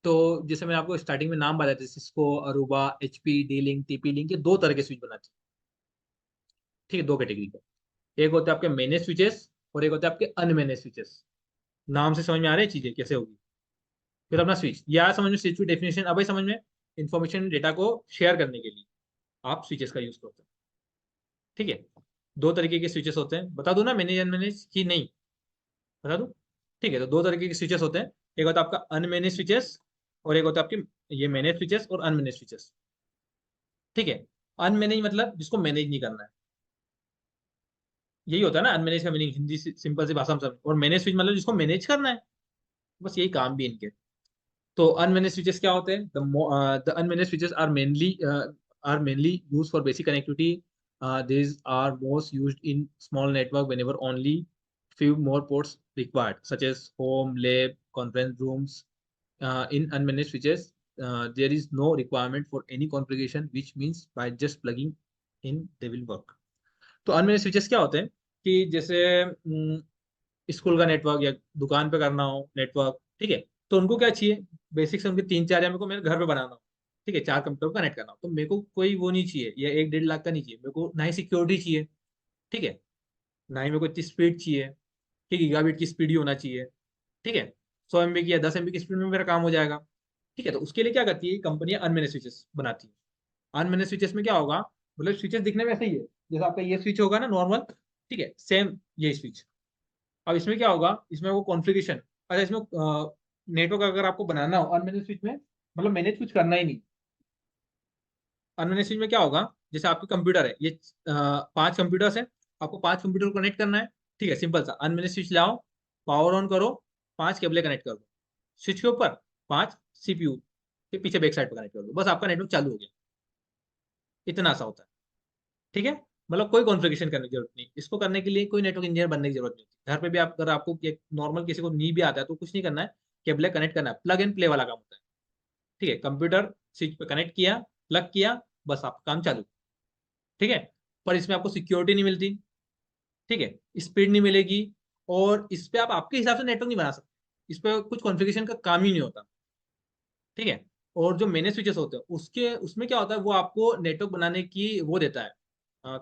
तो जैसे मैंने आपको स्टार्टिंग में नाम बताया था, Cisco, Aruba, HP, D link, TP link, ये दो तरह के स्विच बनाते हैं, ठीक है, दो कैटेगरी के। एक होते हैं आपके मैनेज स्विचेस, और एक होते हैं आपके अनमैनेज स्विचेस। नाम से समझ में आ रही है चीजें कैसे होगी? फिर अपना स्विच, या समझ में स्विच की डेफिनेशन, अब भाई समझ में, इंफॉर्मेशन डेटा को शेयर करने के लिए आप स्विचेस का यूज करते हैं, ठीक है। दो तरीके के स्विचेस होते हैं, बता दूं ना मैनेज अनमैनेज की नहीं? बता दूं? ठीक है, तो दो तरीके के स्विचेस होते हैं, एक होता है आपका अनमैनेज स्विचेस, और एक होता है आपके ये मैनेज स्विचेस और अनमैनेज स्विचेस, ठीक है। अनमैनेज मतलब जिसको मैनेज नहीं करना है, यही होता है ना अनमैनेज का मीनिंग, हिंदी सिंपल सी भाषा में समझ। और मैनेज स्विच मतलब जिसको मैनेज करना है, बस यही काम भी है इनके। तो अनमैनेज स्विचेस क्या होते हैं? The unmanage switches are mainly used for basic connectivity. These are most used in small network whenever only few more ports required, such as home, lab, conference rooms. In unmanaged switches, there is no requirement for any configuration, which means by just plugging in they will work. तो unmanaged switches क्या होते हैं कि जैसे school का network या दुकान पे करना हो नेटवर्क, ठीक है, तो उनको क्या चाहिए, बेसिक से उनके 3-4, या मेरे को मेरे घर पे बनाना हो, ठीक है, 4 कंप्यूटर कनेक्ट करना हो, तो मेरे को कोई वो नहीं चाहिए, या 1-1.5 लाख का नहीं चाहिए मेरे को, ना ही सिक्योरिटी चाहिए, ठीक है, ना ही मेरे को इतनी स्पीड चाहिए, कि गीगाबिट की स्पीड ही होना चाहिए, ठीक है, 100 MB की या 10 MB की स्पीड में मेरा काम हो जाएगा, ठीक है। तो उसके लिए क्या करती है कंपनियां, अनमैनेज स्विचेस बनाती है। अनमैनेज स्विचेस में क्या होगा, मतलब स्विचेस दिखने में ऐसे ही है, जैसे आपका ये स्विच होगा ना नॉर्मल, ठीक है, सेम ये स्विच। अब इसमें क्या होगा, इसमें वो कॉन्फ़िगरेशन, अच्छा इसमें नेटवर्क अगर आपको बनाना हो अनमैनेज स्विच में, मतलब मैनेज कुछ करना ही नहीं। अनमैनेज स्विच में क्या होगा, जैसे आपके कंप्यूटर है ये, 5 कंप्यूटर्स है, आपको 5 कंप्यूटर को कनेक्ट करना है, ठीक है, सिंपल सा अनमैनेज स्विच लाओ, पावर ऑन करो, 5 केबल कनेक्ट कर दो, स्विच के ऊपर 5 CPU के पीछे बैक साइड पर कनेक्ट कर दो, बस आपका नेटवर्क चालू हो गया। इतना सा होता है, ठीक है। मतलब कोई कॉन्फ़िगरेशन करने की जरूरत नहीं, इसको करने के लिए कोई नेटवर्क इंजीनियर बनने की जरूरत नहीं होती। घर पे भी आप, अगर आपको नॉर्मल किसी को नहीं भी आता है तो कुछ नहीं करना है, केबल कनेक्ट करना है, प्लग एंड प्ले वाला काम होता है, ठीक है, कंप्यूटर स्विच पे कनेक्ट किया, प्लग किया, बस आपका काम चालू, ठीक है। पर इसमें आपको सिक्योरिटी नहीं मिलती, ठीक है, स्पीड नहीं मिलेगी, और इस पे आप आपके हिसाब से नेटवर्क नहीं बना सकते, इस पे कुछ कॉन्फ़िगरेशन का काम ही नहीं होता, ठीक है। और जो मैनेज स्विचेस होते हैं उसके, उसमें क्या होता है, वो आपको नेटवर्क बनाने की वो देता है,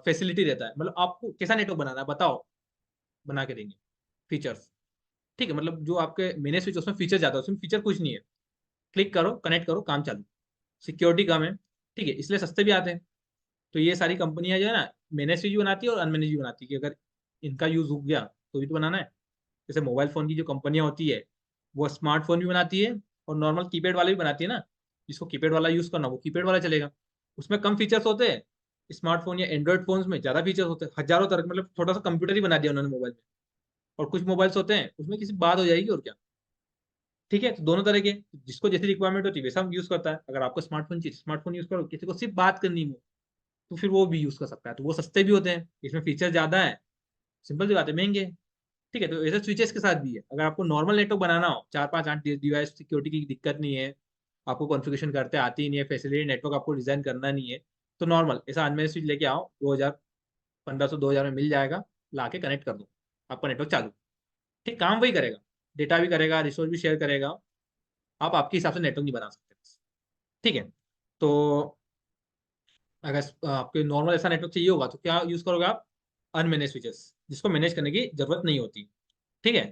फैसिलिटी देता है, मतलब आपको कैसा नेटवर्क बनाना है बताओ, बना के देंगे, फीचर्स, ठीक है, मतलब जो आपके मैनेज स्विच उसमें फीचर ज्यादा है, उसमें फीचर कुछ नहीं है, क्लिक करो, कनेक्ट करो, काम चालू, सिक्योरिटी कम है, ठीक है, इसलिए सस्ते भी आते हैं। तो ये सारी कंपनियां जो है ना, मैनेज स्विच भी बनाती है और अनमैनेज भी बनाती है, कि अगर इनका यूज हो गया तो भी तो बनाना है। जैसे मोबाइल फोन की जो कंपनियां होती है, वो स्मार्टफोन भी बनाती है, और नॉर्मल कीपैड वाले भी बनाती है ना, जिसको कीपैड वाला यूज करना वो कीपैड वाला चलेगा, उसमें कम फीचर्स होते हैं। स्मार्टफोन या एंड्रॉइड फोन्स में ज्यादा फीचर्स होते हैं, हजारों तरह, मतलब छोटा सा कंप्यूटर ही बना दिया उन्होंने मोबाइल में। और कुछ मोबाइल्स होते हैं उसमें किसी बात हो जाएगी और क्या, ठीक है। तो दोनों तरह के, जिसको जैसी रिक्वायरमेंट होती है वैसा यूज करता है, अगर आपको स्मार्टफोन चाहिए स्मार्टफोन यूज करो, किसी को सिर्फ बात करनी हो तो फिर वो भी यूज कर सकता है, तो वो सस्ते भी होते हैं, इसमें फीचर ज्यादा है, सिंपल सी बात है, महंगे, ठीक है। तो ऐसे स्विचेस के साथ भी है, अगर आपको नॉर्मल नेटवर्क बनाना हो, 4-5-8 डिवाइस, सिक्योरिटी की दिक्कत नहीं है, आपको कॉन्फ़िगरेशन करते आती ही नहीं है, फैसिलिटी नेटवर्क आपको डिजाइन करना नहीं है, तो नॉर्मल ऐसा अनमैनेज स्विच लेके आओ, 2000, 1500-2000 में मिल जाएगा, ला के कनेक्ट कर दो, आपका नेटवर्क चालू, ठीक, काम वही करेगा, डेटा भी करेगा, रिसोर्स भी शेयर करेगा, आप आपके हिसाब से नेटवर्क नहीं बना सकते, ठीक है। तो अगर आपके नॉर्मल ऐसा नेटवर्क चाहिए होगा तो क्या यूज करोगे आप? अनमैनेज स्विचेस, जिसको मैनेज करने की जरूरत नहीं होती, ठीक है।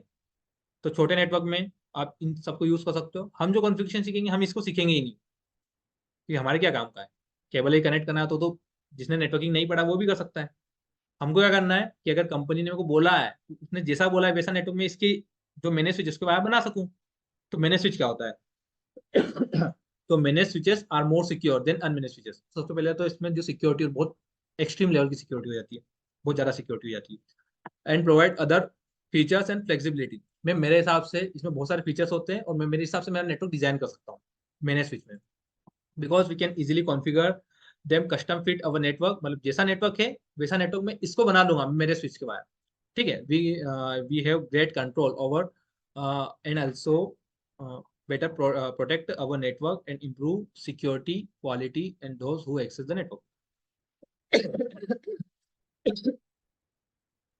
तो छोटे नेटवर्क में आप इन सबको यूज कर सकते हो, हम जो कॉन्फ़िगरेशन सीखेंगे हम इसको सीखेंगे ही नहीं, कि हमारे क्या काम का है, केबल ही कनेक्ट करना है तो जिसने नेटवर्किंग नहीं पढ़ा वो भी कर सकता है। हमको क्या करना है कि अगर कंपनी ने मेरे को बोला है, उसने जैसा बोला है वैसा नेटवर्क में इसकी जो मैंने स्विच उसके बाद बना सकूं। तो मैंने स्विच क्या होता है तो मैंने switches are more secure than unmanage switches. सबसे पहले तो इसमें जो सिक्योरिटी बहुत एक्सट्रीम लेवल की सिक्योरिटी हो जाती है, बहुत ज्यादा सिक्योरिटी हो जाती है। And provide other features and flexibility. मैं मेरे हिसाब से इसमें बहुत सारे फीचर्स होते हैं और मैं मेरे हिसाब से मेरा नेटवर्क डिजाइन कर सकता हूँ मैंने स्विच में। Because we can easily configure them custom fit our network, मतलब जैसा नेटवर्क है वैसा नेटवर्क में इसको बना लूंगा मेरे स्विच के बाद। ठीक है, we have great control over and also better protect our network and improve security quality and those who access the network.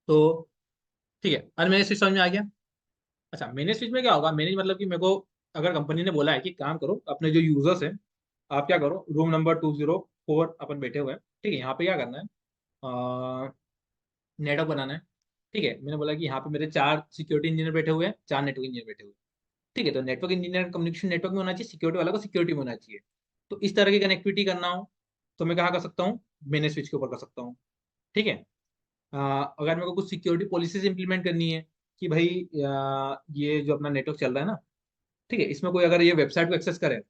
तो ठीक है, अनमैनेज स्विच समझ में आ गया। अच्छा, मैनेज स्विच में क्या होगा, मैनेज मतलब कि मेरे को अगर कंपनी ने बोला है कि काम करो, अपने जो यूजर्स हैं आप क्या करो, रूम नंबर 204 अपन बैठे हुए हैं, ठीक है, यहाँ पे क्या करना है, नेटवर्क बनाना है। ठीक है, मैंने बोला कि यहाँ पे मेरे 4 सिक्योरिटी इंजीनियर बैठे हुए हैं, 4 नेटवर्क इंजीनियर बैठे हुए हैं। ठीक है, तो नेटवर्क इंजीनियर कम्युनिकेशन नेटवर्क में होना चाहिए, सिक्योरिटी वाला को सिक्योरिटी में होना चाहिए। तो इस तरह की कनेक्टिविटी करना हो तो मैं कहाँ कर सकता हूँ, मैनेज स्विच के ऊपर कर सकता हूँ। ठीक है, अगर मेरे को कुछ सिक्योरिटी पॉलिसीज इंप्लीमेंट करनी है कि भाई ये जो अपना नेटवर्क चल रहा है ना, ठीक है, इसमें कोई अगर ये वेबसाइट को एक्सेस करे,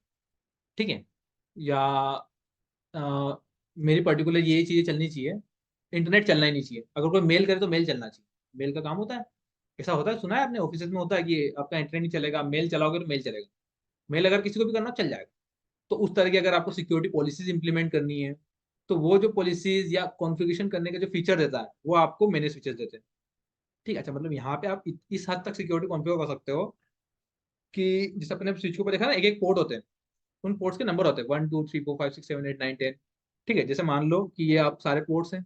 ठीक है, या मेरी पर्टिकुलर ये चीजें चलनी चाहिए, इंटरनेट चलना ही नहीं चाहिए, अगर कोई मेल करे तो मेल चलना चाहिए, मेल का काम होता है। ऐसा होता है, सुना है आपने, ऑफिस में होता है कि आपका इंटरनेट नहीं चलेगा, मेल चलाओगे तो मेल चलेगा। मेल अगर किसी को भी करना चल जाएगा। तो उस तरह की अगर आपको सिक्योरिटी पॉलिसीज इंप्लीमेंट करनी है तो वो जो पॉलिसीज या कॉन्फ़िगरेशन करने का जो फीचर देता है वो आपको मैनेज फीचर्स देते हैं। ठीक है, अच्छा, मतलब यहाँ पे आप इस हद तक सिक्योरिटी कॉन्फ़िगर कर सकते हो कि जैसे अपने स्विच के ऊपर देखा ना, एक एक पोर्ट होते हैं, उन पोर्ट्स के नंबर होते हैं 1 2 3 4 5 6 7 8 9 10। ठीक है, जैसे मान लो कि ये आप सारे पोर्ट्स हैं।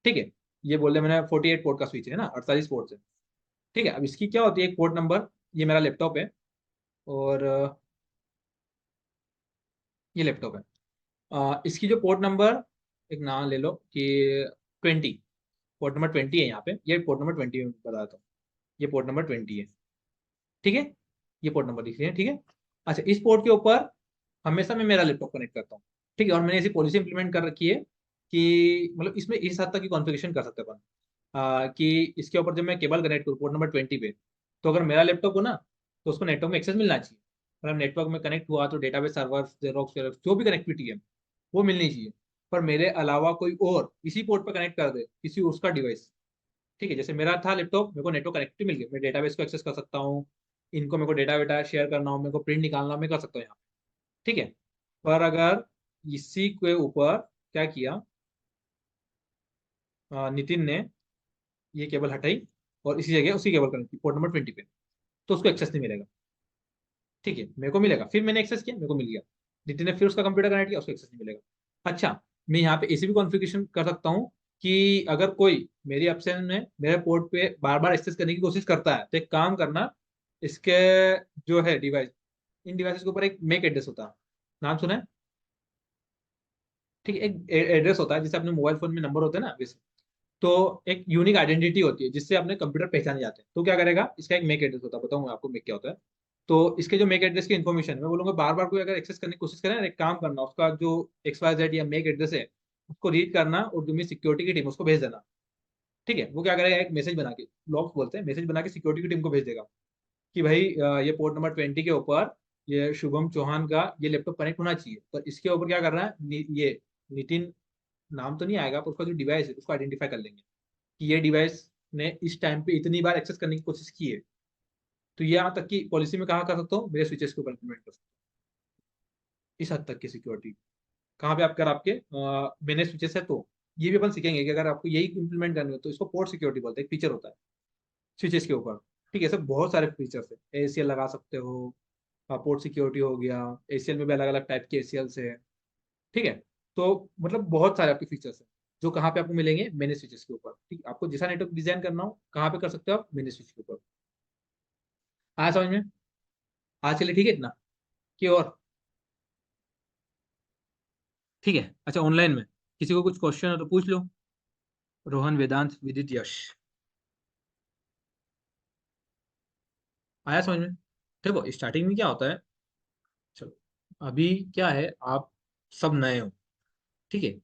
ठीक है, ये बोल रहे मैंने 48 पोर्ट का स्विच है ना, 48 पोर्ट्स है। ठीक है, अब इसकी क्या होती है, एक पोर्ट नंबर, ये मेरा लैपटॉप है और ये लैपटॉप है। इसकी जो पोर्ट नंबर, एक नाम ले लो कि 20, पोर्ट नंबर 20 है यहाँ पे, ये पोर्ट नंबर 20 में बताता हूँ, ये पोर्ट नंबर 20 है। ठीक है, ये पोर्ट नंबर लिख लिया, ठीक है। अच्छा, इस पोर्ट के ऊपर हमेशा मैं मेरा लैपटॉप कनेक्ट करता हूँ। ठीक है, और मैंने ऐसी पॉलिसी इंप्लीमेंट कर रखी है कि मतलब इसमें इस हद तक की कॉन्फ़िगरेशन कर सकते हैं अपन, कि इसके ऊपर जब मैं केबल कनेक्ट करूँ पोर्ट नंबर 20 पे, तो अगर मेरा लैपटॉप हो ना तो उसको नेटवर्क में एक्सेस मिलना चाहिए। मतलब नेटवर्क में कनेक्ट हुआ तो डेटाबेस सर्वर, जेरोक्स वेरोक्स जो भी कनेक्टिविटी है वो मिलनी चाहिए। पर मेरे अलावा कोई और इसी पोर्ट पर कनेक्ट कर दे किसी उसका डिवाइस, ठीक है, जैसे मेरा था लैपटॉप, मेरे को नेटवर्क कनेक्टिविटी मिल गई, मैं डेटाबेस को एक्सेस कर सकता हूँ, इनको मेरे को डेटा वेटा शेयर करना हो, मेरे को प्रिंट निकालना हो, मैं कर सकता हूँ यहाँ पे। ठीक है, पर अगर इसी के ऊपर क्या किया, नितिन ने ये केबल हटाई और इसी जगह उसी केबल कनेक्ट की पोर्ट नंबर 20 पे, तो उसको एक्सेस नहीं मिलेगा। ठीक है, मेरे को मिलेगा, फिर मैंने एक्सेस किया, मेरे को मिल गया। नितिन ने फिर उसका कंप्यूटर कनेक्ट किया, उसको एक्सेस नहीं मिलेगा। अच्छा, मैं यहाँ पे ऐसी भी कॉन्फ़िगरेशन कर सकता हूँ कि अगर कोई मेरी एब्सेंस में मेरे पोर्ट पे बार बार एक्सेस करने की कोशिश करता है तो एक काम करना, इसके जो है डिवाइस, इन डिवाइसेस के ऊपर एक मेक एड्रेस होता है, नाम सुना है? ठीक है, एक एड्रेस होता है जैसे अपने मोबाइल फोन में नंबर होते हैं ना वैसे। तो एक यूनिक आइडेंटिटी होती है जिससे अपने कंप्यूटर पहचाने जाते हैं। तो क्या करेगा, इसका एक मेक एड्रेस होता है, बताऊंगा आपको मेक क्या होता है। तो इसके जो मेक एड्रेस की इन्फॉर्मेशन मैं बोलूंगा, बार बार कोई अगर एक्सेस करने की कोशिश करे ना, एक काम करना, उसका जो XYZ या मेक एड्रेस है उसको रीड करना और जो मेरी सिक्योरिटी की टीम उसको भेज देना। ठीक है, वो क्या करेगा, एक मैसेज बना के, लॉग्स बोलते हैं, मैसेज बना के सिक्योरिटी की टीम को भेज देगा कि भाई ये पोर्ट नंबर 20 के ऊपर ये शुभम चौहान का ये लैपटॉप कनेक्ट होना चाहिए, पर इसके ऊपर क्या कर रहा है, ये नितिन नाम तो नहीं आएगा, पर उसका जो डिवाइस है उसको आइडेंटिफाई कर लेंगे कि ये डिवाइस ने इस टाइम पे इतनी बार एक्सेस करने की कोशिश की है। तो ये यहाँ तक की पॉलिसी में कहाँ कर सकता हूँ, मेरे स्विचेस को इम्प्लीमेंट कर सकता हूँ। इस हद तक की सिक्योरिटी कहाँ पे आप, अगर आपके मैनेज स्विचेस है तो ये भी अपन सीखेंगे कि अगर आपको यही इंप्लीमेंट करनी हो तो इसको पोर्ट सिक्योरिटी बोलते हैं, एक फीचर होता है स्विचेस के ऊपर। ठीक है, ऐसे बहुत सारे फीचर्स है, ACL लगा सकते हो, पोर्ट सिक्योरिटी हो गया, ACL में भी अलग अलग टाइप के ACLs है। ठीक है, तो मतलब बहुत सारे आपके फीचर्स हैं जो कहाँ पे आपको मिलेंगे, मैनेज स्विचेस के ऊपर। ठीक है, आपको जैसा नेटवर्क डिजाइन करना हो कहाँ पे कर सकते हो आप, मैनेज स्विच के ऊपर। आया समझ में? आज के लिए ठीक है इतना, कि और ठीक है। अच्छा, ऑनलाइन में किसी को कुछ क्वेश्चन हो तो पूछ लो। रोहन, वेदांत, विदित, यश। आया समझ में? देखो, स्टार्टिंग में क्या होता है, चलो, अभी क्या है, आप सब नए हो। ठीक है।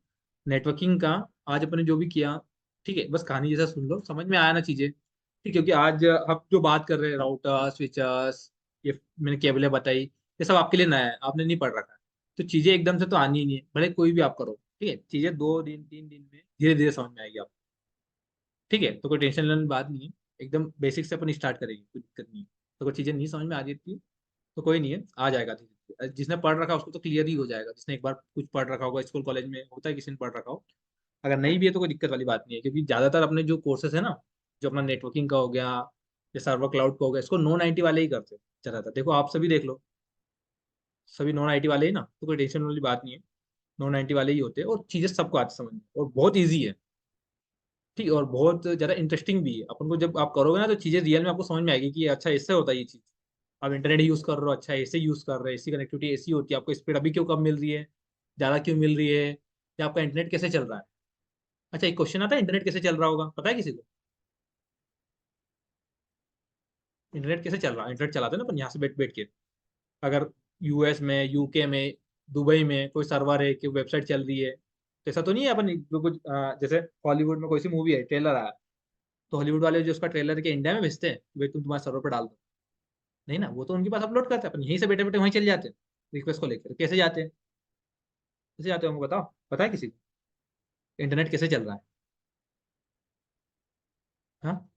नेटवर्किंग का आज अपने जो भी किया, ठीक है, बस कहानी जैसा सुन लो, समझ में आया ना चीजें, ठीक, क्योंकि आज हम जो बात कर रहे हैं राउटर स्विचर्स, ये मैंने केबलें बताई, ये सब आपके लिए नया है, आपने नहीं पढ़ रखा है। तो चीजें एकदम से तो आनी ही नहीं है, भले कोई भी आप करो, ठीक है, चीजें 2 दिन 3 दिन में धीरे धीरे समझ में आएगी आपको। ठीक है, तो कोई टेंशन लेने की बात नहीं है, एकदम बेसिक से अपन स्टार्ट करेंगे, कोई दिक्कत नहीं है। तो कोई चीजें नहीं समझ में आ रही थी तो कोई नहीं है, आ जाएगा धीरे धीरे। जिसने पढ़ रखा उसको तो क्लियर ही हो जाएगा, जिसने एक बार कुछ पढ़ रखा होगा, स्कूल कॉलेज में होता है किसी ने पढ़ रखा हो। अगर नहीं भी है तो कोई दिक्कत वाली बात नहीं है, क्योंकि ज्यादातर अपने जो कोर्सेज है ना, जो अपना नेटवर्किंग का हो गया या सर्वर क्लाउड का हो गया, इसको नॉन आईटी वाले ही करते हैं ज्यादातर। देखो आप सभी देख लो, सभी नॉन आईटी वाले ही ना, तो कोई टेंशन वाली बात नहीं है। नॉन आईटी वाले ही होते हैं, और चीजें सबको आती समझ में, और बहुत ईजी है। ठीक है, और बहुत ज्यादा इंटरेस्टिंग भी है। अपन को जब आप करोगे ना तो चीजें रियल में आपको समझ में आएगी कि अच्छा इससे होता है ये चीज। आप इंटरनेट यूज कर रहे हो, अच्छा ऐसे यूज कर रहे हो, ऐसी कनेक्टिविटी ऐसी होती है, आपको स्पीड अभी क्यों कम मिल रही है, ज्यादा क्यों मिल रही है, या आपका इंटरनेट कैसे चल रहा है। अच्छा, एक क्वेश्चन आता है, इंटरनेट कैसे चल रहा होगा, पता है किसी को? इंटरनेट कैसे चल रहा है? इंटरनेट चलाते हैं ना अपन यहाँ से बैठ बैठ के। अगर यूएस में, यूके में, दुबई में कोई सर्वर है कि वेबसाइट चल रही है, तो ऐसा तो नहीं है अपन कुछ जैसे हॉलीवुड में कोई सी मूवी है, ट्रेलर आया, तो हॉलीवुड वाले जो उसका ट्रेलर के इंडिया में भेजते हैं कि भाई तुम तुम्हारे सर्वर पर डाल दो। नहीं ना, वो तो उनके पास अपलोड करते हैं, अपन यहीं से बैठे बैठे वहीं चले जाते हैं रिक्वेस्ट को लेकर। कैसे जाते हैं? कैसे जाते हो हमको बताओ, पता है किसी को इंटरनेट कैसे चल रहा है? हाँ,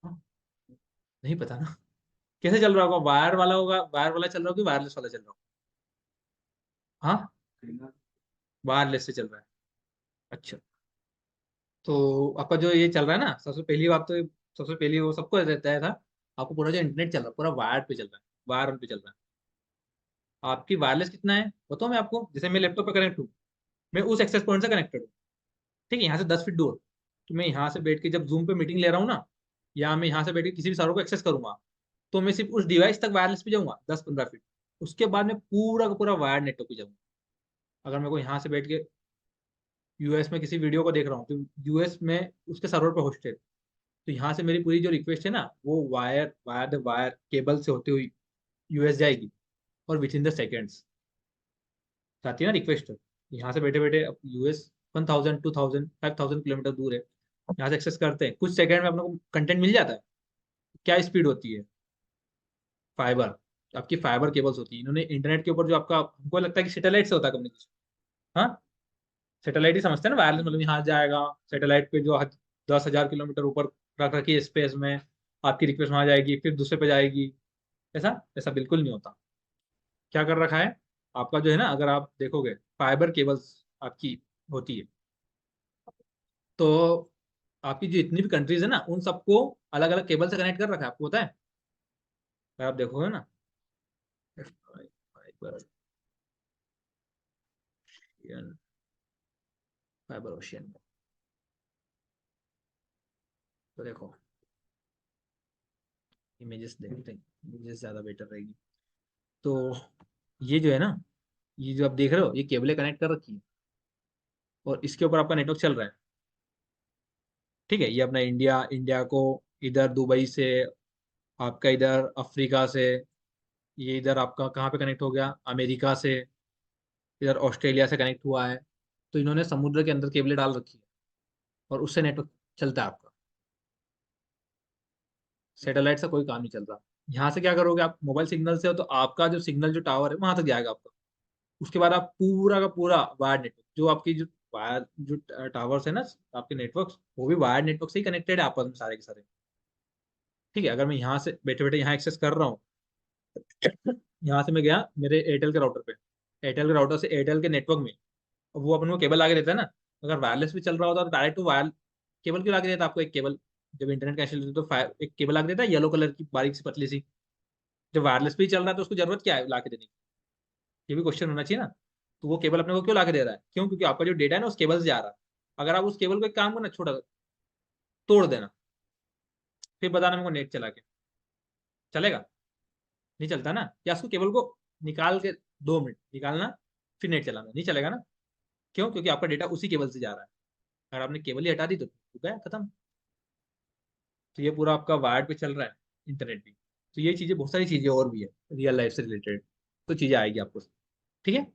हाँ, नहीं पता ना। कैसे चल रहा होगा? वायर वाला होगा, वायर वाला चल रहा होगा कि वायरलेस वाला चल रहा होगा? हाँ, वायरलेस से चल रहा है। अच्छा, तो आपका जो ये चल रहा है ना, सबसे पहली बात तो, सबसे पहली वो सबको रहता है था, आपको पूरा जो इंटरनेट चल रहा है पूरा वायर पे चल रहा है, वायर पे चल रहा है। आपकी वायरलेस कितना है बताओ मैं आपको, जैसे मैं लैपटॉप पे कनेक्ट हूँ, मैं उस एक्सेस पॉइंट से कनेक्टेड हूँ, ठीक है, यहाँ से 10 फीट दूर। तो मैं यहाँ से बैठ के जब जूम पे मीटिंग ले रहा हूँ ना, या मैं यहाँ से बैठ के किसी भी सर्वर को एक्सेस करूंगा, तो मैं सिर्फ उस डिवाइस तक वायरलेस पे जाऊंगा 10-15 फीट। उसके बाद मैं पूरा का पूरा वायर नेटवर्क पे जाऊंगा। अगर मेरे को यहाँ से बैठ के यूएस में किसी वीडियो को देख रहा हूँ, तो यूएस में उसके सर्वर पे होस्टेड, तो यहाँ से मेरी पूरी जो रिक्वेस्ट है ना, वो वायर केबल से होती हुई यूएस जाएगी, और विद इन द सेकेंड्स जाती है ना रिक्वेस्ट। यहाँ से बैठे बैठे यूएस 1,000 2,000 5,000 किलोमीटर दूर है, यहाँ से एक्सेस करते हैं, कुछ सेकंड में अपने को कंटेंट मिल जाता है। क्या स्पीड होती है? फाइबर, आपकी फाइबर केबल्स होती है। इन्होंने इंटरनेट के ऊपर जो आपका, हमको लगता है कि सैटेलाइट से होता है कम्युनिकेशन। हाँ, सैटेलाइट ही समझते हैं ना वायरलेस, मतलब यहाँ जाएगा सैटेलाइट पे, जो 10,000 किलोमीटर ऊपर रख रखी है स्पेस में, आपकी रिक्वेस्ट वहां जाएगी फिर दूसरे पे जाएगी। ऐसा ऐसा बिल्कुल नहीं होता। क्या कर रखा है आपका जो है ना, अगर आप देखोगे फाइबर केबल्स आपकी होती है, तो आपकी जो इतनी भी कंट्रीज है ना, उन सबको अलग अलग केबल से कनेक्ट कर रखा है, आपको पता है? अगर आप देखोगे ना, फाइबर फाइबर ओशियन, तो देखो इमेजेस देखते हैं, इमेजेस ज्यादा बेटर रहेगी। तो ये जो है ना, ये जो आप देख रहे हो, ये केबलें कनेक्ट कर रखी है, और इसके ऊपर आपका नेटवर्क चल रहा है। ठीक है, ये अपना इंडिया, इंडिया को इधर दुबई से, आपका इधर अफ्रीका से, ये इधर आपका कहाँ पे कनेक्ट हो गया, अमेरिका से, इधर ऑस्ट्रेलिया से कनेक्ट हुआ है। तो इन्होंने समुद्र के अंदर केबलें डाल रखी है, और उससे नेटवर्क चलता है आपका। सैटेलाइट से कोई काम नहीं चल रहा। यहाँ से क्या करोगे आप, मोबाइल सिग्नल से हो तो आपका जो सिग्नल जो टावर है वहां तक जाएगा आपका। उसके बाद आप पूरा का पूरा वायर्ड नेटवर्क, जो आपकी जो वायर जो टावर्स है ना, आपके नेटवर्क, वो भी वायर्ड नेटवर्क से ही कनेक्टेड है आपस में सारे के सारे। ठीक है, अगर मैं यहाँ से बैठे बैठे यहाँ एक्सेस कर रहा हूँ, यहाँ से मैं गया मेरे एयरटेल के राउटर पे, एयरटेल के राउटर से एयरटेल के नेटवर्क में, अब वो अपन को केबल आगे देता है ना। अगर वायरलेस भी चल रहा होता तो डायरेक्ट टू वायर केबल क्यों लाके देता आपको एक केबल? जब इंटरनेट कनेक्शन लेते तो एक केबल लाके देता है येलो कलर की बारीक सी पतली सी। जब वायरलेस भी चल रहा है तो उसको जरूरत क्या है लाके देने की? ये भी क्वेश्चन होना चाहिए ना। तो वो केबल अपने को क्यों लाके दे रहा है? क्यों? क्योंकि आपका जो डेटा है ना उस केबल से जा रहा है। अगर आप उस केबल को एक काम करना, छोटा तोड़ देना, फिर बताना मेरे को नेट चला के, चलेगा? नहीं चलता ना। या उसको केबल को निकाल के 2 मिनट निकालना, फिर नेट चलाना, नहीं चलेगा ना। क्यों? क्योंकि आपका डेटा उसी केबल से जा रहा है। अगर आपने केबल ही हटा दी तो गया खत्म। तो ये पूरा आपका वायर्ड पे चल रहा है इंटरनेट भी। तो ये चीजें, बहुत सारी चीजें और भी है रियल लाइफ से रिलेटेड, तो चीजें आएगी आपको। ठीक है।